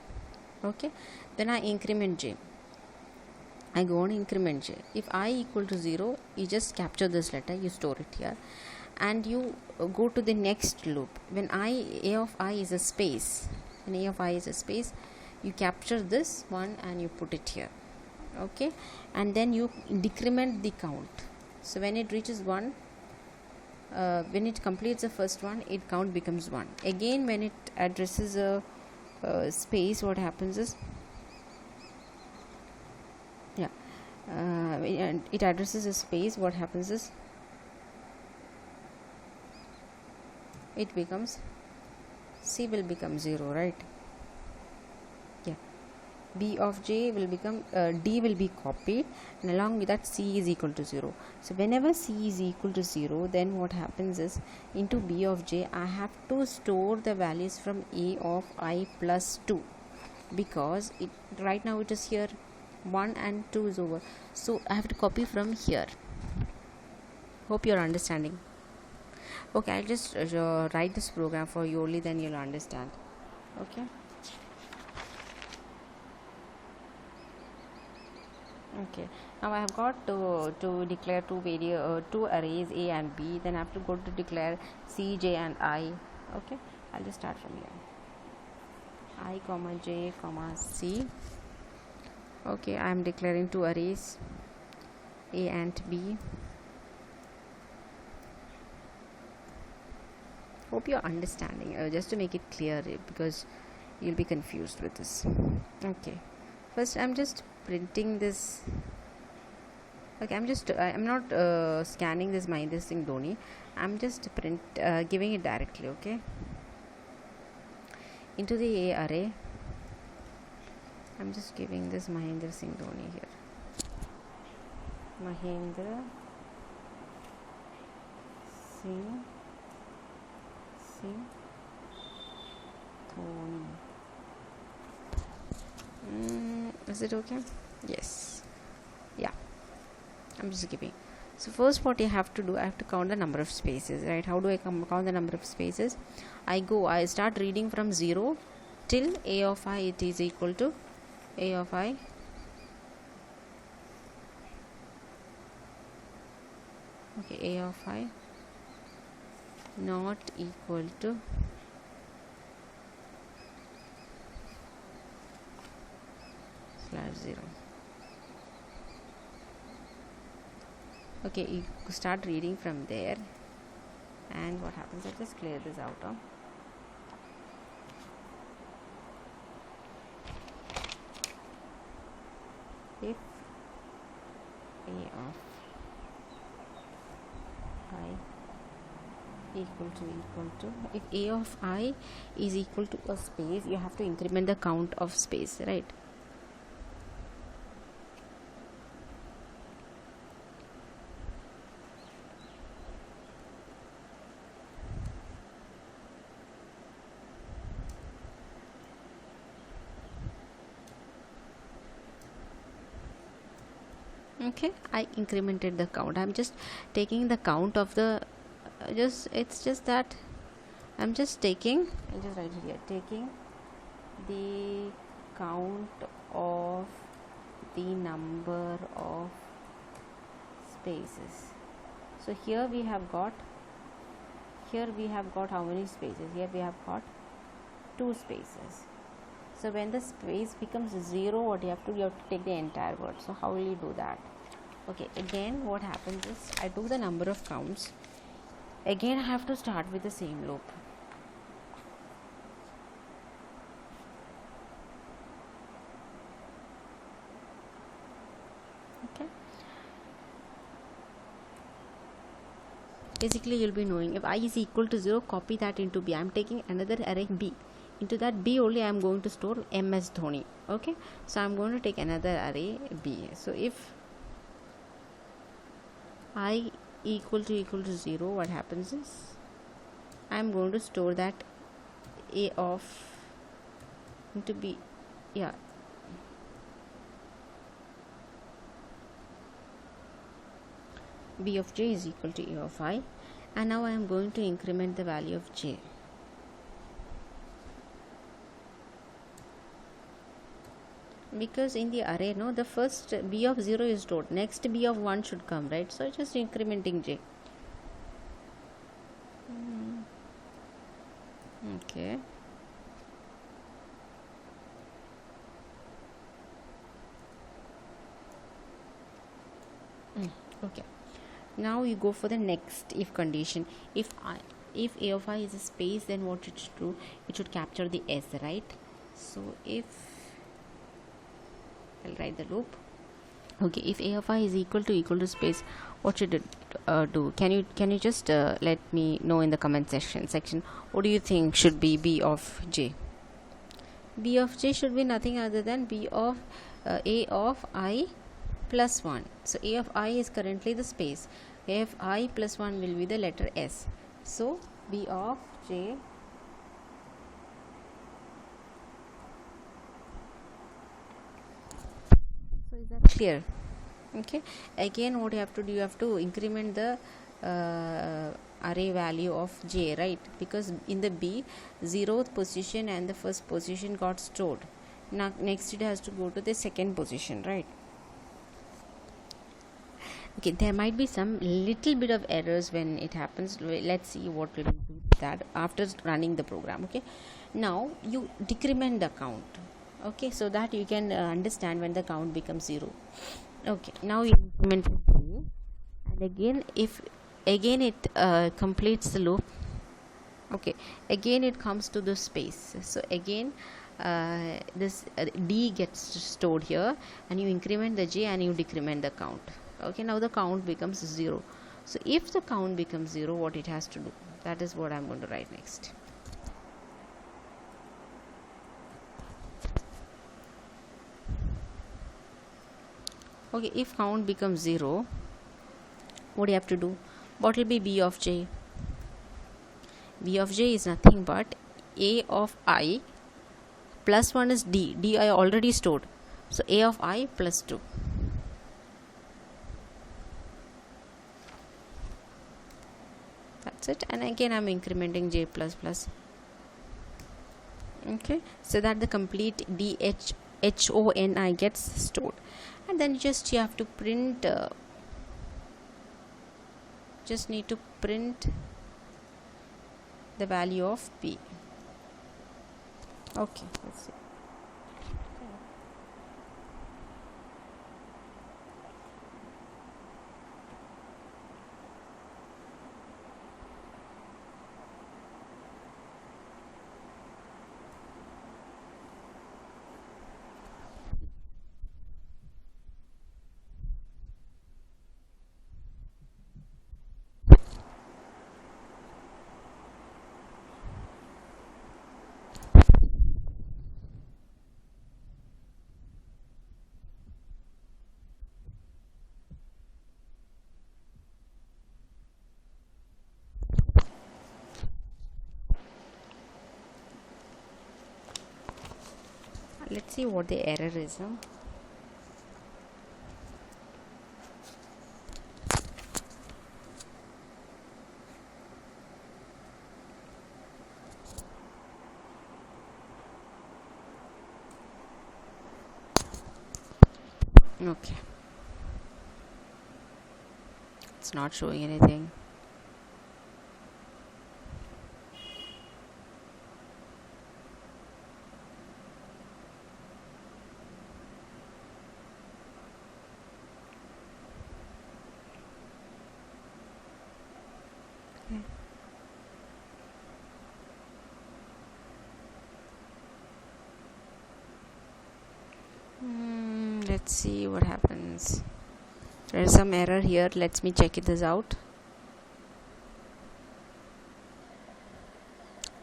Okay, then I increment J. I go on increment J. If I equal to 0, you just capture this letter, you store it here, and you go to the next loop. When A of I is a space, you capture this one and you put it here. Okay, and then you decrement the count. So when it reaches 1, when it completes the first one, it count becomes 1. Again, when it addresses a space, what happens is, and it addresses a space, what happens is it becomes, C will become 0, right? Yeah, B of J will become, D will be copied, and along with that C is equal to 0. So whenever C is equal to 0, then what happens is, into B of J I have to store the values from A of I plus 2, because it right now it is here 1 and 2 is over, so I have to copy from here. Hope you're understanding. Okay, I'll just write this program for you, only then you'll understand. Okay. Okay, now I have got to declare two arrays A and B, then I have to go to declare C, J and I. Okay, I'll just start from here. I comma J comma C. Okay, I am declaring two arrays A and B. Hope you're understanding, just to make it clear, because you'll be confused with this. Okay, first I'm just printing this. Okay, I'm not scanning this Mahendra Singh Dhoni. I'm just giving it directly. Okay, into the A array I'm just giving this Mahendra Singh Dhoni here. Mahendra Singh Dhoni. Is it okay? Yes. Yeah, I'm just giving. So first what you have to do, I have to count the number of spaces, right? How do I count the number of spaces? I start reading from 0 till A of I, it is equal to A of I A of I not equal to /0. Okay, you start reading from there, and what happens, I'll just clear this out. If A of I equal to, if A of I is equal to a space, you have to increment the count of space, right? Okay, I incremented the count. I'm just taking the count of the it's just that I'm just taking, I'll just write here, taking the count of the number of spaces. So here we have got how many spaces? Here we have got 2 spaces. So when the space becomes 0, what you have to take the entire word. So how will you do that? Okay, again what happens is, I do the number of counts. Again I have to start with the same loop. Okay, basically you'll be knowing, if I is equal to 0, copy that into B. I'm taking another array B. Into that B only I am going to store MS Dhoni. Okay, so I'm going to take another array B. So if I equal to 0, what happens is, I am going to store that A of into B. Yeah, B of J is equal to A of I, and now I am going to increment the value of J. Because in the array, no, the first B of 0 is stored, next B of 1 should come, right? So just incrementing J. Okay, okay, now you go for the next if condition. If A of I is a space, then what it should do, it should capture the S, right? So if I'll write the loop. Okay, if a of I is equal to space, what should it do? Can you just let me know in the comment section what do you think should be b of j? B of j should be nothing other than b of a of I plus 1. So a of I is currently the space. A of I plus 1 will be the letter s. So b of j clear. Okay, again what you have to do, you have to increment the array value of j, right? Because in the b, 0th position and the first position got stored. Now next it has to go to the second position, right? Okay, there might be some little bit of errors when it happens. Let's see what we will do that after running the program. Okay, now you decrement the count, okay, so that you can understand when the count becomes 0. Okay, now you increment it, and again if it completes the loop. Okay, again it comes to the space. So again this d gets stored here, and you increment the j and you decrement the count. Okay, now the count becomes 0. So if the count becomes 0, what it has to do, that is what I'm going to write next. Okay, if count becomes 0, what do you have to do? What will be b of j? B of j is nothing but a of I plus 1 is d I already stored, so a of I plus 2. That's it, and again I'm incrementing j plus plus. Okay, so that the complete DHHONI gets stored, and then you have to print just need to print the value of p. Okay, let's see. Let's see what the error is. Okay, it's not showing anything. Let's see what happens. There is some error here. Let me check this out.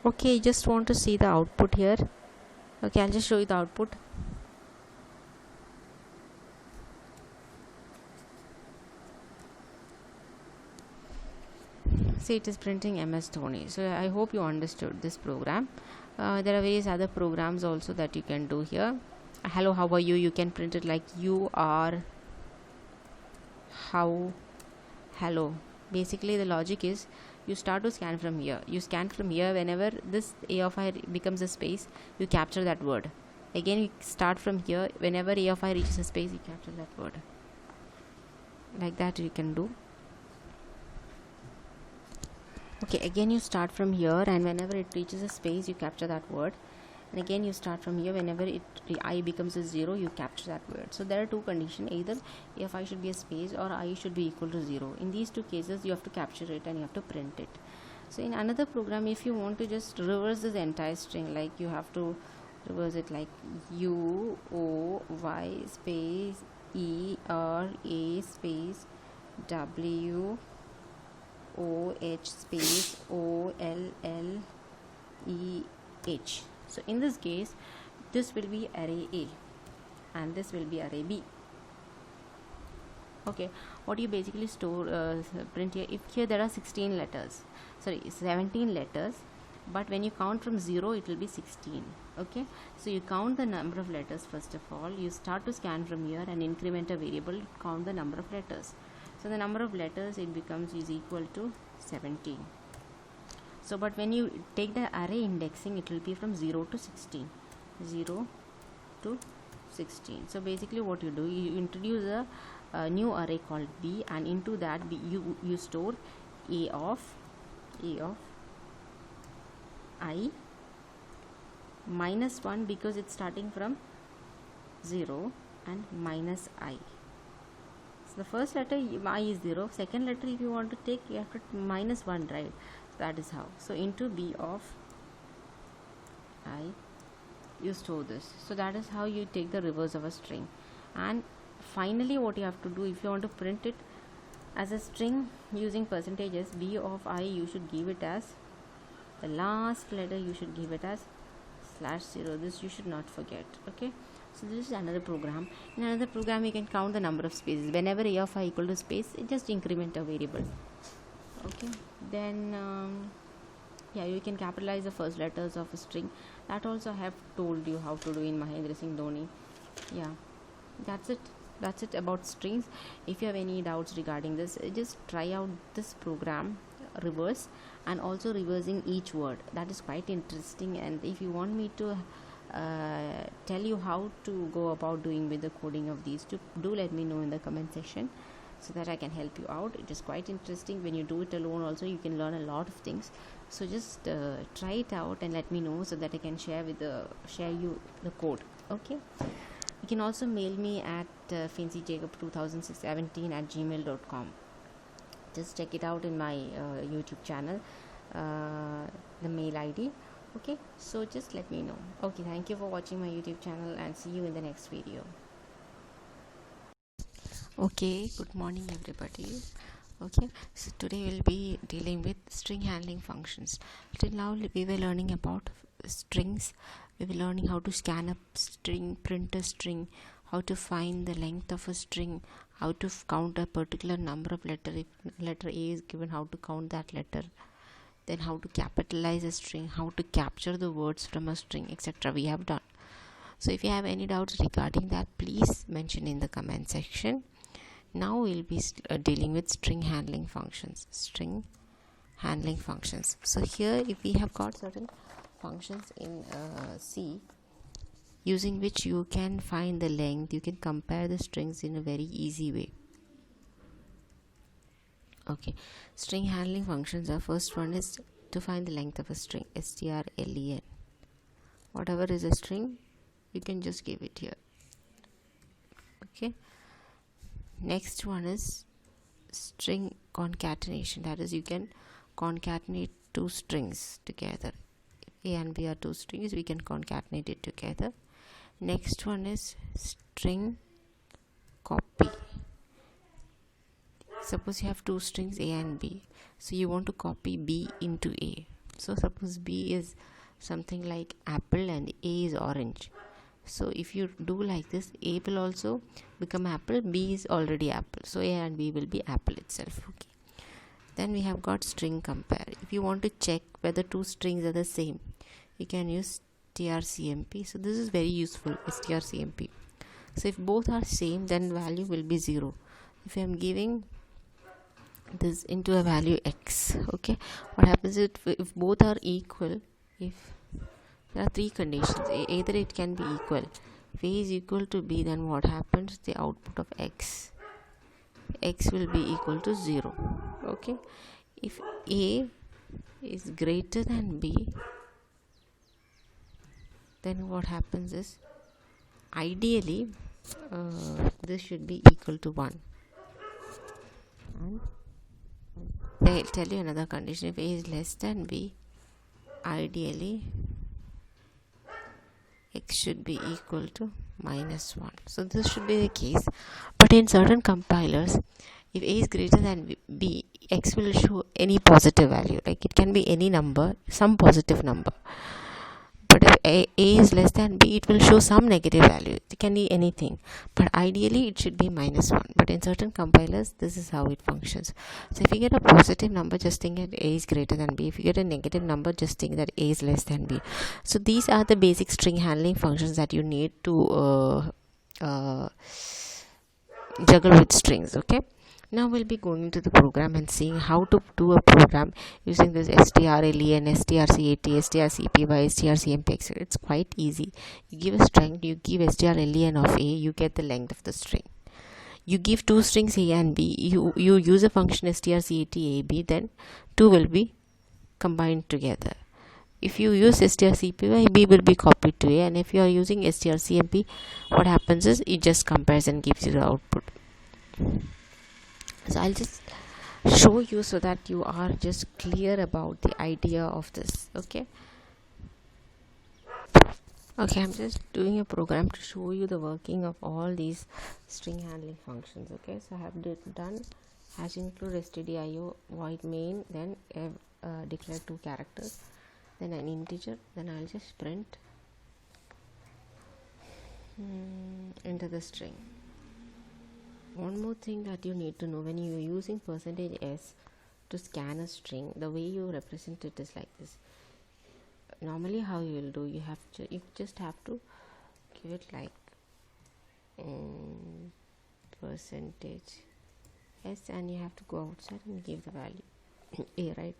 Okay, just want to see the output here. Okay, I'll just show you the output. See, it is printing MS Dhoni. So I hope you understood this program. There are various other programs also that you can do here. Hello, how are you? You can print it like you are how hello. Basically the logic is you start to scan from here. You scan from here. Whenever this a of I becomes a space, you capture that word. Again you start from here. Whenever a of I reaches a space, you capture that word. Like that you can do. Okay, again you start from here, and whenever it reaches a space, you capture that word. And again you start from here. Whenever I becomes a 0, you capture that word. So there are two conditions: either if I should be a space or I should be equal to 0. In these two cases you have to capture it and you have to print it. So in another program, if you want to just reverse this entire string, like you have to reverse it like U O Y space E R A space W O H space O L L E H. So in this case, this will be array A and this will be array B. Okay, what you basically store print here, if here there are 16 letters, sorry 17 letters, but when you count from 0 it will be 16. Okay, so you count the number of letters first of all, you start to scan from here and increment a variable, count the number of letters. So the number of letters it becomes is equal to 17. So but when you take the array indexing, it will be from 0 to 16, 0 to 16. So basically what you do, you introduce a new array called B, and into that B, you store a of I minus 1 because it's starting from 0, and minus I. So the first letter I is 0, second letter if you want to take, you have to minus 1, right? So that is how. So into B of I you store this. So that is how you take the reverse of a string. And finally what you have to do, if you want to print it as a string using percentages, B of I you should give it as the last letter, you should give it as /0. This you should not forget. Okay, so this is another program. In another program you can count the number of spaces. Whenever a of I equal to space, just increment a variable. Okay, then yeah, you can capitalize the first letters of a string. That also I have told you how to do in Mahendra Singh Dhoni. Yeah, that's it about strings. If you have any doubts regarding this, just try out this program, reverse, and also reversing each word. That is quite interesting. And if you want me to tell you how to go about doing with the coding of these two, do let me know in the comment section, so that I can help you out. It is quite interesting. When you do it alone also, you can learn a lot of things. So just try it out and let me know, so that I can share you the code. Okay, you can also mail me at fancyjacob2017@gmail.com. just check it out in my YouTube channel, the mail ID. Okay, so just let me know. Okay, thank you for watching my YouTube channel, and see you in the next video. Okay, good morning everybody. Okay, so today we'll be dealing with string handling functions. Till now we were learning about strings. We were learning how to scan a string, print a string, how to find the length of a string, how to count a particular number of letters. If letter A is given, how to count that letter, then how to capitalize a string, how to capture the words from a string, etc. we have done. So if you have any doubts regarding that, please mention in the comment section. Now we'll be dealing with string handling functions. So here, if we have got certain functions in C, using which you can find the length, you can compare the strings in a very easy way. Okay, string handling functions are, first one is to find the length of a string, strlen. Whatever is a string, you can just give it here. Okay, next one is string concatenation. That is, you can concatenate two strings together. If A and B are two strings, we can concatenate it together. Next one is string copy. Suppose you have two strings A and B, so you want to copy B into A. So suppose B is something like apple and A is orange. So if you do like this, A will also become apple, B is already apple, so A and B will be apple itself. Okay, then we have got string compare. If you want to check whether two strings are the same, you can use strcmp. So this is very useful, strcmp. So if both are same, then value will be 0. If I am giving this into a value x, okay, what happens if both are equal, if there are three conditions, either it can be equal. If A is equal to B, then what happens? The output of x will be equal to 0. Okay, if A is greater than B, then what happens is, ideally this should be equal to 1. And they'll tell you another condition. If A is less than B, ideally x should be equal to -1. So this should be the case, but in certain compilers, if a is greater than b, x will show any positive value, like it can be any number, some positive number. But if a is less than b, it will show some negative value. It can be anything, but ideally it should be -1. But in certain compilers, this is how it functions. So if you get a positive number, just think that a is greater than b. If you get a negative number, just think that a is less than b. So these are the basic string handling functions that you need to juggle with strings. Okay, now we'll be going into the program and seeing how to do a program using this strlen, strcat, strcpy, strcmp. It's quite easy. You give a string, you give strlen of a, you get the length of the string. You give two strings a and b, you use a function strcat then two will be combined together. If you use strcpy, b will be copied to a, and if you are using strcmp, what happens is it just compares and gives you the output. So I'll just show you so that you are just clear about the idea of this. Okay, I'm just doing a program to show you the working of all these string handling functions. Okay, so I have done hash include stdio void main, then declare two characters, then an integer, then I'll just print into the string. One more thing that you need to know, when you are using %s to scan a string, the way you represent it is like this. Normally how you will do, you just have to give it like %s, and you have to go outside and give the value a, right?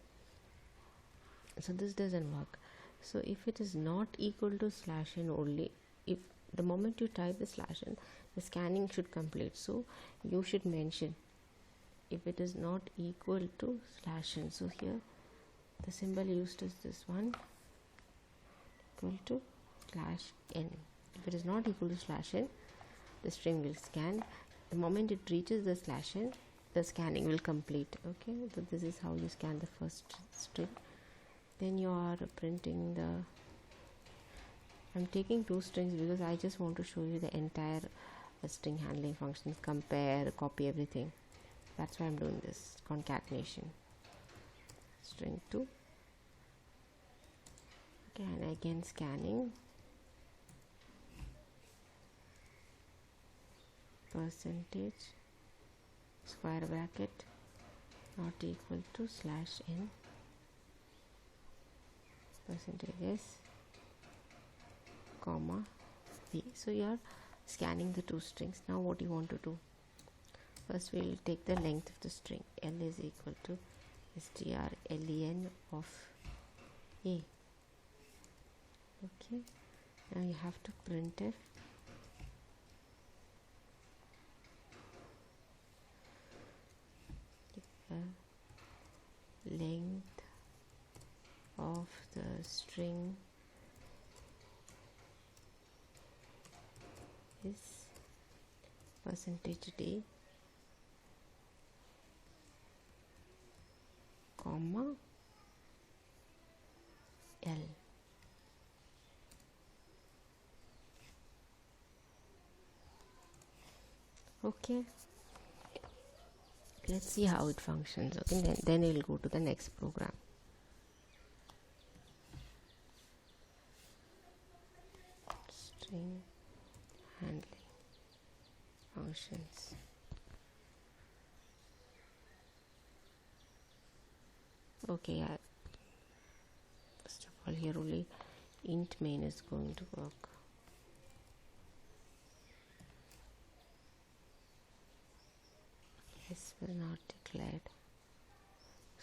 So this doesn't work. So if it is not equal to /n only, if the moment you type the /n, the scanning should complete. So you should mention if it is not equal to /n. So here the symbol used is this one, equal to /n. If it is not equal to /n, the string will scan. The moment it reaches the /n, the scanning will complete. Okay, so this is how you scan the first string. Then you are printing the, I'm taking two strings because I just want to show you the entire string handling functions, compare, copy, everything. That's why I'm doing this concatenation. String 2. Okay, and again scanning. Percentage, square bracket, not equal to /n, %s, comma, b. So you are scanning the two strings. Now what you want to do? First we will take the length of the string. L is equal to strlen of a. Okay, now you have to printf the length of the string is %d, comma, L. Okay, let's see how it functions. Okay, then we'll go to the next program. String handling functions. Okay, first of all, here only int main is going to work. S was not declared.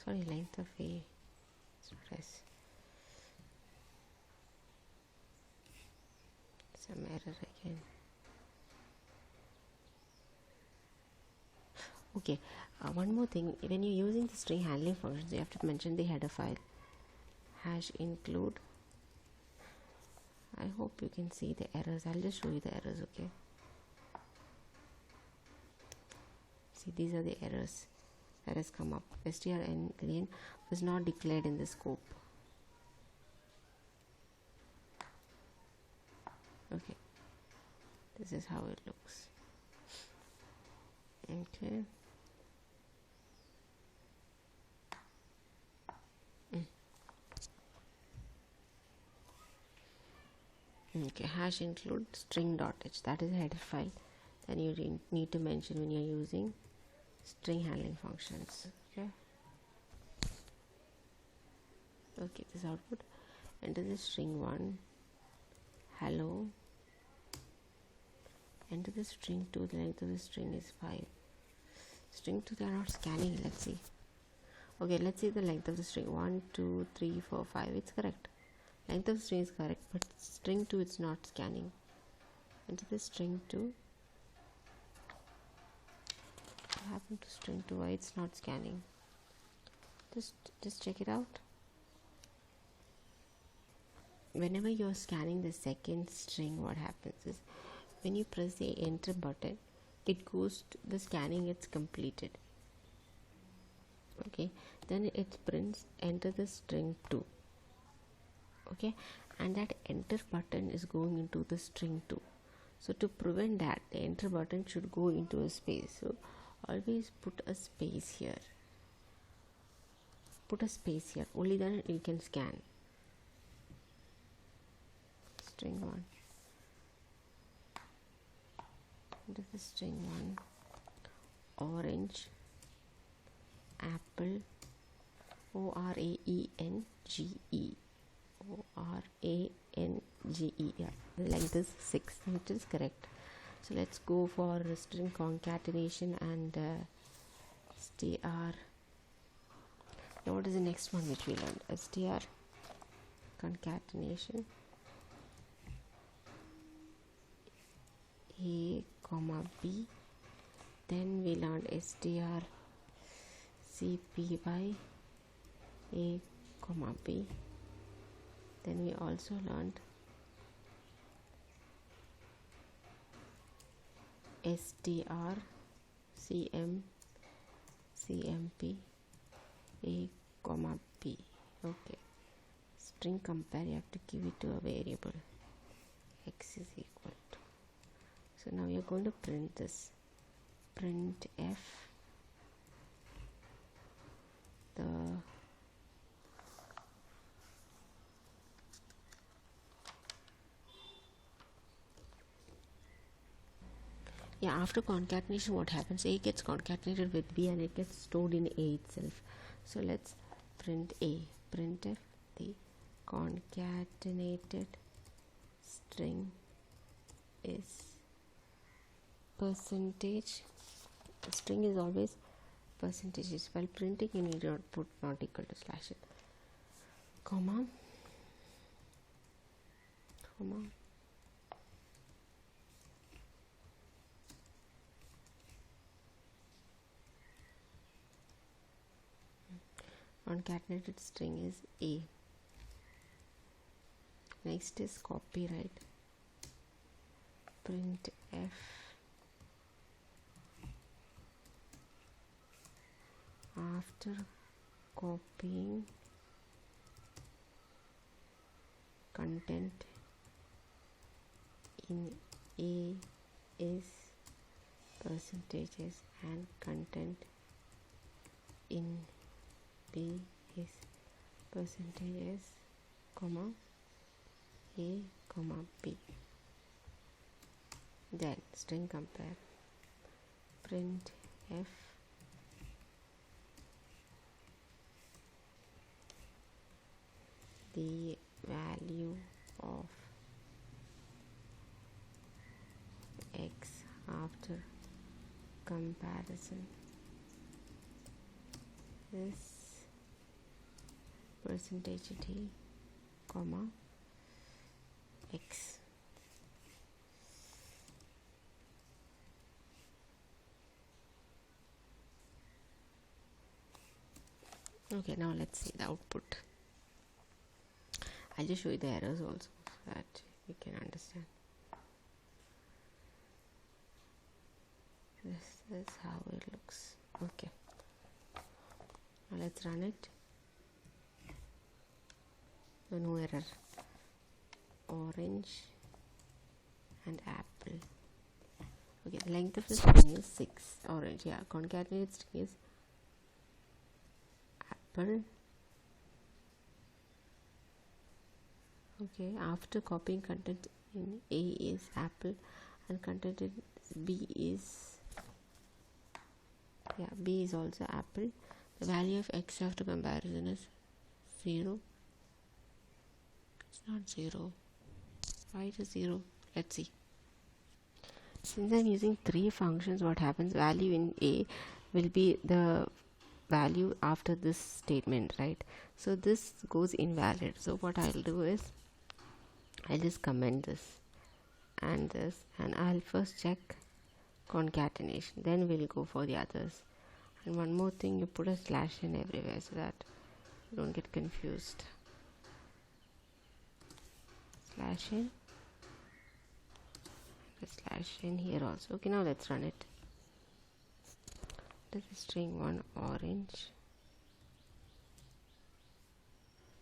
Sorry, length of a. It's not S. Some error again. Okay, one more thing. When you're using the string handling functions, you have to mention the header file. Hash include. I hope you can see the errors. I'll just show you the errors. Okay. See, these are the errors that has come up. strlen was not declared in the scope. This is how it looks. Okay. Okay, hash include string.h, that is a header file. Then you need to mention when you're using string handling functions. Okay. Okay, this output. Enter the string 1, hello. Enter the string 2, the length of the string is 5. String 2, they are not scanning. Let's see. Okay, let's see the length of the string. 1, 2, 3, 4, 5. It's correct. Length of the string is correct, but string 2 it's not scanning. Enter the string 2. What happened to string 2? Why it's not scanning? Just check it out. Whenever you're scanning the second string, what happens is when you press the enter button, it goes to the scanning gets completed. Okay, then it prints enter the string 2. Okay, and that enter button is going into the string 2. So to prevent that, the enter button should go into a space. So always put a space here. Put a space here. Only then you can scan. String 1. Enter the string 1. Orange. Apple. O-R-A-E-N-G-E. O-R-A-N-G-E. Yeah, length is 6, which is correct. So let's go for string concatenation and str. Now what is the next one which we learned? Str concatenation A comma B. Then we learned str cpy A comma B. Then we also learned str cmp A comma B. Okay. String compare, you have to give it to a variable. X is equal to. So now we are going to print this. Print f the after concatenation, what happens? A gets concatenated with B and it gets stored in A itself. So let's print A. Printf the concatenated string is percentage. String is always percentages. While printing, you need to put not equal to slash it, comma. Concatenated string is A. Next is copyright. Print f after copying content in A is percentages and content in B is percentages, comma A comma B. Then string compare. Print f the value of x after comparison is percentage t, comma x. Okay, now let's see the output. I'll just show you the errors also so that you can understand. This is how it looks. Okay, now let's run it. No error. Orange and apple. Okay, the length of the string is 6. Orange, yeah. Concatenated string is apple. Okay, after copying content in A is apple and content in B is, yeah, B is also apple. The value of x after comparison is 0. It's not 0. Why it is 0? Let's see. Since I'm using 3 functions, what happens? Value in A will be the value after this statement, right? So this goes invalid. So what I'll do is I'll just comment this and this, and I'll first check concatenation, then we'll go for the others. And one more thing, you put a slash in everywhere so that you don't get confused. Slash in, a slash in here also. Okay, now let's run it. The string 1 orange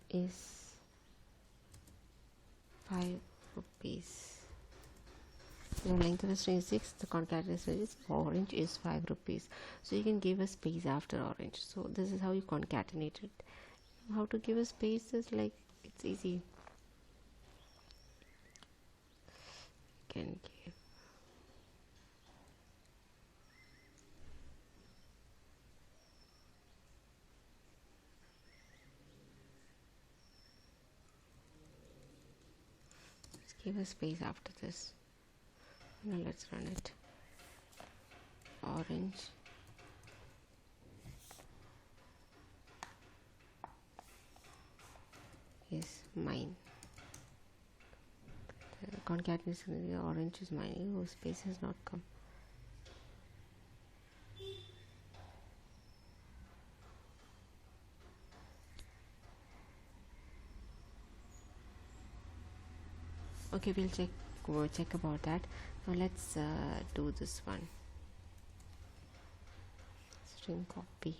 is 5 rupees. The length of the string is 6. The concatenated string is orange is 5 rupees. So you can give a space after orange. So this is how you concatenate it. How to give a space is like, it's easy. You can give give a space after this. Now let's run it. Orange is mine. The concatenation, the orange is mine. Oh, space has not come. Okay, we'll check about that. Now let's do this one. String copy.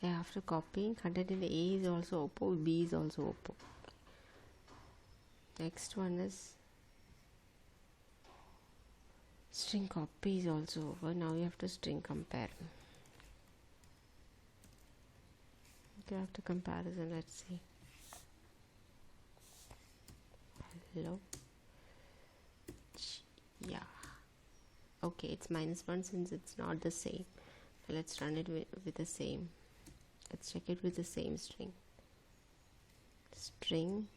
Yeah, after copying, content in A is also Oppo, B is also Oppo. Next one is string copy is also over. Now you have to string compare. Okay, after comparison, let's see. Hello. Yeah. Okay, it's -1 since it's not the same. So let's run it with the same. Let's check it with the same string. String.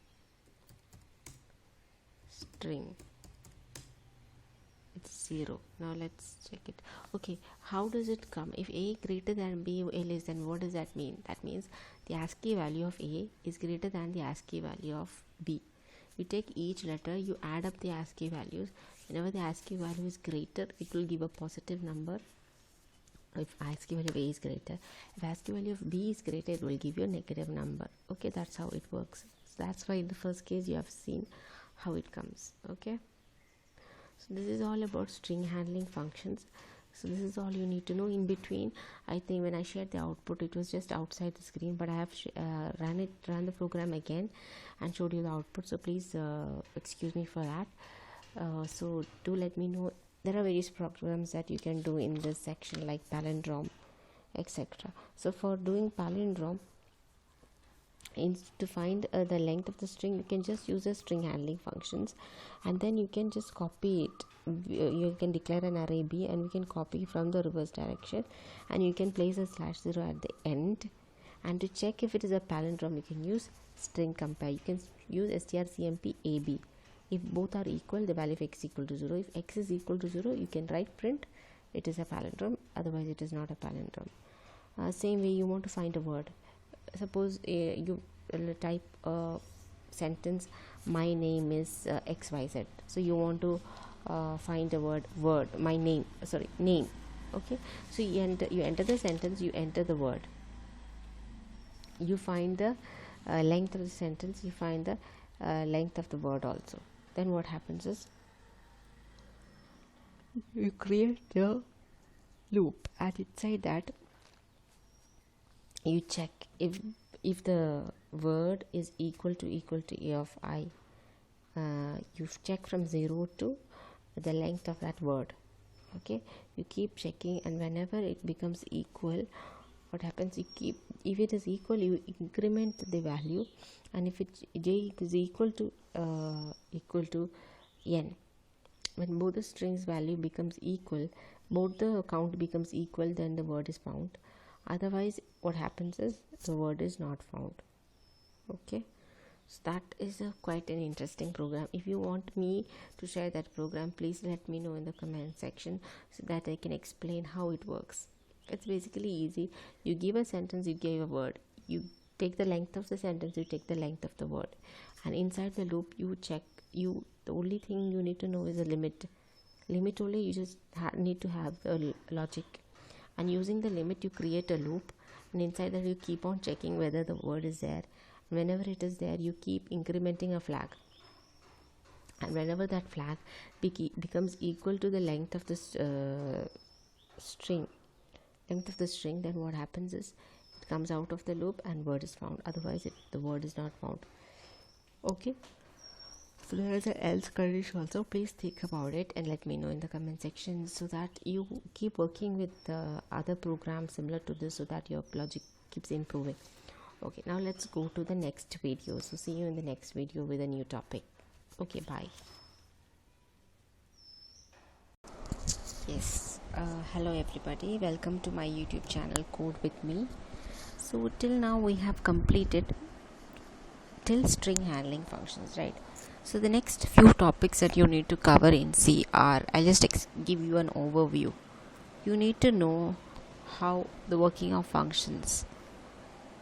It's 0. Now let's check it. Okay, how does it come? If A greater than B or less, then what does that mean? That means the ASCII value of A is greater than the ASCII value of B. You take each letter, you add up the ASCII values. Whenever the ASCII value is greater, it will give a positive number. If ASCII value of A is greater, if ASCII value of B is greater, it will give you a negative number. Okay, that's how it works. So that's why in the first case you have seen how it comes. Okay, so this is all about string handling functions. So this is all you need to know. In between, I think when I shared the output, it was just outside the screen, but I have run the program again and showed you the output. So please excuse me for that. So do let me know. There are various programs that you can do in this section like palindrome, etc. So for doing palindrome, to find the length of the string, you can just use the string handling functions, and then you can just copy it. You can declare an array B and we can copy from the reverse direction, and you can place a /0 at the end. And to check if it is a palindrome, you can use string compare. You can use strcmp AB. If both are equal, the value of x equal to 0. If x is equal to 0, you can write print it is a palindrome, otherwise it is not a palindrome. Same way, you want to find a word. Suppose you type a sentence, my name is XYZ. So you want to find the word my name, name. Okay, so you enter the sentence, you enter the word, you find the length of the sentence, you find the length of the word also. Then what happens is you create the loop, and inside that you check if the word is equal to a of I. You check from 0 to the length of that word. Okay, you keep checking, and whenever it becomes equal, what happens, if it is equal, you increment the value, and if j is equal to n, when both the strings value becomes equal, both the count becomes equal, then the word is found. Otherwise, what happens is the word is not found. Okay, so that is quite an interesting program. If you want me to share that program, please let me know in the comment section so that I can explain how it works. It's basically easy. You give a sentence, you give a word, you take the length of the sentence, you take the length of the word, and inside the loop you check. The only thing you need to know is a limit only. You just need to have the logic, and using the limit you create a loop, and inside that you keep on checking whether the word is there. Whenever it is there, you keep incrementing a flag, and whenever that flag becomes equal to the length of this string, then what happens is it comes out of the loop and word is found. Otherwise the word is not found. Okay, so there is an else condition also. Please think about it and let me know in the comment section, so that you keep working with other programs similar to this, so that your logic keeps improving. Okay, now let's go to the next video. So see you in the next video with a new topic. Okay, bye. Yes, hello everybody, welcome to my YouTube channel Code with Me. So till now we have completed till string handling functions, right? So the next few topics that you need to cover in C are, I'll just give you an overview. You need to know how the working of functions.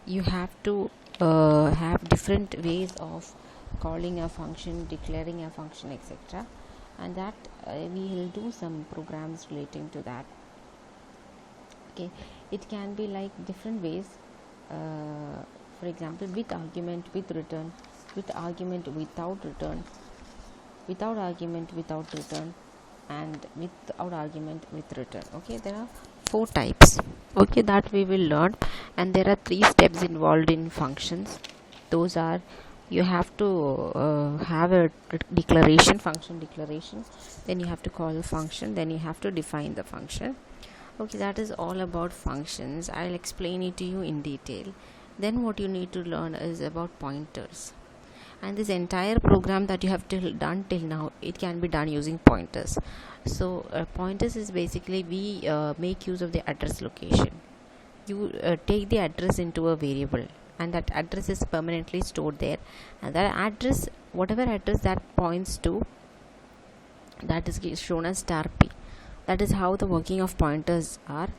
You have to have different ways of calling a function, declaring a function, etc., and that we will do some programs relating to that. Okay, it can be like different ways, for example, with argument, with return, with argument, without return, without argument, without return, and without argument, with return. Okay, there are 4 types, okay, that we will learn, and there are 3 steps involved in functions. Those are, you have to have a declaration, function declaration, then you have to call the function, then you have to define the function. Okay, that is all about functions. I'll explain it to you in detail. Then what you need to learn is about pointers, and this entire program that you have done till now, it can be done using pointers. So pointers is basically, we make use of the address location. You take the address into a variable, and that address is permanently stored there, and that address, whatever address that points to, that is shown as *p. That is how the working of pointers are.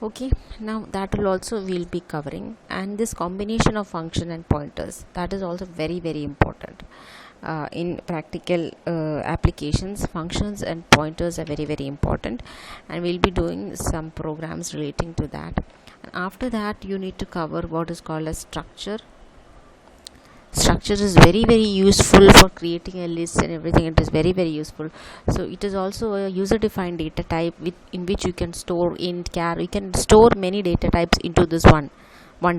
Okay, now that will also we'll be covering, and this combination of function and pointers, that is also very very important. In practical applications, functions and pointers are very very important, and we'll be doing some programs relating to that. And after that, you need to cover what is called a structure. Structure is very very useful for creating a list and everything. It is very very useful. So it is also a user defined data type in which you can store int, char, you can store many data types into this one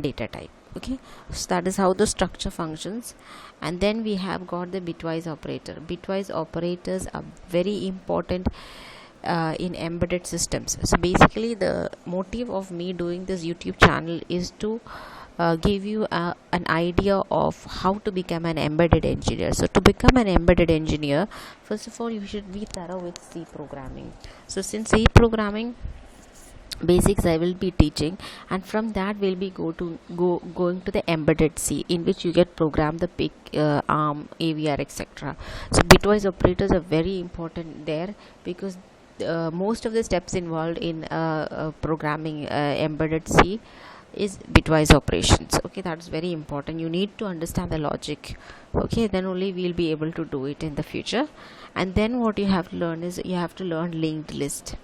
data type. Okay, so that is how the structure functions. And then we have got the bitwise operator. Bitwise operators are very important in embedded systems. So basically the motive of me doing this YouTube channel is to give you an idea of how to become an embedded engineer. So to become an embedded engineer, first of all, you should be thorough with C programming. So since C programming basics I will be teaching, and from that we'll be going to the embedded C, in which you get program the PIC, ARM, AVR, etc. So bitwise operators are very important there, because most of the steps involved in programming embedded C is bitwise operations. Okay, that is very important. You need to understand the logic. Okay, then only we'll be able to do it in the future. And then what you have to learn is, you have to learn linked list.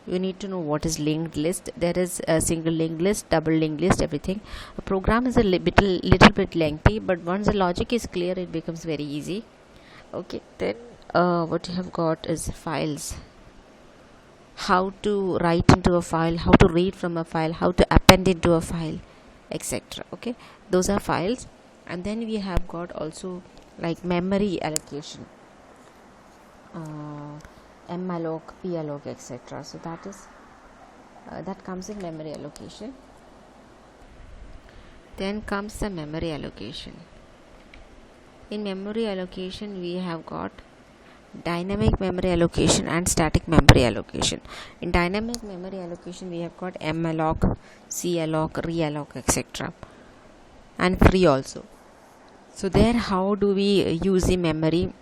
You need to know what is linked list. There is a single linked list, double linked list, everything. A program is a little bit lengthy, but once the logic is clear, it becomes very easy. Okay, then what you have got is files. how to write into a file, how to read from a file, how to append into a file, etc. Okay, those are files. And then we have got also like memory allocation, malloc, palloc, etc. So that is that comes in memory allocation. Then comes the memory allocation. In memory allocation we have got dynamic memory allocation and static memory allocation. In dynamic memory allocation we have got malloc, calloc, realloc, etc. and free also. So there, how do we use the memory?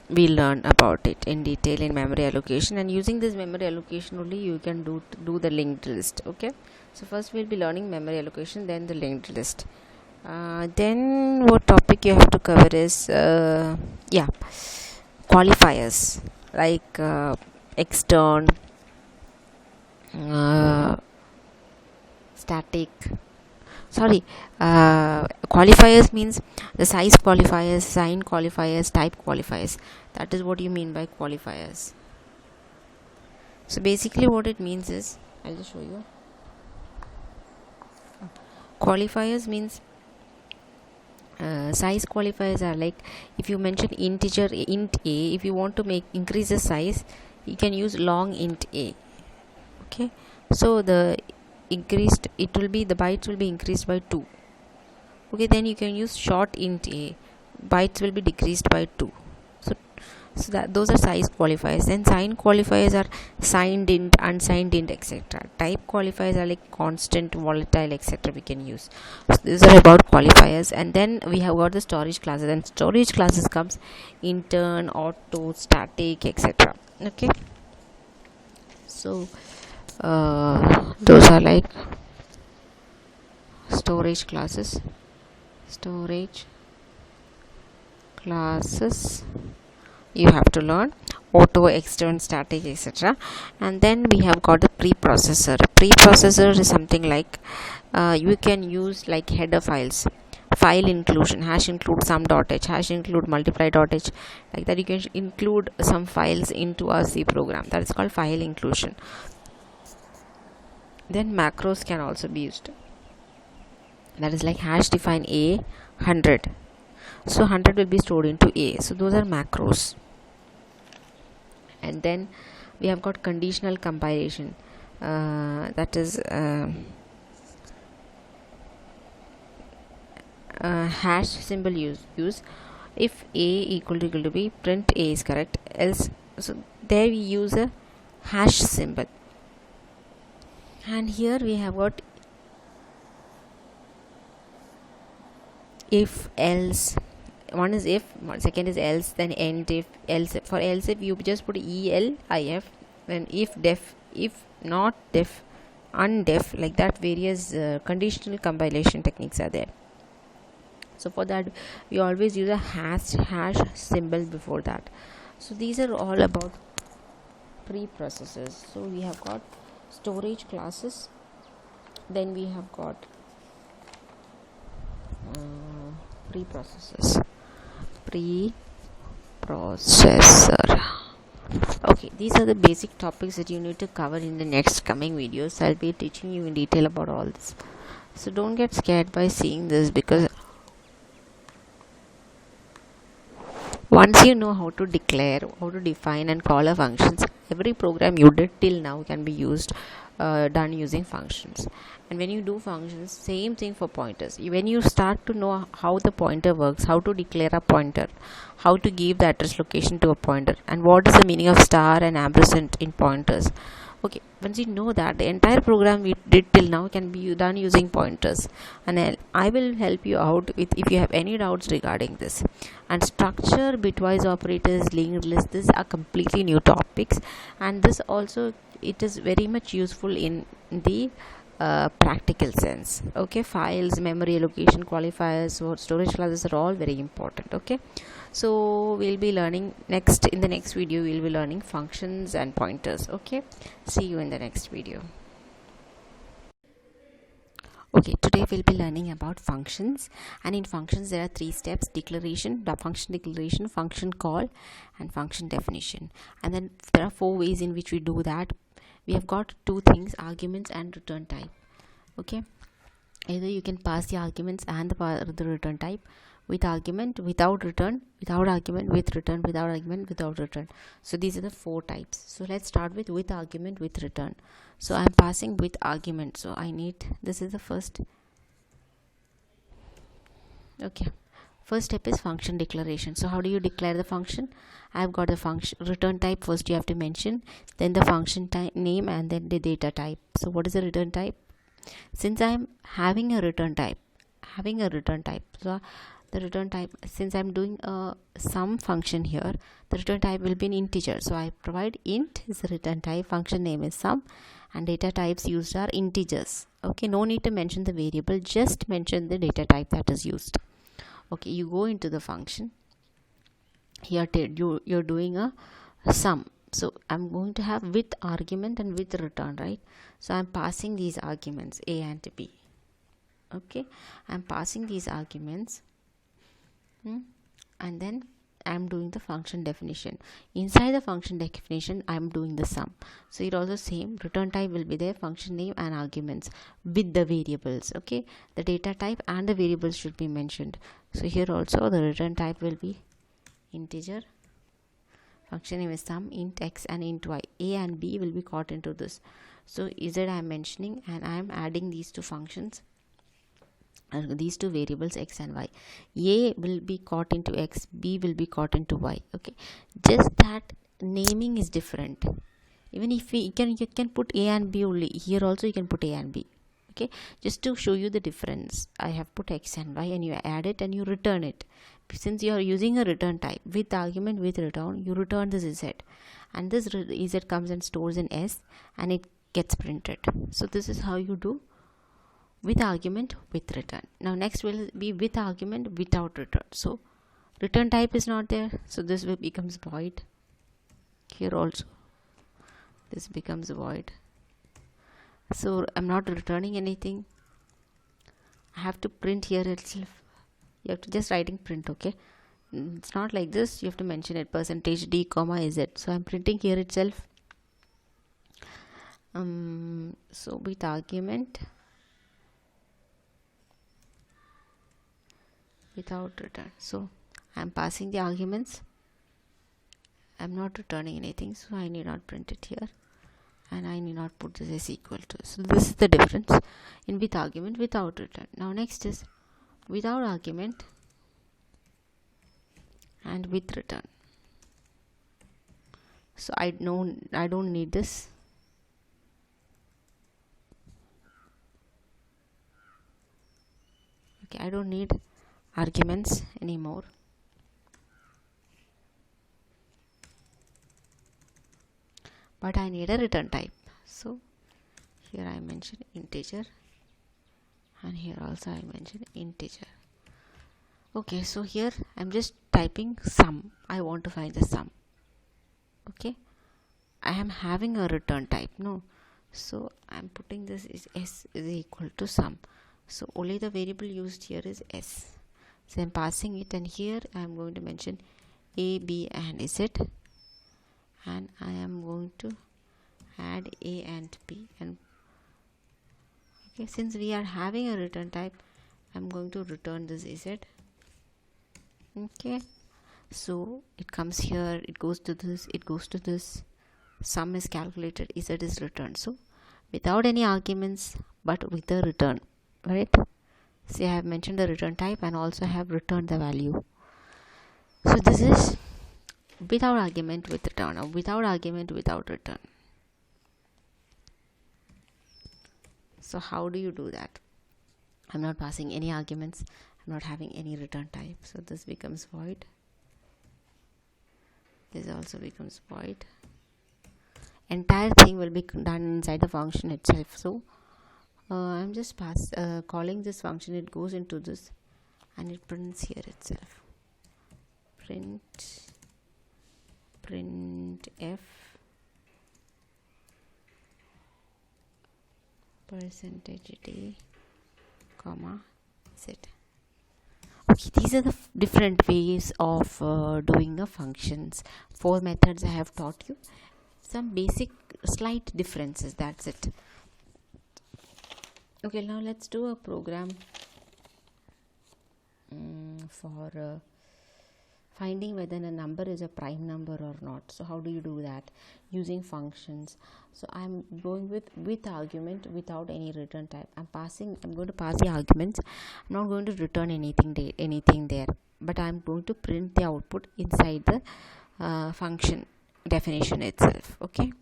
We learn about it in detail in memory allocation, and using this memory allocation only you can do the linked list. Okay, so first we'll be learning memory allocation, then the linked list. Then what topic you have to cover is qualifiers like extern, static. Qualifiers means the size qualifiers, sign qualifiers, type qualifiers. That is what you mean by qualifiers. So basically what it means is, I'll just show you. Qualifiers means size qualifiers are like, if you mention integer int a, if you want to increase the size, you can use long int a. Okay, so the bytes will be increased by 2. Okay, then you can use short int a, bytes will be decreased by 2. So that those are size qualifiers. Then sign qualifiers are signed int, unsigned int, etc. Type qualifiers are like constant, volatile, etc. we can use. So these are about qualifiers. And then we have got the storage classes, and storage classes comes intern, auto, static, etc. Okay, so those are like storage classes you have to learn: auto, extern, static, etc. And then we have got the preprocessor is something like you can use like header files, file inclusion, hash include sum.h, hash include multiply.h, like that. You can include some files into a C program, that is called file inclusion. Then macros can also be used, that is like hash define a 100, so 100 will be stored into a, so those are macros. And then we have got conditional compilation, that is hash symbol use if a equal to b, print a is correct, else. So there we use a hash symbol. And here we have got if else. One is if, second is else, then end if, else. For else if you just put elif, then if def, if not def, undef, like that. Various conditional compilation techniques are there. So for that we always use a hash symbol before that. So these are all about preprocessors. So we have got storage classes, then we have got preprocessor. Okay, these are the basic topics that you need to cover in the next coming videos. I'll be teaching you in detail about all this, so don't get scared by seeing this, because once you know how to declare, how to define and call a functions, every program you did till now can be used done using functions. And when you do functions, same thing for pointers. When you start to know how the pointer works, how to declare a pointer, how to give the address location to a pointer, and what is the meaning of star and ampersand in pointers, okay, once you know that, the entire program we did till now can be done using pointers. And I will help you out with if you have any doubts regarding this. And structure, bitwise operators, linked list, these are completely new topics, and this also, it is very much useful in the practical sense. Okay, files, memory allocation, qualifiers, or storage classes are all very important. Okay, so we'll be learning next, in the next video we'll be learning functions and pointers. Okay, see you in the next video. Okay, today we'll be learning about functions, and in functions there are three steps: declaration, the function declaration, function call, and function definition. And then there are four ways in which we do that. We have got two things: arguments and return type. Okay, either you can pass the arguments and the return type, with argument, without return, without argument, with return, without argument, without return. So these are the four types. So let's start with argument, with return. So I'm passing with argument, so I need, this is the first. Okay, first step is function declaration. So how do you declare the function? I've got the function return type. First you have to mention, then the function type name, and then the data type. So what is the return type? Since I'm having a return type, so the return type, since I'm doing a sum function here, the return type will be an integer, so I provide int is the return type, function name is sum, and data types used are integers. Okay, no need to mention the variable, just mention the data type that is used. Okay, you go into the function here, you're doing a sum, so I'm going to have with argument and with return, right? So I'm passing these arguments a and b. Okay, I'm passing these arguments, and then I'm doing the function definition. Inside the function definition, I'm doing the sum. So it also same, return type will be there, function name and arguments with the variables. Okay, the data type and the variables should be mentioned. So here also the return type will be integer, function name is sum, int x and int y. A and b will be caught into this. So z I'm mentioning, and I'm adding these two functions, these two variables x and y. A will be caught into x, b will be caught into y. Okay, just that naming is different. Even if you can put a and b only, here also you can put a and b. Okay, just to show you the difference, I have put x and y, and you add it and you return it. Since you are using a return type with argument with return, you return this z, and this z comes and stores in s, and it gets printed. So this is how you do with argument with return. Now next will be with argument without return. So return type is not there, so this will becomes void. Here also this becomes void, so I'm not returning anything. I have to print here itself. You have to just writing print. Okay, it's not like this, you have to mention it, percentage d comma z. So I'm printing here itself. So with argument without return, so I'm passing the arguments, I'm not returning anything, so I need not print it here, and I need not put this is equal to. So this is the difference in with argument without return. Now next is without argument and with return. So I don't need this. Okay, I don't need arguments anymore. But I need a return type. So here I mention integer, and here also I mention integer. Okay, so here I'm just typing sum. I want to find the sum. Okay, I am having a return type, no, so I'm putting this is s is equal to sum. So only the variable used here is s. So I'm passing it, and here I'm going to mention a, b and z, and I am going to add a and b. And okay, since we are having a return type, I'm going to return this z. Okay, so it comes here, it goes to this, it goes to this, sum is calculated, z is returned. So without any arguments but with the return, right? See, I have mentioned the return type and also have returned the value. So this is without argument with return, or without argument without return. So how do you do that? I'm not passing any arguments, I'm not having any return type, so this becomes void, this also becomes void. Entire thing will be done inside the function itself. So I'm just calling this function, it goes into this and it prints here itself, print f percentage d comma z. Okay, these are the different ways of doing the functions. 4 methods I have taught you, some basic slight differences, that's it. Okay, now let's do a program for finding whether a number is a prime number or not. So how do you do that? Using functions. So I'm going with argument without any return type. I'm going to pass the arguments. I'm not going to return anything there, but I'm going to print the output inside the function definition itself. Okay,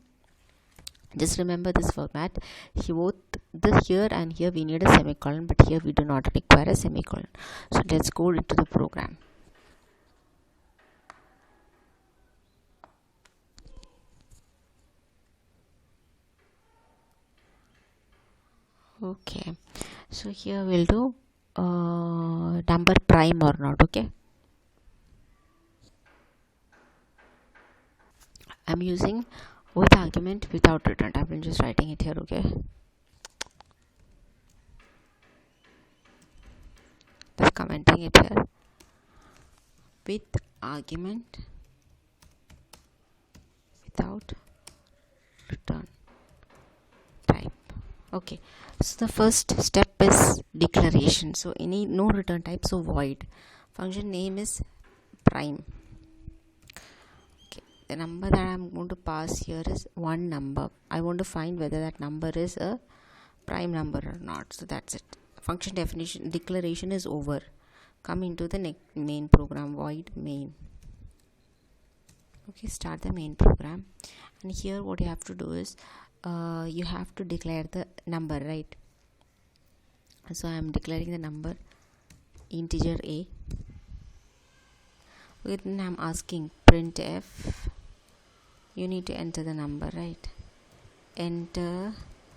just remember this format. Here and here we need a semicolon, but here we do not require a semicolon. So let's go into the program. Okay, so here we'll do number prime or not. Okay, I'm using with argument without return type. I'm just writing it here. Okay, just commenting it here. With argument without return type. Okay, so the first step is declaration. So no return type, so void. Function name is prime. Okay, the number that I'm going to pass here is one number. I want to find whether that number is a prime number or not. So that's it. Function definition declaration is over. Come into the main program, void main. Okay, start the main program, and here what you have to do is you have to declare the number, right? So I am declaring the number integer a. Then I'm asking printf. You need to enter the number, right? Enter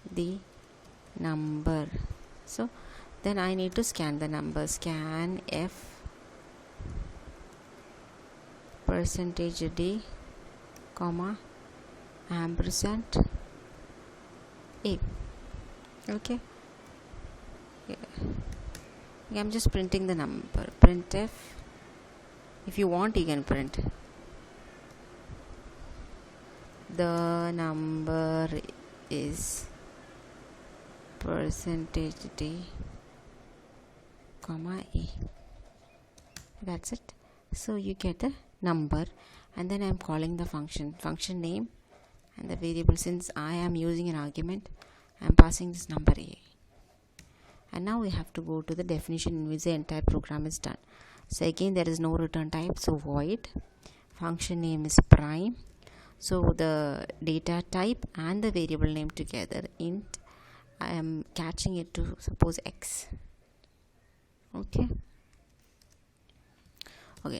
the number. So then I need to scan the number. Scan f percentage d comma ampersand a. Okay, I'm just printing the number. Printf. If you want, you can print the number is percentage d comma a. That's it. So you get the number, and then I'm calling the function name and the variable. Since I am using an argument, I'm passing this number a. And now we have to go to the definition in which the entire program is done. So again, there is no return type, so void. Function name is prime. So the data type and the variable name together, int, I am catching it to suppose x. Okay,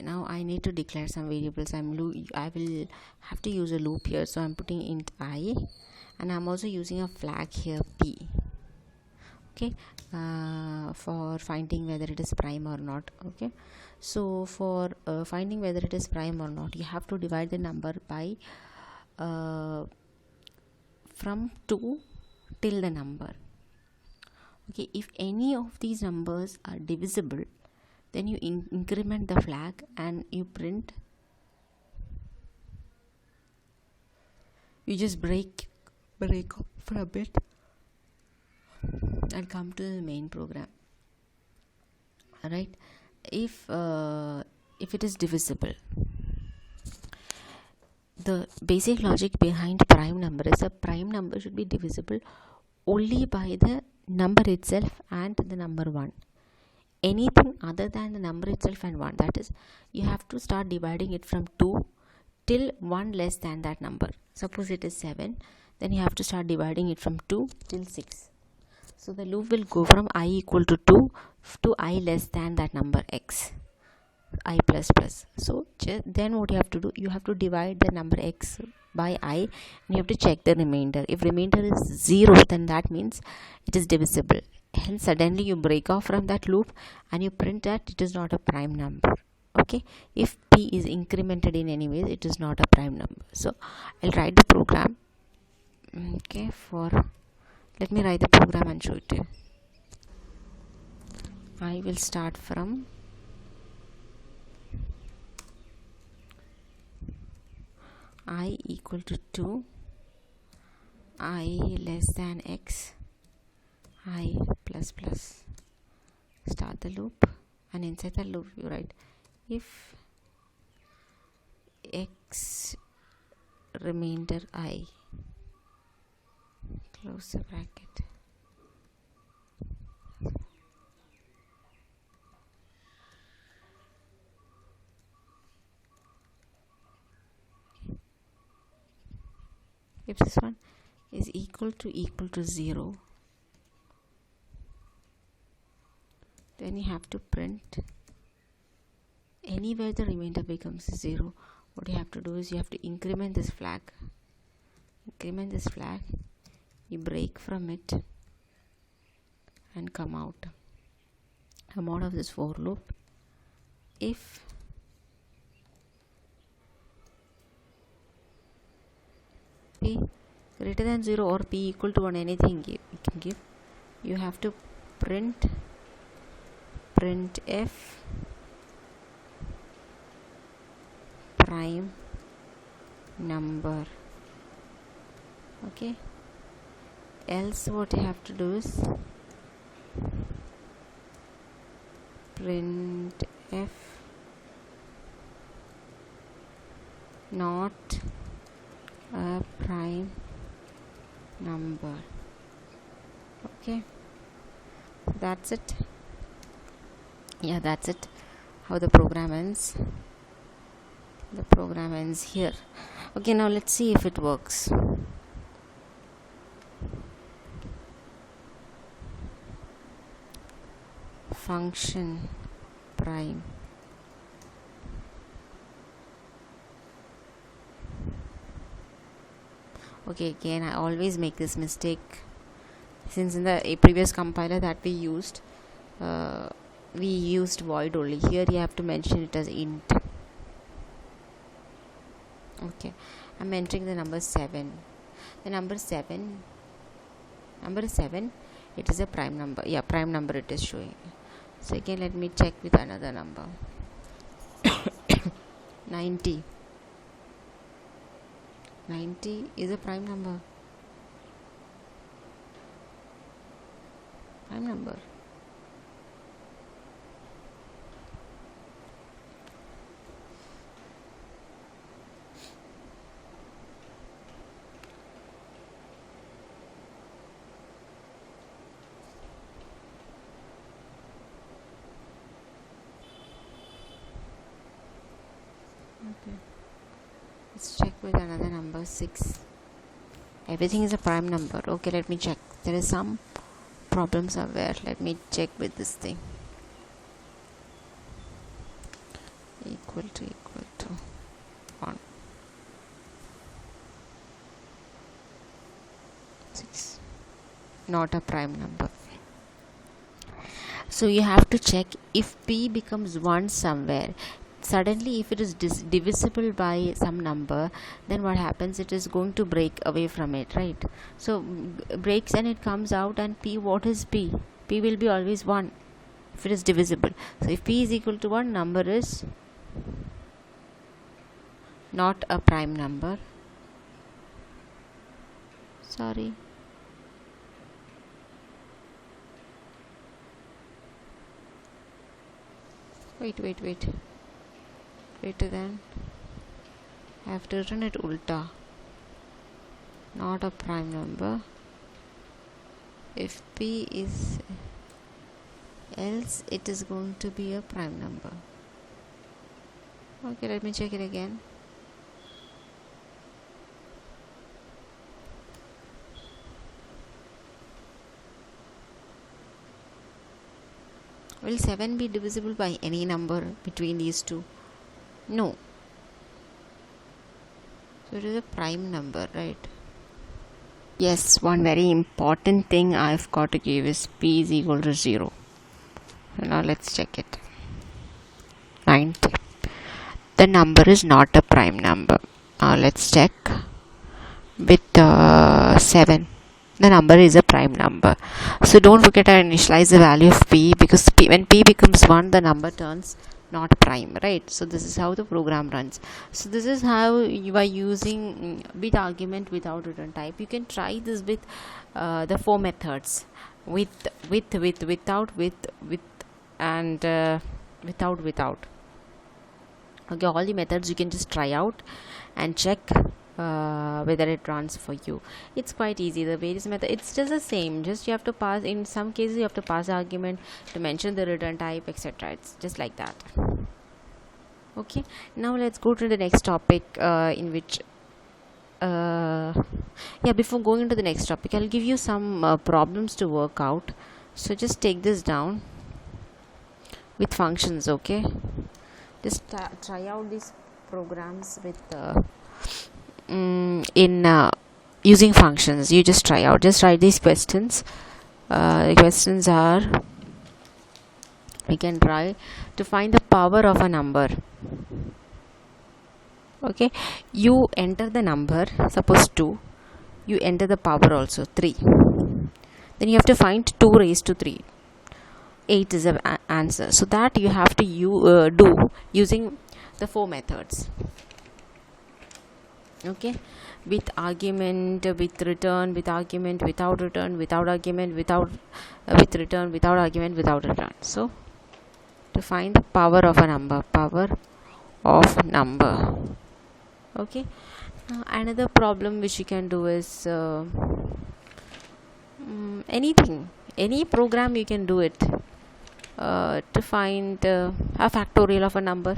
now I need to declare some variables. I will have to use a loop here, so I'm putting int I, and I'm also using a flag here p. Okay, for finding whether it is prime or not. Okay, so for finding whether it is prime or not, you have to divide the number by from 2 till the number. Okay, if any of these numbers are divisible, then you increment the flag and you print. You just break off for a bit and come to the main program. Alright, if it is divisible, the basic logic behind prime number is a prime number should be divisible only by the number itself and the number 1. Anything other than the number itself and 1, that is, you have to start dividing it from 2 till 1 less than that number. Suppose it is 7, then you have to start dividing it from 2 till 6. So the loop will go from I equal to 2 to I less than that number x, I plus plus. So then what you have to do, you have to divide the number x by I, and you have to check the remainder. If remainder is 0, then that means it is divisible. Hence suddenly you break off from that loop and you print that it is not a prime number. Okay, if p is incremented in any ways, it is not a prime number. So I'll write the program. Okay, let me write the program and show it to you. I will start from I equal to 2, I less than x, I plus plus. Start the loop, and inside the loop you write if x remainder I, close the bracket. If this one is equal to 0, then you have to print anywhere the remainder becomes 0. What you have to do is you have to increment this flag, you break from it and come out of this for loop. If p greater than 0 or p equal to 1, anything you can give, you have to print f prime number. Okay, else what you have to do is print f not a prime number. Okay, that's it. Yeah, that's it. How the program ends. The program ends here. Okay, now let's see if it works. Function prime. Okay, again I always make this mistake, since in the previous compiler that we used void only. Here you have to mention it as int. Okay, I'm entering the number 7. The number 7, it is a prime number. Yeah, prime number it is showing. So again let me check with another number. 90 is a prime number. Okay, let's check with another number. 6. Everything is a prime number. Okay, let me check. There is some problem somewhere. Let me check with this thing. Equal to 1. 6. Not a prime number. So you have to check if p becomes 1 somewhere. Suddenly if it is divisible by some number, then what happens, it is going to break away from it, right? So breaks and it comes out, and p, what is p will be always 1 if it is divisible. So if p is equal to 1, number is not a prime number. Sorry, wait, greater than, I have to written it ulta, not a prime number. If p is, else it is going to be a prime number. Okay, let me check it again. Will 7 be divisible by any number between these two? No. So it is a prime number, right? Yes, one very important thing I've got to give is p is equal to 0. Now let's check it. 90. The number is not a prime number. Now let's check with 7. the number is a prime number. So don't forget to initialize the value of p, because when p becomes 1, the number turns not prime, right? So this is how the program runs. So this is how you are using with argument without return type. You can try this with the 4 methods: with, without, with, and without. Okay, all the methods you can just try out and check whether it runs for you. It's quite easy. The various method, it's just the same, just you have to pass, in some cases you have to pass the argument to mention the return type, etc. It's just like that. Okay, now let's go to the next topic, in which yeah, before going into the next topic, I'll give you some problems to work out. So just take this down with functions. Okay, just try out these programs with in using functions. You just try out, just write these questions. The questions are, we can try to find the power of a number. Okay, you enter the number, suppose 2, you enter the power also 3, then you have to find 2 raised to 3. 8 is the answer. So that you have to do using the 4 methods. Okay, with argument, with return, with argument, without return, without argument, without with return, without argument, without return. So to find the power of a number, okay. Another problem which you can do is anything, any program you can do it to find a factorial of a number.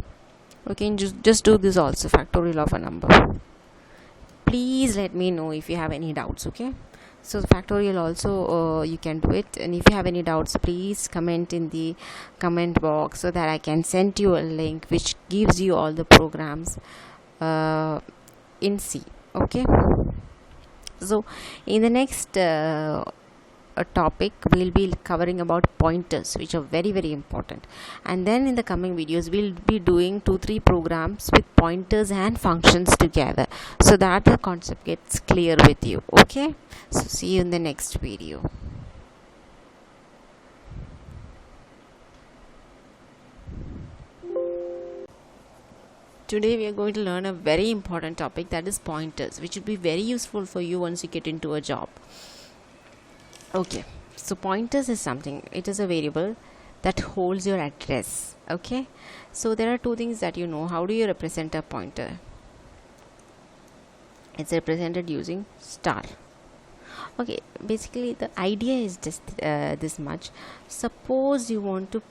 Okay, just do this also, factorial of a number. Please let me know if you have any doubts. Okay, so factorial also you can do it, and if you have any doubts, please comment in the comment box so that I can send you a link which gives you all the programs in C. Okay, so in the next topic we'll be covering about pointers, which are very, very important, and then in the coming videos we'll be doing 2-3 programs with pointers and functions together, so that the concept gets clear with you. Okay, so see you in the next video. Today we are going to learn a very important topic, that is pointers, which will be very useful for you once you get into a job. Okay, so pointers is something, it is a variable that holds your address. Okay, so there are 2 things that you know. How do you represent a pointer? It's represented using star. Okay, basically the idea is just this much. Suppose you want to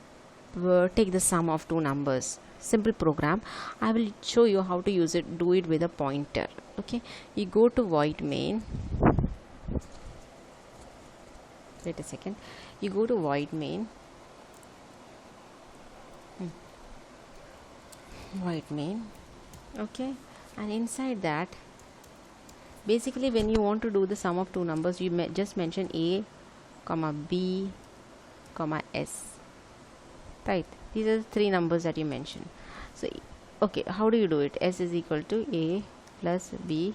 take the sum of 2 numbers, simple program. I will show you how to use it, do it with a pointer. Okay, you go to void main, wait a second, you go to void main, okay, and inside that, basically when you want to do the sum of 2 numbers, you just mention a comma b comma s, right? These are the 3 numbers that you mention. So okay, how do you do it? S is equal to a plus b,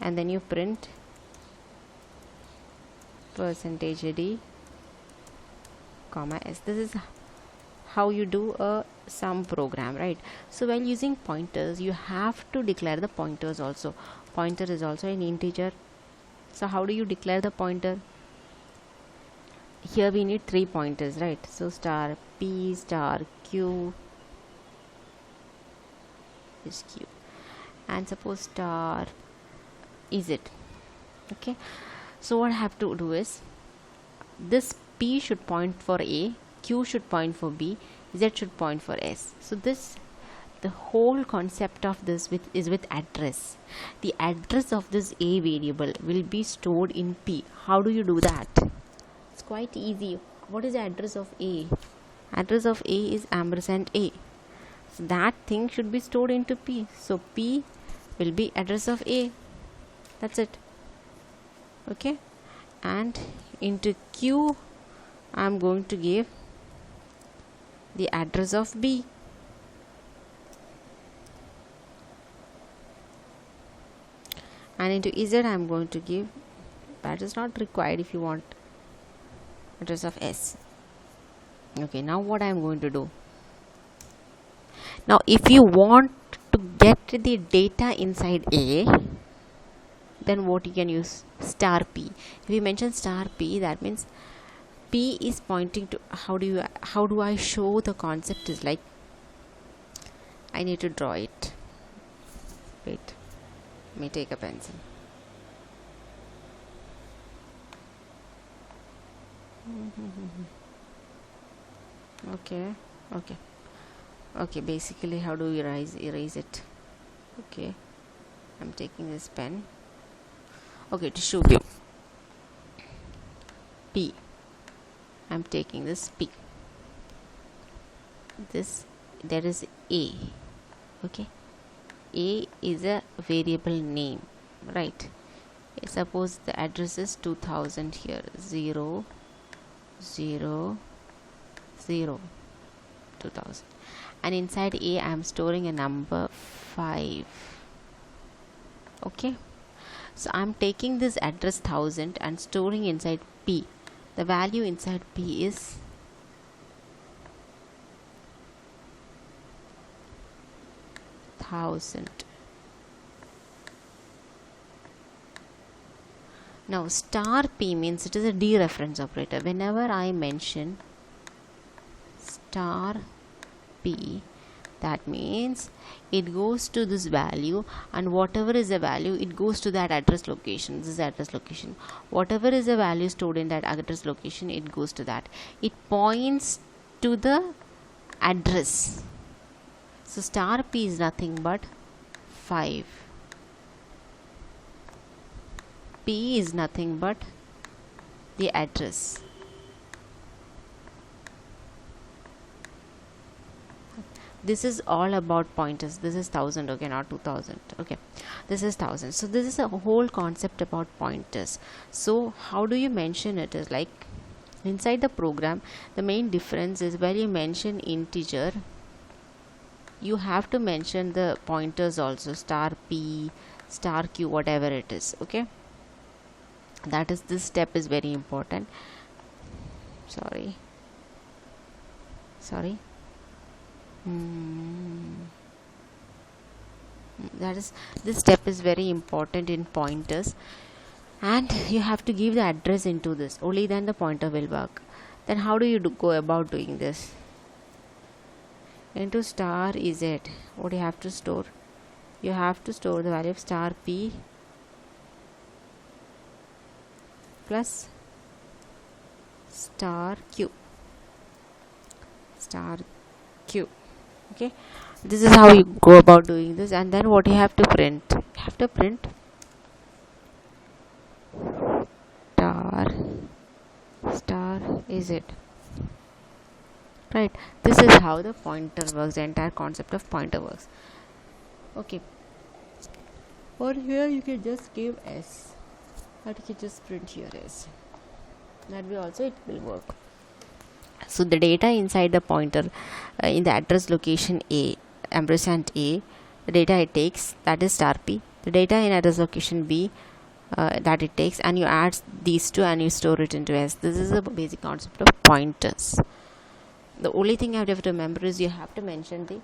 and then you print percentage d comma s. This is how you do a sum program, right? So while using pointers, you have to declare the pointers also. Pointer is also an integer. So how do you declare the pointer? Here we need 3 pointers, right? So star p star q is q, and suppose star is it. Okay, so what I have to do is, this p should point for a, q should point for b, z should point for s. So this, the whole concept of this is with address. The address of this a variable will be stored in p. How do you do that? It's quite easy. What is the address of a? Address of a is ampersand a. So that thing should be stored into p. So p will be address of a. That's it. Okay, and into q I'm going to give the address of b. And into z I'm going to give That is not required if you want address of S. Okay, now what I am going to do, now if you want to get the data inside A, then what you can use? Star P. If you mention star P, that means P is pointing to, how do I show the concept is like, I need to draw it. Wait, let me take a pencil. Okay, basically how do you erase it? Okay, I'm taking this pen. Okay, to show you P, I'm taking this P, this, there is A. Okay, A is a variable name, right? Suppose the address is 2000 here, 0 0 0 2000, and inside A I am storing a number 5. Okay, so I'm taking this address 1000 and storing inside P. The value inside P is 1000. Now star P means it is a dereference operator. Whenever I mention star P, that means it goes to this value, and whatever is the value, it goes to that address location. This is address location. Whatever is the value stored in that address location, it goes to that. It points to the address. So star P is nothing but 5. P is nothing but the address. This is all about pointers. This is 1000, okay, not 2000. Okay, this is 1000. So this is a whole concept about pointers. So how do you mention it? Is like inside the program, the main difference is where you mention integer, you have to mention the pointers also, star P, star Q, whatever it is. Okay, that is, this step is very important. Sorry. That is, this step is very important in pointers, and you have to give the address into this, only then the pointer will work. Then how do you go about doing this? Into star Z, what do you have to store? You have to store the value of star P plus star Q. Okay, this is how you go about doing this. And then what you have to print? You have to print star Z, right? This is how the pointer works, the entire concept of pointer works. Okay, or here you can just give S, or you can just print here S. That way also it will work. So the data inside the pointer in the address location A, ampersand A, the data it takes, that is star P. The data in address location B, that it takes, and you add these two and you store it into S. This is the basic concept of pointers. The only thing you have to remember is you have to mention the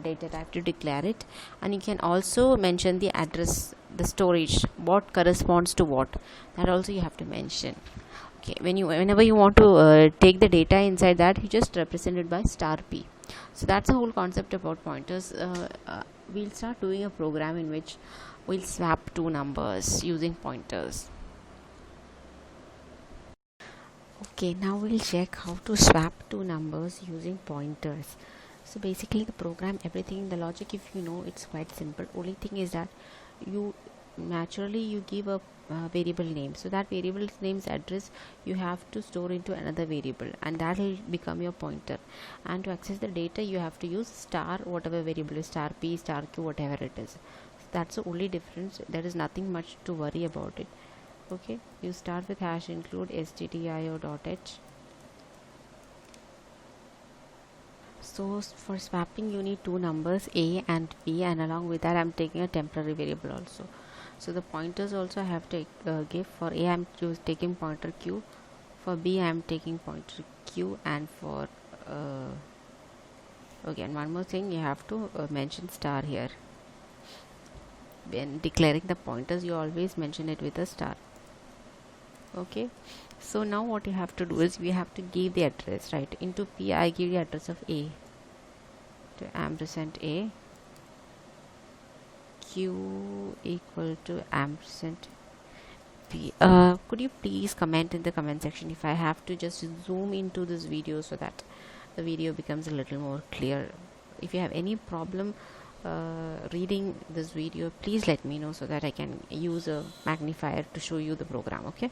data type to declare it, and you can also mention the address, the storage, what corresponds to what, that also you have to mention. Okay, whenever you want to take the data inside that, you just represent it by star P. So that's the whole concept about pointers. We'll start doing a program in which we'll swap two numbers using pointers. Okay, now we'll check how to swap two numbers using pointers. So basically the program, everything, the logic, if you know, it's quite simple. Only thing is that you give a variable name, so that variable name's address you have to store into another variable, and that will become your pointer. And to access the data, you have to use star whatever variable is, star P, star Q, whatever it is. So that's the only difference. There is nothing much to worry about it. Okay, you start with hash include stdio.h. So for swapping you need two numbers A and B, and along with that I'm taking a temporary variable also. So the pointers also I have to give. For A I am taking pointer Q, for B I am taking pointer Q, and for okay, and one more thing, you have to mention star here. When declaring the pointers, you always mention it with a star. Okay, so now what you have to do is we have to give the address, right? Into P I give the address of A to ampersand A, Q equal to ampersand P. Could you please comment in the comment section if I have to just zoom into this video so that the video becomes a little more clear. If you have any problem reading this video, please let me know so that I can use a magnifier to show you the program. Okay.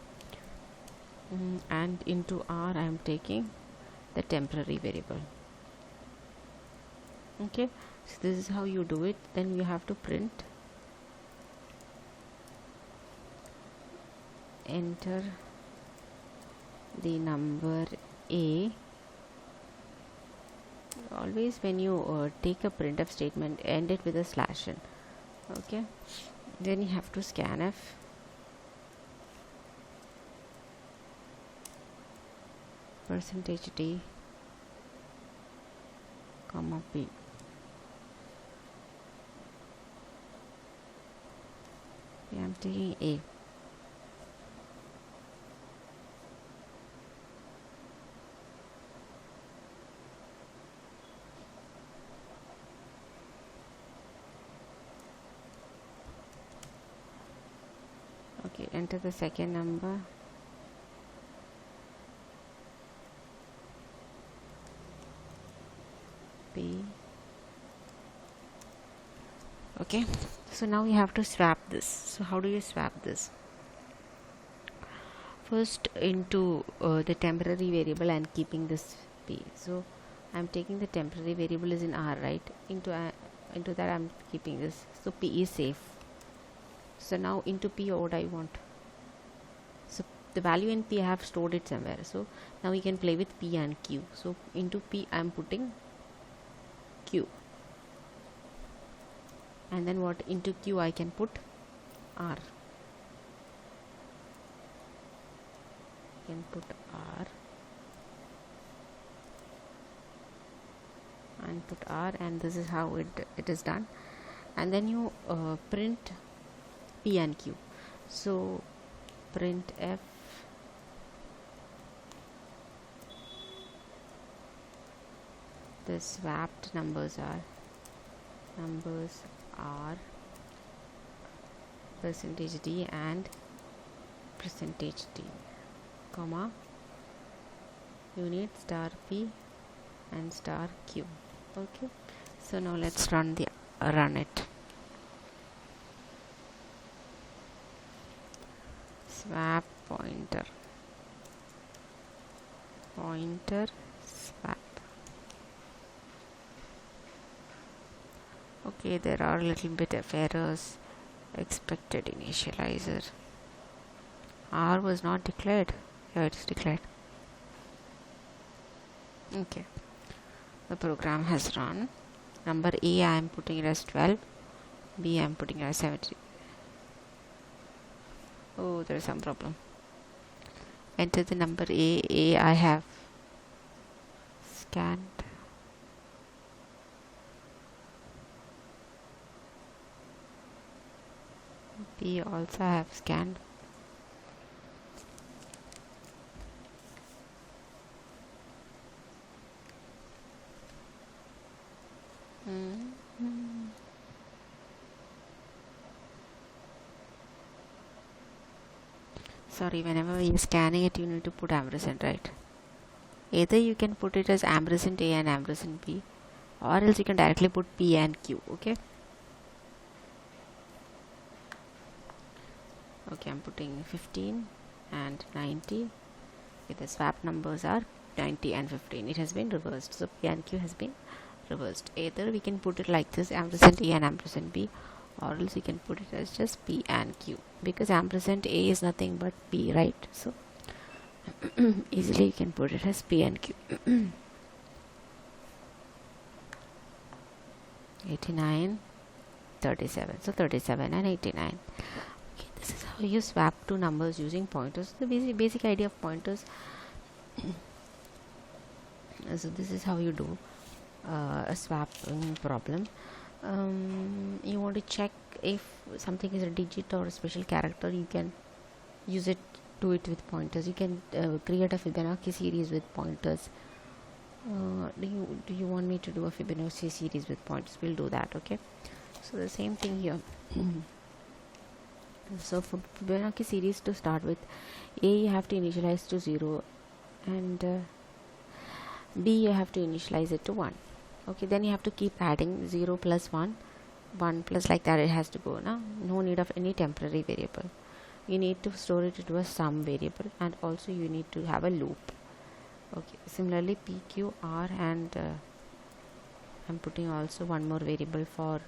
And into R I am taking the temporary variable. Okay, so this is how you do it. Then you have to print enter the number A. Always when you take a printf statement, end it with a slash n. Okay, then you have to scanf %d comma p. I am taking A. Okay, enter the second number. P. Okay, so now we have to swap this. So how do you swap this? First, into the temporary variable and keeping this P. So I'm taking the temporary variable is in R, right? Into that I'm keeping this. So P is safe. So now into P, what I want? So the value in P I have stored it somewhere. So now we can play with P and Q. So into P I'm putting Q. And then what, into Q I can put R. Can put R and put R, and this is how it is done. And then you print P and Q. So print F the swapped numbers are %d and %d, comma, you need star P and star Q. Okay, so now let's run it. Swap pointer swap. Okay, there are a little bit of errors. Expected initializer. R was not declared. Yeah, it's declared. Okay, the program has run. Number A I am putting it as 12, B I am putting it as 70. Oh, there is some problem. Enter the number A I have scanned. B also have scanned. Sorry, whenever you're scanning it, you need to put ampersand, right? Either you can put it as ampersand A and ampersand B, or else you can directly put P and Q. Okay. Okay, I'm putting 15 and 90. Okay, the swap numbers are 90 and 15. It has been reversed. So P and Q has been reversed. Either we can put it like this, ampersand A and ampersand B, or else we can put it as just P and Q, because ampersand A is nothing but P, right? So easily you can put it as P and Q. 89, 37. So 37 and 89. you swap two numbers using pointers. The basic idea of pointers. So this is how you do a swapping problem. You want to check if something is a digit or a special character, you can use it, do it with pointers. You can create a Fibonacci series with pointers. Do you want me to do a Fibonacci series with pointers? We'll do that. Okay, so the same thing here. So for Fibonacci series, to start with, A you have to initialize to 0, and B you have to initialize it to 1. Okay, then you have to keep adding 0 plus 1, 1 plus, like that it has to go now. No need of any temporary variable. You need to store it into a sum variable, and also you need to have a loop. Okay, similarly P, Q, R, and I'm putting also one more variable for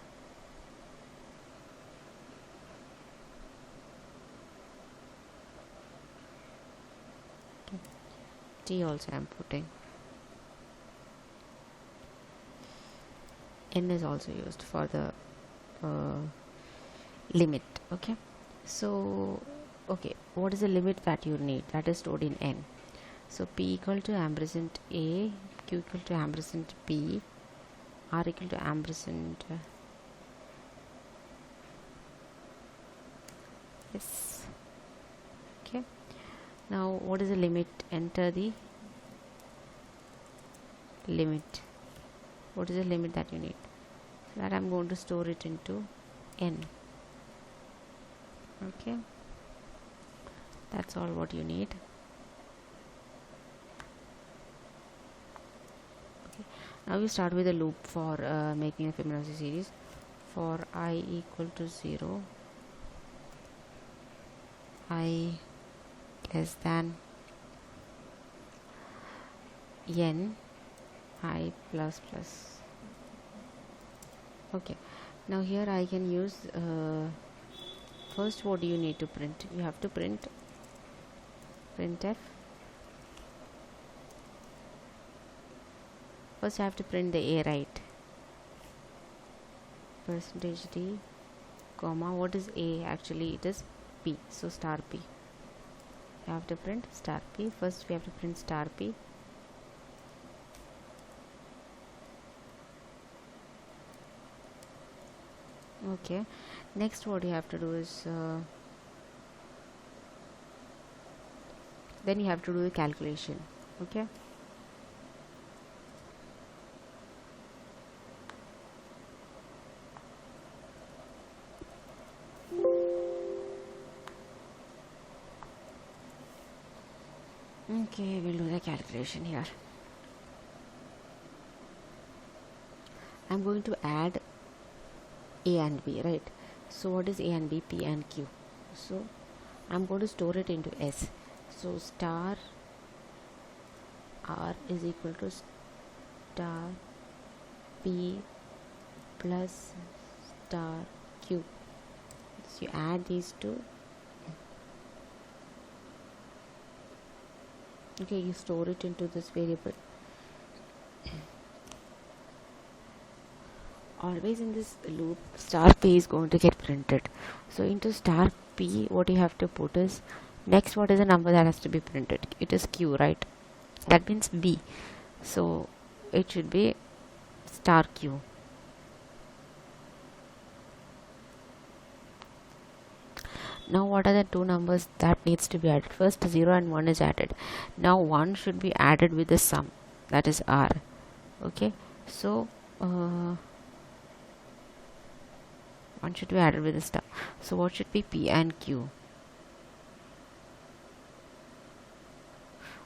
T also I'm putting. N is also used for the limit. Okay, so okay, what is the limit that you need? That is stored in N. So P equal to ampersand A, Q equal to ampersand B, R equal to ampersand yes. Okay, now what is the limit? Enter the limit. What is the limit that you need? So that I'm going to store it into N. Okay, that's all what you need. Okay, now we start with a loop for making a Fibonacci series. For I equal to 0, I less than N, I plus plus. Okay, now here I can use first, what do you need to print? You have to printf. First I have to print the A, right? Percentage D, comma, what is A? Actually it is P, so star P. You have to print star P. First we have to print star P. Okay, next what you have to do is then you have to do the calculation. Okay, okay, we'll do the calculation here. I'm going to add A and B, right? So what is A and B? P and Q. So I'm going to store it into S. So star R is equal to star P plus star Q. So you add these two. Okay, you store it into this variable. Always in this loop, star P is going to get printed. So into star P, what you have to put is, next what is the number that has to be printed? It is Q, right? That means B. So it should be star Q. Now what are the two numbers that needs to be added? First 0 and 1 is added. Now 1 should be added with the sum, that is R. Okay, so 1 should be added with the star. So what should be P and Q?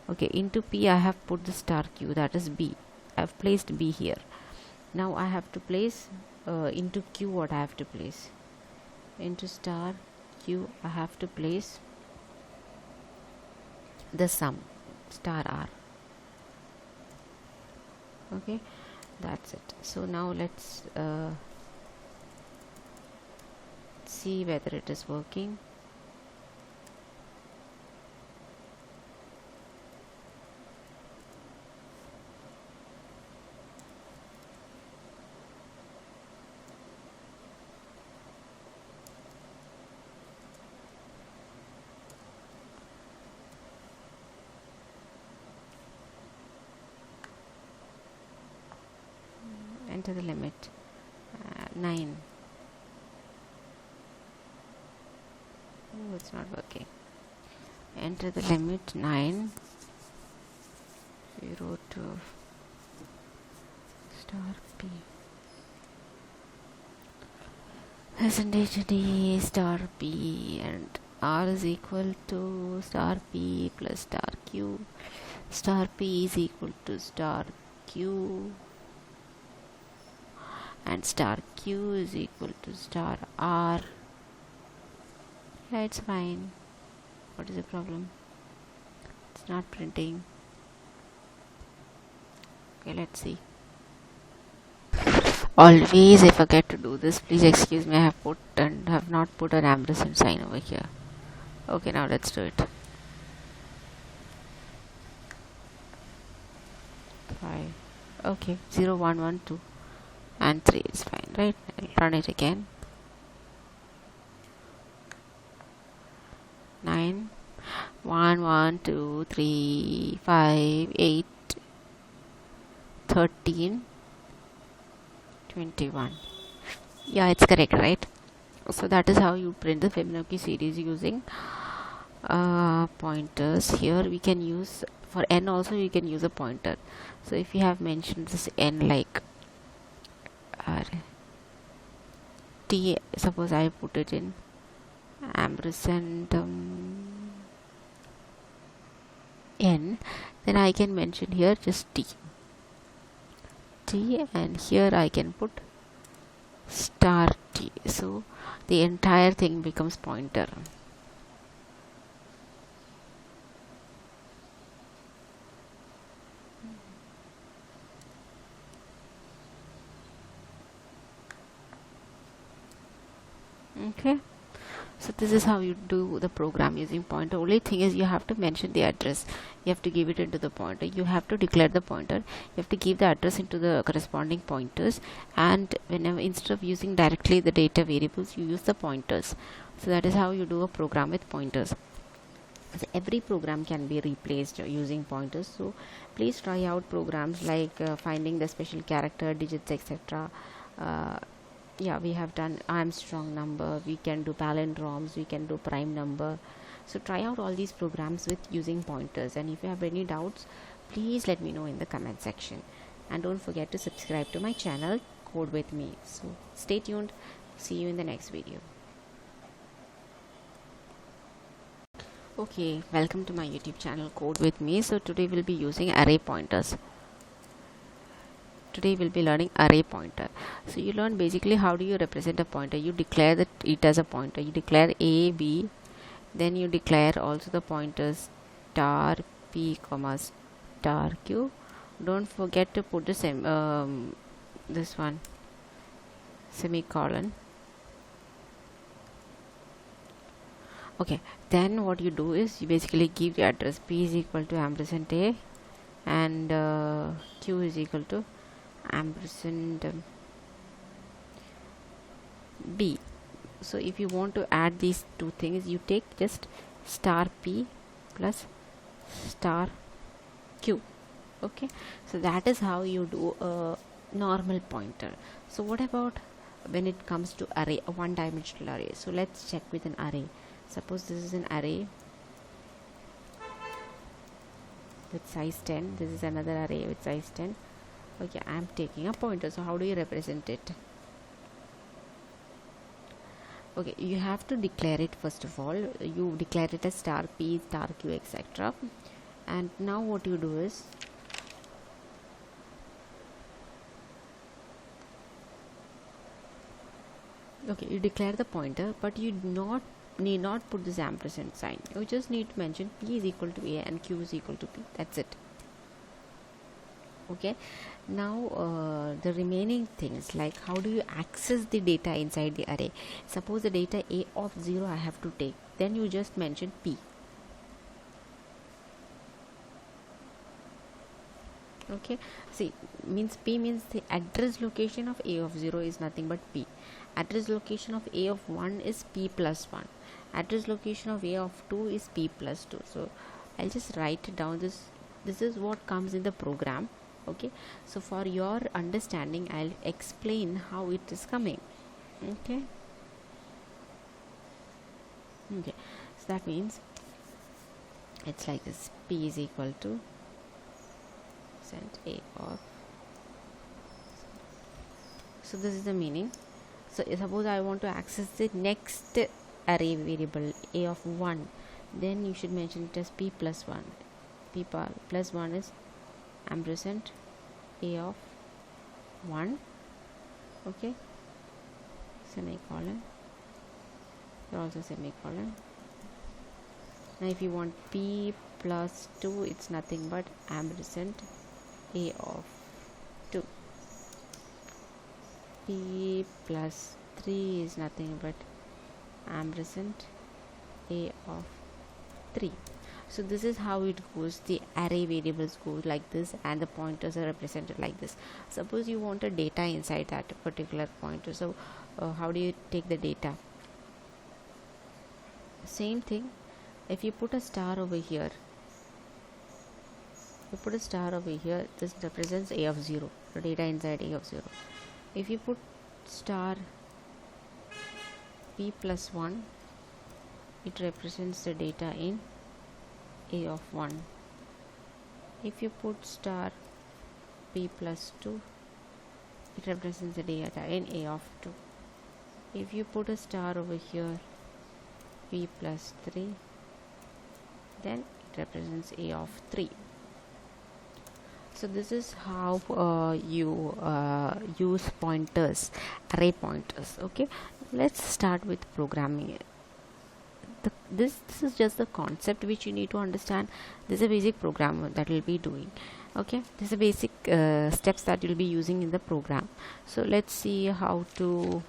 Okay, into P I have put the star Q, that is B. I have placed B here. Now I have to place into Q, what I have to place? Into star Q I have to place the sum, star R. Okay, that's it. So now let's see whether it is working. enter the limit 9. Oh, it's not working. Enter the limit 9 0 to star p percentage d star p, and r is equal to star p plus star q. Star p is equal to star q, and star q is equal to star r. Yeah, it's fine. What is the problem? It's not printing. Okay, let's see. Always I forget to do this. Please excuse me. I have not put an ampersand sign over here. Okay, now let's do it. 5. Okay, 0 1 1 2 and 3 is fine, right? I'll run it again. 9 1 1 2 3 5 8 13 21. Yeah, it's correct, right? So that is how you print the Fibonacci series using pointers. Here we can use, for n also you can use a pointer. So if you have mentioned this n like t, suppose I put it in ampersand n, then I can mention here just t, and here I can put star t. So the entire thing becomes pointer. Okay, so this is how you do the program using pointer. Only thing is you have to mention the address. You have to give it into the pointer. You have to declare the pointer. You have to give the address into the corresponding pointers, and whenever, instead of using directly the data variables, you use the pointers. So that is how you do a program with pointers. So every program can be replaced using pointers. So please try out programs like finding the special character, digits, etc. Yeah, we have done Armstrong number, we can do palindromes, we can do prime number. So try out all these programs with using pointers, and if you have any doubts, please let me know in the comment section, and don't forget to subscribe to my channel Code with Me. So stay tuned, see you in the next video. Okay, welcome to my YouTube channel Code with Me. So today we'll be using array pointers. Today we'll be learning array pointer. So you learn basically how do you represent a pointer. You declare that it as a pointer. You declare a, b, then you declare also the pointers star p comma star q. Don't forget to put the this one semicolon. Okay, then what you do is you basically give the address p is equal to ampersand a, and q is equal to ampersand b. So if you want to add these two things, you take just star p plus star q. Okay, so that is how you do a normal pointer. So what about when it comes to array, a one-dimensional array? So let's check with an array. Suppose this is an array with size 10. This is another array with size 10. Okay, I am taking a pointer. So how do you represent it? Okay, you have to declare it first of all. You declare it as star p, star q, etc. And now what you do is okay, you declare the pointer, but you need not put this ampersand sign. You just need to mention p is equal to a and q is equal to p. That's it. Okay, now the remaining things, like how do you access the data inside the array. Suppose the data a of 0 I have to take, then you just mention p. Okay, see, means p means the address location of a of 0 is nothing but p. Address location of a of 1 is p plus 1. Address location of a of 2 is p plus 2. So I'll just write it down. This is what comes in the program. Okay, so for your understanding I'll explain how it is coming. Okay, so that means it's like this: p is equal to % a of. So this is the meaning. So suppose I want to access the next array variable a of 1, then you should mention it as p plus 1. P plus 1 is ampersand a of 1. Okay, semicolon, here also semicolon. Now if you want p plus 2, it's nothing but ampersand a of 2. P plus 3 is nothing but ampersand a of 3. So this is how it goes. The array variables go like this and the pointers are represented like this. Suppose you want a data inside that particular pointer, so how do you take the data? Same thing, if you put a star over here, this represents a of 0, the data inside a of 0. If you put star p plus 1, it represents the data in a of 1. If you put star p plus 2, it represents the data in a of 2. If you put a star over here, p plus 3, then it represents a of 3. So this is how you use pointers, array pointers. Okay, let's start with programming. This is just the concept which you need to understand. This is a basic program that we'll be doing. Okay, this is a basic steps that you'll be using in the program. So let's see how to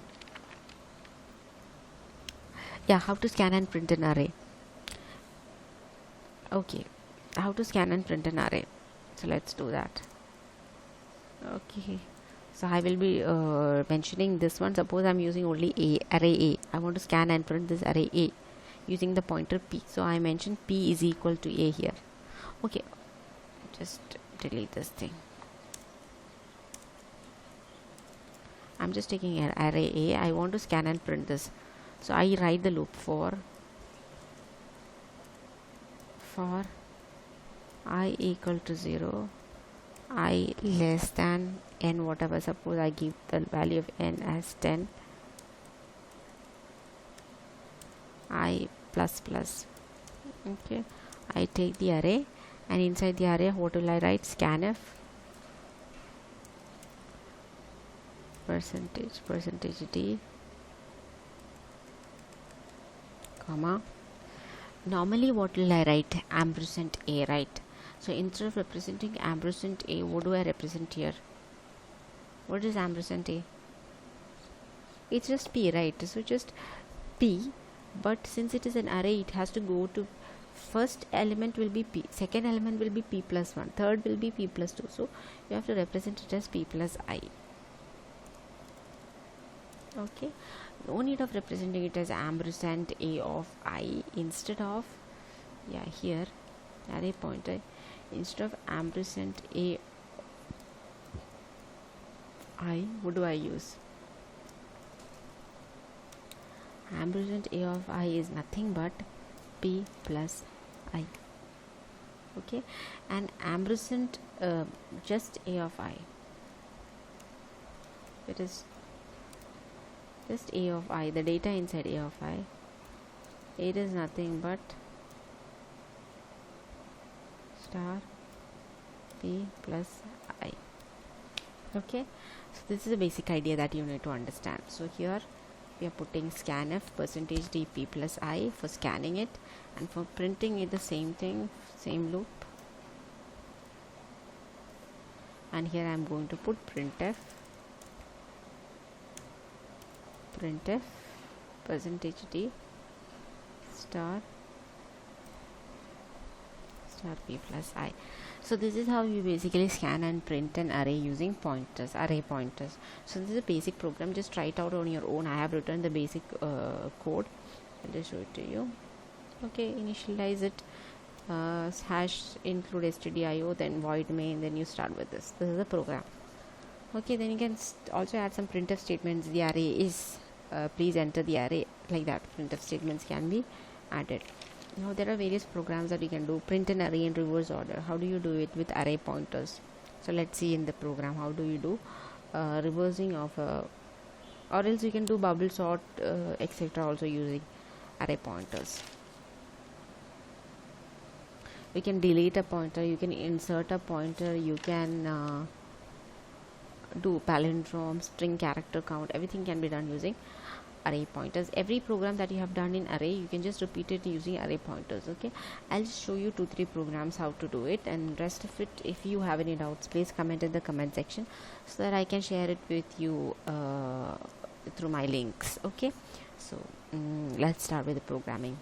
scan and print an array. Okay, how to scan and print an array. So let's do that. Okay, so I will be mentioning this one. Suppose I'm using only array A. I want to scan and print this array A using the pointer p. So I mentioned p is equal to a here. Okay, just delete this thing. I'm just taking an array A. I want to scan and print this. So I write the loop for I equal to 0, I less than n whatever. Suppose I give the value of n as 10, I plus plus. Okay, I take the array, and inside the array what will I write? Scanf percentage d comma. Normally what will I write? Ampersand a, right? So instead of representing ampersand a, what do I represent here? What is ampersand a? It's just p, right? So just p, but since it is an array, it has to go to first element will be p, second element will be p plus 1, third will be p plus 2. So you have to represent it as p plus I. Okay, no need of representing it as ampersand a of I. Instead of here array pointer, instead of ampersand a I, what do I use? Ampersand a of I is nothing but p plus I. Okay, and ampersand just a of I, it is just a of I, the data inside a of I, it is nothing but star p plus I. Okay, so this is a basic idea that you need to understand. So here we are putting scanf percentage d p plus I for scanning it, and for printing it the same thing, same loop. And here I am going to put printf percentage d star p plus I. So this is how you basically scan and print an array using array pointers. So this is a basic program. Just try it out on your own. I have written the basic code. I'll just show it to you. Okay, initialize it. hash include stdio, then void main, then you start with this is the program. Okay, then you can also add some printf statements. The array is please enter the array, like that. Printf statements can be added. Now there are various programs that you can do. Print an array in reverse order. How do you do it? With array pointers. So let's see in the program how do you do reversing of or else you can do bubble sort etc. also using array pointers. You can delete a pointer, you can insert a pointer, you can do palindrome, string character count. Everything can be done using array pointers. Every program that you have done in array, you can just repeat it using array pointers. Okay, I'll just show you 2-3 programs how to do it, and rest of it, if you have any doubts, please comment in the comment section so that I can share it with you through my links. Okay, so let's start with the programming.